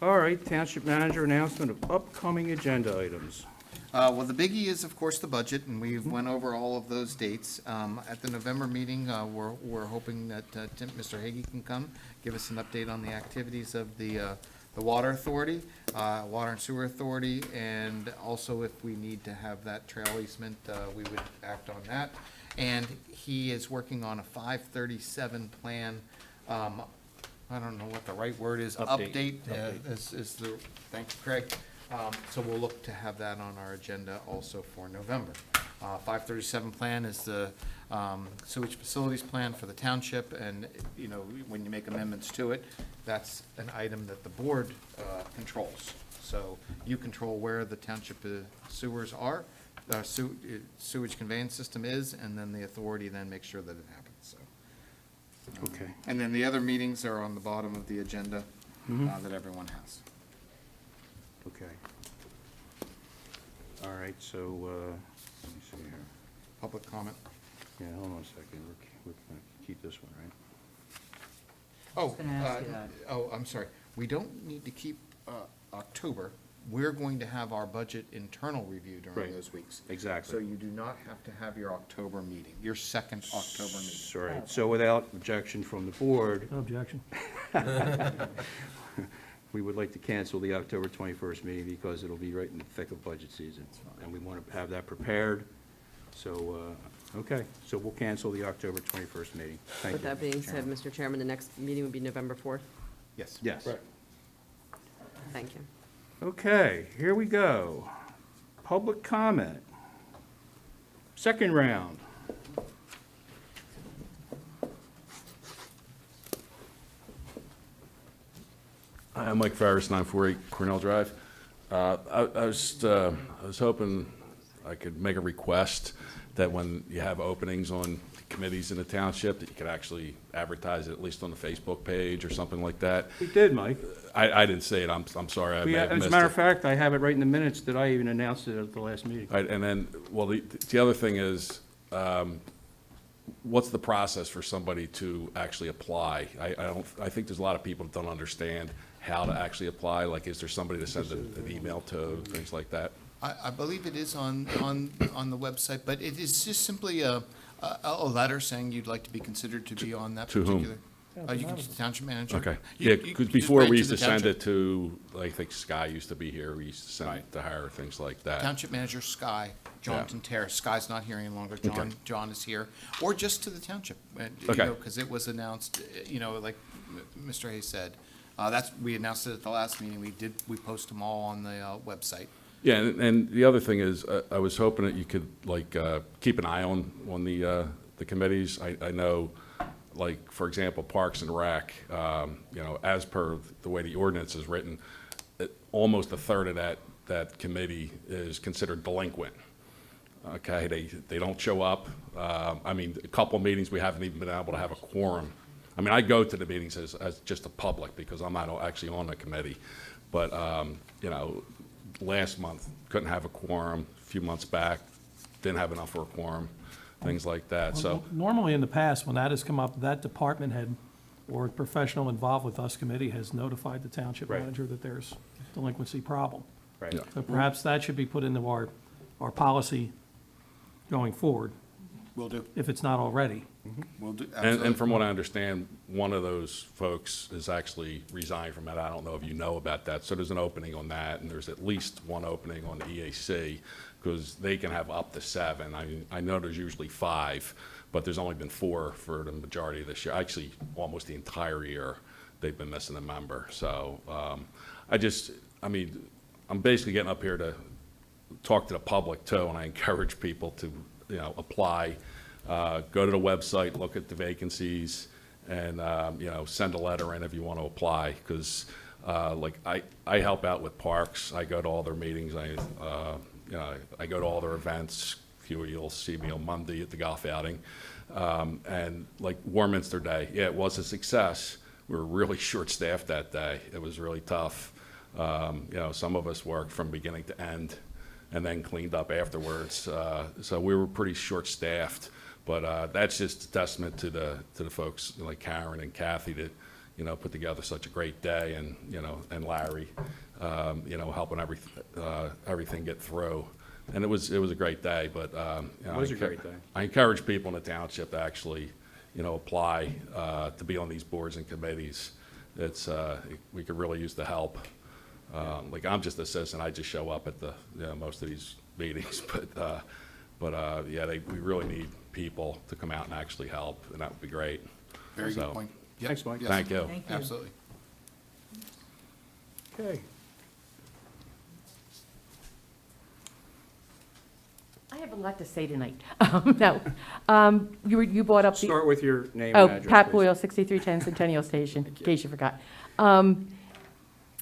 All right, Township Manager announcement of upcoming agenda items. Well, the biggie is, of course, the budget, and we've went over all of those dates. At the November meeting, we're hoping that Mr. Hagee can come, give us an update on the activities of the Water Authority, Water and Sewer Authority, and also if we need to have that trail easement, we would act on that. And he is working on a 537 plan. I don't know what the right word is. Update. Thank you, Craig. So we'll look to have that on our agenda also for November. 537 plan is the sewage facilities plan for the township, and, you know, when you make amendments to it, that's an item that the board controls. So you control where the township sewers are, sewage conveyance system is, and then the authority then makes sure that it happens, so. Okay. And then the other meetings are on the bottom of the agenda that everyone has. Okay. All right, so, let me see here. Public comment. Yeah, hold on a second. We're gonna keep this one, right? Oh, gonna ask you that. I'm sorry. We don't need to keep October. We're going to have our budget internal review during Right. those weeks. Exactly. So you do not have to have your October meeting, your second October meeting. All right, so without objection from the board, No objection. we would like to cancel the October 21st meeting because it'll be right in the thick of budget season. And we want to have that prepared. So Okay, so we'll cancel the October 21st meeting. Thank you. With that being Mr. said, Chairman. Mr. Chairman, the next meeting would be November 4th. Yes. Yes. Thank you. Okay, here we go. Public comment. Second round. Hi, I'm Mike Farris, 948 Cornell Drive. I was hoping I could make a request that when you have openings on committees in the township, that you could actually advertise it, at least on the Facebook page or something like that. We did, Mike. I didn't say it, I'm sorry, I may have As missed a matter it. of fact, I have it right in the minutes that I even announced it at the last meeting. Right, and then, well, the other thing is, what's the process for somebody to actually apply? I think there's a lot of people that don't understand how to actually apply, like, is there somebody to send an email to, things like that? I believe it is on the website, but it is just simply a letter saying you'd like to be considered to be on that To whom? particular. You can just the township manager. Okay, You- yeah, you because just before write we to used the to send township- it to, I think Sky used to be here, we used to send it to her, things like that. Township manager Sky, Jonathan Terrace. Sky's not here any longer. Okay. John is here, or just to the township. Okay. Because it was announced, like Mr. Hayes said. We announced it at the last meeting. We post them all on the website. Yeah, and the other thing is, I was hoping that you could, like, keep an eye on the committees. I know, like, for example, Parks and Rec, as per the way the ordinance is written, almost a third of that committee is considered delinquent. Okay, they don't show up. I mean, a couple of meetings, we haven't even been able to have a quorum. I mean, I go to the meetings as just a public because I'm not actually on the committee. But, last month, couldn't have a quorum. A few months back, didn't have enough for a quorum, things like that, so. Normally, in the past, when that has come up, that department head or professional involved with us committee has notified the township Right. manager that there's delinquency problem. Right. Yeah. So perhaps that should be put into our policy going forward, Will do. if it's not already. Will do. And from what I understand, one of those folks has actually resigned from that. I don't know if you know about that. So there's an opening on that, and there's at least one opening on the EAC, because they can have up to 7. I know there's usually 5, but there's only been 4 for the majority of this year. Actually, almost the entire year, they've been missing a member. So I'm basically getting up here to talk to the public too, and I encourage people to, apply. Go to the website, look at the vacancies, and, send a letter in if you want to apply, because, I help out with parks. I go to all their meetings. I go to all their events. You'll see me on Monday at the golf outing. And like Warminster Day, yeah, it was a success. We were really short-staffed that day. It was really tough. Some of us worked from beginning to end and then cleaned up afterwards. So we were pretty short-staffed. But that's just a testament to the folks like Karen and Kathy that, put together such a great day, and, and Larry, helping everything get through. And it was a great day, but, It was a great day. I encourage people in the township to actually, apply to be on these boards and committees. We could really use the help. Like, I'm just a citizen, I just show up at most of these meetings, but we really need people to come out and actually help, and that would be great. Very So, good point. Yep. Thanks, Mike. Yes. Thank you. Thank you. Absolutely. Okay. I have a lot to say tonight. No, you brought up the. Start with your name Oh, and address, Pat please. Boyle, 6310 Centennial Station, in case you forgot.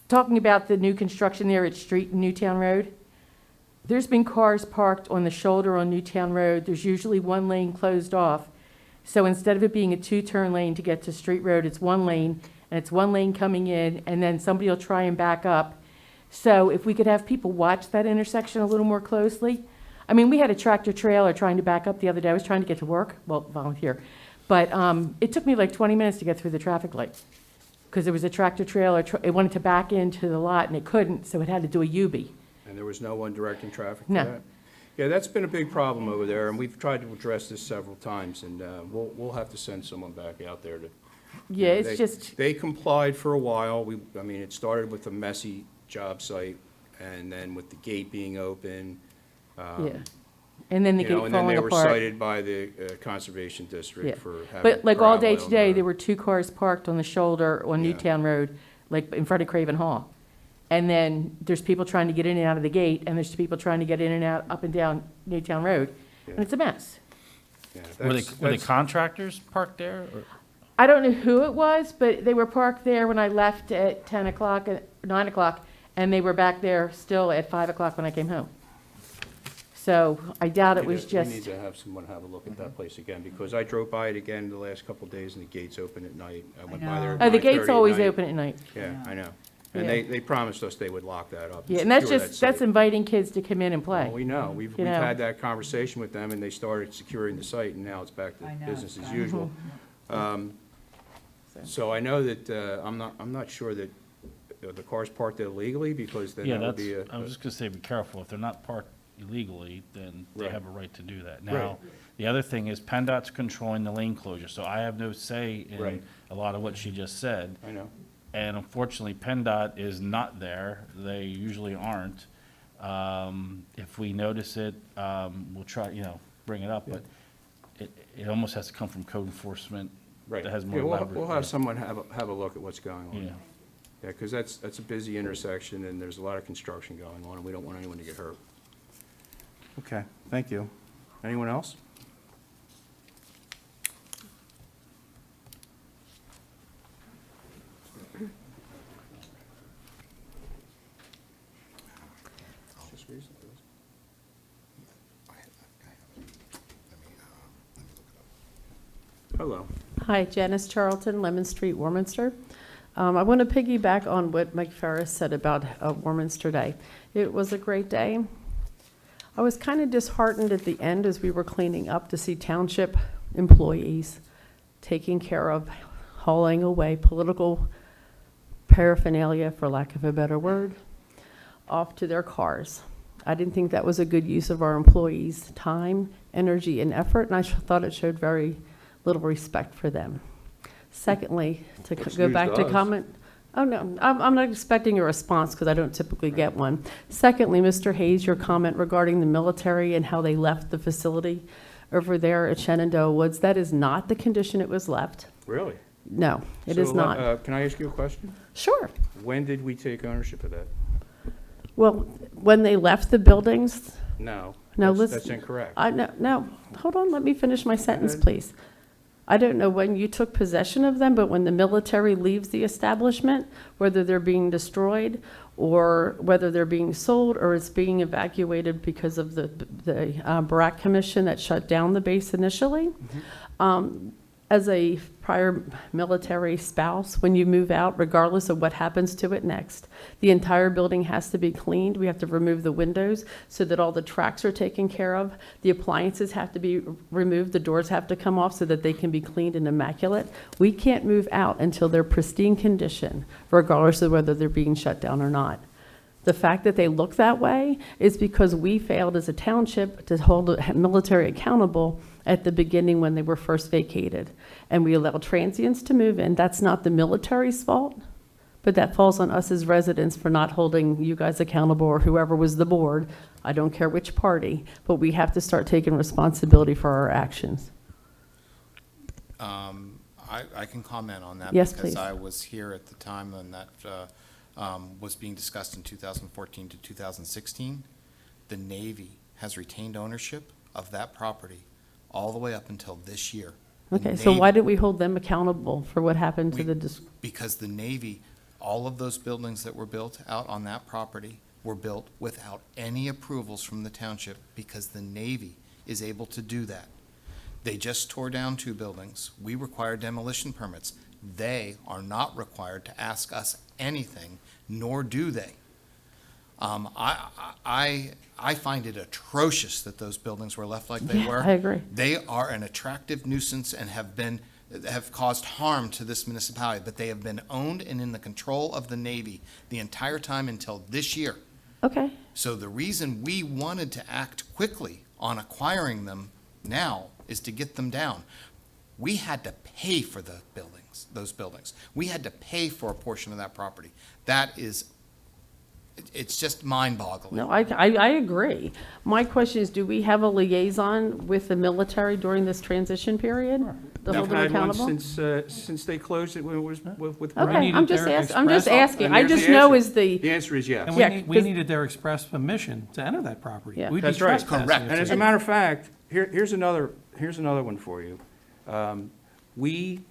Talking about the new construction there at Street and Newtown Road, there's been cars parked on the shoulder on Newtown Road. There's usually one lane closed off. So instead of it being a 2-turn lane to get to Street Road, it's one lane, and it's one lane coming in, and then somebody will try and back up. So if we could have people watch that intersection a little more closely. I mean, we had a tractor trailer trying to back up the other day. I was trying to get to work, well, volunteer. But it took me like 20 minutes to get through the traffic light, because there was a tractor trailer, it wanted to back into the lot, and it couldn't, so it had to do a U-B. And there was no one directing traffic for No. that? Yeah, that's been a big problem over there, and we've tried to address this several times, and we'll have to send someone back out there to. Yeah, they- it's just, They complied for a while. It started with a messy job site, and then with the gate being open. yeah. and then they You know, keep and then falling they were apart. cited by the Conservation Yeah. District for having But like all day gravel on today, the- there were 2 cars parked on the shoulder on Yeah. Newtown Road, like in front of Craven Hall. And then there's people trying to get in and out of the gate, and there's people trying to get in and out, up and down Newtown Road, and Yeah. it's a mess. Yeah, Were they that's- contractors parked there? Or? I don't know who it was, but they were parked there when I left at 10 o'clock, 9 o'clock, and they were back there still at 5 o'clock when I came home. So I doubt it We was need just, to have someone have a look at that place again, because I drove by it again the last couple of days, and the gate's open at night. I went by there at oh, the 9:30 gate's at always night. open at night. Yeah, I know. And Yeah. they promised us they would lock that up. Yeah, and that's secure that just, that's site. inviting kids to come in and play. Well, we know. We've you know. had that conversation with them, and they started securing the site, and now it's back to I know, business it's as fine. usual. So I know that, I'm not sure that the cars parked there illegally, because then Yeah, that would that's, be a. I was just gonna say, be careful. If they're not parked illegally, then they Right. have a right to do that. Right. Now, the other thing is PennDOT's controlling the lane closure, so I have no say in Right. a lot of what she just said. I know. And unfortunately, PennDOT is not there. They usually aren't. If we notice it, we'll try, bring it up, but it almost has to come from code enforcement Right. that has more Yeah, leverage. we'll have someone have a look at what's going on. Yeah. Yeah, because that's a busy intersection, and there's a lot of construction going on, and we don't want anyone to get hurt. Okay, thank you. Anyone else? Hello. Hi, Janice Charlton, Lemon Street, Warminster. I want to piggyback on what Mike Ferris said about Warminster Day. It was a great day. I was kind of disheartened at the end as we were cleaning up to see township employees taking care of hauling away political paraphernalia, for lack of a better word, off to their cars. I didn't think that was a good use of our employees' time, energy, and effort, and I thought it showed very little respect for them. Secondly, to Looks go news back to to us. comment, oh, no, I'm not expecting a response because I don't typically get one. Secondly, Mr. Hayes, your comment regarding the military and how they left the facility over there at Shenandoah Woods, that is not the condition it was left. Really? No, it is So, not. Can I ask you a question? Sure. When did we take ownership of that? Well, when they left the buildings, No. No, That's listen. incorrect. no, hold on, let me finish my sentence, ahead. please. I don't know when you took possession of them, but when the military leaves the establishment, whether they're being destroyed or whether they're being sold or it's being evacuated because of the Barack Commission that shut down the base initially. As a prior military spouse, when you move out, regardless of what happens to it next, the entire building has to be cleaned. We have to remove the windows so that all the tracks are taken care of. The appliances have to be removed. The doors have to come off so that they can be cleaned and immaculate. We can't move out until they're pristine condition, regardless of whether they're being shut down or not. The fact that they look that way is because we failed as a township to hold the military accountable at the beginning when they were first vacated. And we allowed transients to move in. That's not the military's fault, but that falls on us as residents for not holding you guys accountable or whoever was the board. I don't care which party, but we have to start taking responsibility for our actions. I can comment on that. Yes, please. Because I was here at the time when that was being discussed in 2014 to 2016. The Navy has retained ownership of that property all the way up until this year. The Okay, so Navy- why didn't we hold them accountable for what happened to the, Because the Navy, all of those buildings that were built out on that property were built without any approvals from the township because the Navy is able to do that. They just tore down 2 buildings. We require demolition permits. They are not required to ask us anything, nor do they. I find it atrocious that those buildings were left like they Yeah, were. I agree. They are an attractive nuisance and have caused harm to this municipality, but they have been owned and in the control of the Navy the entire time until this year. okay, So the reason we wanted to act quickly on acquiring them now is to get them down. We had to pay for the buildings, those buildings. We had to pay for a portion of that property. That is It's just mind-boggling. No, I agree. My question is, do we have a liaison with the military during this transition period? To hold them I've had one accountable? since they closed it when it was with. Okay, needed I'm just their I'm just express- asking. And I there's just the know answer. is the, The answer is yes. And Yeah, we 'cause- needed their express permission to enter that property. Yeah. We'd be That's right. trespassing Correct. if And as we- a matter of fact, here's another one for you. We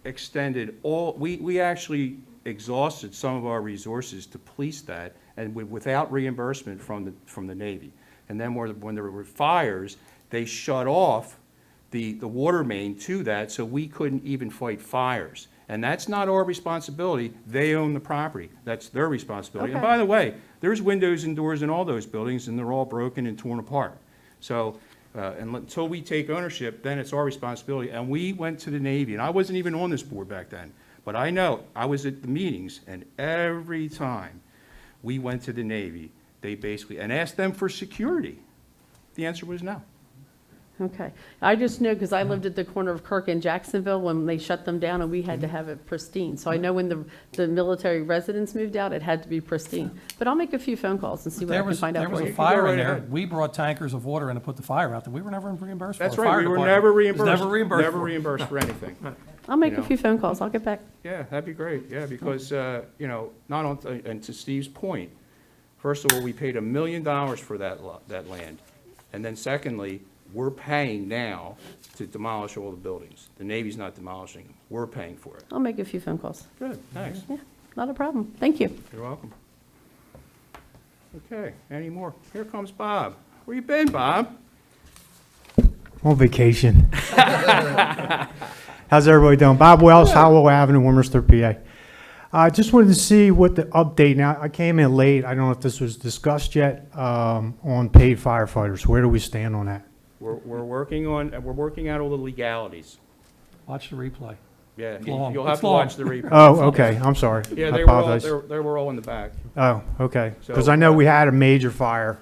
extended we actually exhausted some of our resources to police that, and without reimbursement from the Navy. And then when there were fires, they shut off the water main to that, so we couldn't even fight fires. And that's not our responsibility. They own the property. That's their responsibility. And Okay. by the way, there's windows and doors in all those buildings, and they're all broken and torn apart. So, until we take ownership, then it's our responsibility. And we went to the Navy, and I wasn't even on this board back then, but I know, I was at the meetings, and every time we went to the Navy, they basically, and asked them for security. The answer was no. okay. I just know because I lived at the corner of Kirk and Jacksonville when they shut them down and we had to have it pristine. So I know when the military residents moved out, it had to be pristine. But I'll make a few phone calls and see what I There can was, find out there was for a you. fire right in there. ahead. We brought tankers of water in to put the fire out there. We were never reimbursed for it. That's The right, fire we were department never was reimbursed. Never reimbursed Never for it. reimbursed for anything. I'll make you a know. few phone calls. I'll get back. Yeah, that'd be great, yeah, because, not on, and to Steve's point, first of all, we paid $1 million for that land. And then secondly, we're paying now to demolish all the buildings. The Navy's not demolishing them, we're paying for it. I'll make a few phone calls. Good, thanks. Yeah, not a problem. Thank you. You're welcome. Okay, any more? Here comes Bob. Where you been, Bob? On vacation. How's everybody doing? Bob Wells, Howell Avenue, Warminster, PA. I just wanted to see what the update, now, I came in late, I don't know if this was discussed yet, on paid firefighters. Where do we stand on that? We're working out all the legalities. Watch the replay. Yeah, It's long. you'll have It's to long. watch the replay. Oh, okay, I'm sorry. Yeah, I they were all, apologize. they were all in the back. Oh, okay, because So, I know we had a major fire,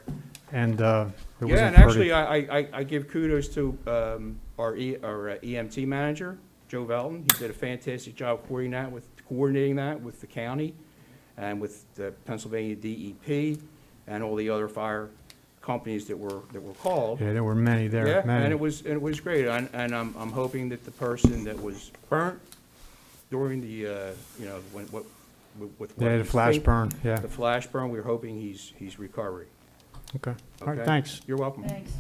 and it wasn't Yeah, and pretty. actually, I give kudos to our EMT manager, Joe Velton. He did a fantastic job coordinating that with the county and with the Pennsylvania DEP and all the other fire companies that were called. Yeah, there were many there, Yeah, many. and it was great. And I'm hoping that the person that was burnt during the, with what Yeah, the was flash think- burn, yeah. The flash burn, we're hoping he's recovering. Okay, all right, Okay? thanks. You're welcome. Thanks.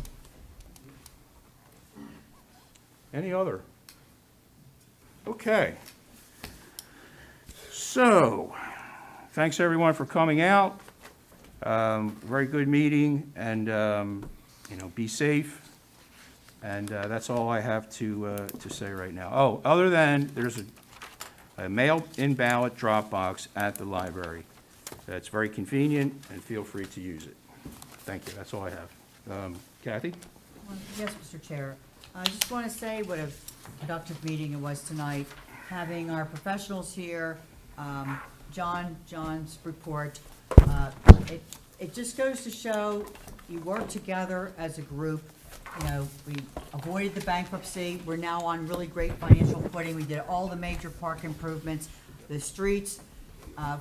Any other? Okay. So, thanks everyone for coming out. Very good meeting, and, be safe. And that's all I have to say right now. Oh, other than, there's a mailed-in ballot drop box at the library. That's very convenient, and feel free to use it. Thank you, that's all I have. Kathy? Yes, Mr. Chair. I just want to say what a productive meeting it was tonight, having our professionals here, John's report. It just goes to show you work together as a group. We avoided the bankruptcy. We're now on really great financial footing. We did all the major park improvements, the streets.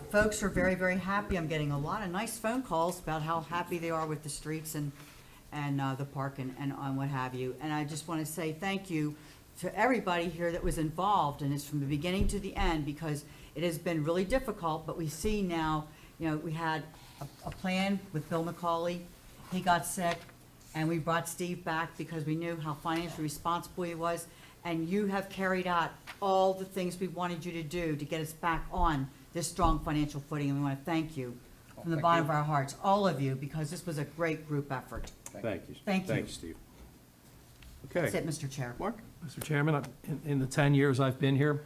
Folks are very, very happy. I'm getting a lot of nice phone calls about how happy they are with the streets and the park and what have you. And I just want to say thank you to everybody here that was involved, and it's from the beginning to the end, because it has been really difficult, but we see now, we had a plan with Bill McCauley. He got sick, and we brought Steve back because we knew how financially responsible he was, and you have carried out all the things we wanted you to do to get us back on this strong financial footing, and we want to thank you from the bottom of our hearts, all of you, because this was a great group effort. Thank you. Thank you. Thanks, Steve. Okay. That's it, Mr. Chair. Mark? Mr. Chairman, in the 10 years I've been here,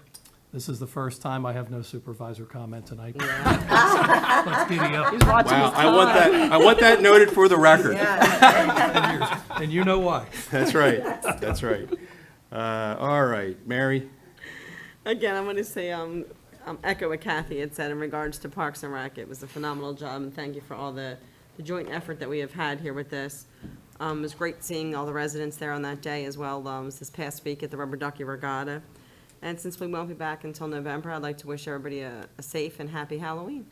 this is the first time I have no supervisor comment tonight. Let's giddy up. Wow, I want that noted for the record. And you know why. That's right, that's right. All right, Mary? Again, I'm going to say, echo what Kathy had said in regards to Parks and Rec. It was a phenomenal job, and thank you for all the joint effort that we have had here with this. It was great seeing all the residents there on that day as well, this past week at the Rubber Ducky Regatta. And since we won't be back until November, I'd like to wish everybody a safe and happy Halloween.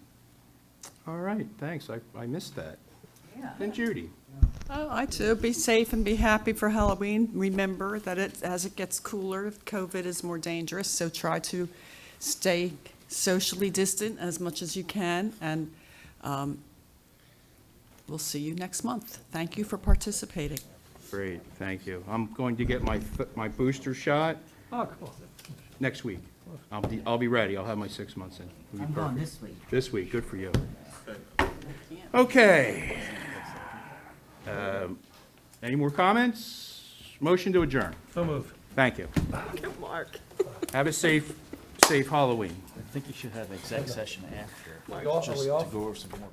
All right, thanks. I missed that. Yeah. And Judy? Oh, I too. Be safe and be happy for Halloween. Remember that as it gets cooler, COVID is more dangerous, so try to stay socially distant as much as you can, and we'll see you next month. Thank you for participating. Great, thank you. I'm going to get my booster shot Oh, come on. next week. I'll be ready. I'll have my 6 months in. It'll be I'm going perfect. this week. This week, good for you. Okay. Any more comments? Motion to adjourn. So moved. Thank you. Good Mark. Have a safe Halloween. I think you should have an exec session after, Are we off? just to go over some more.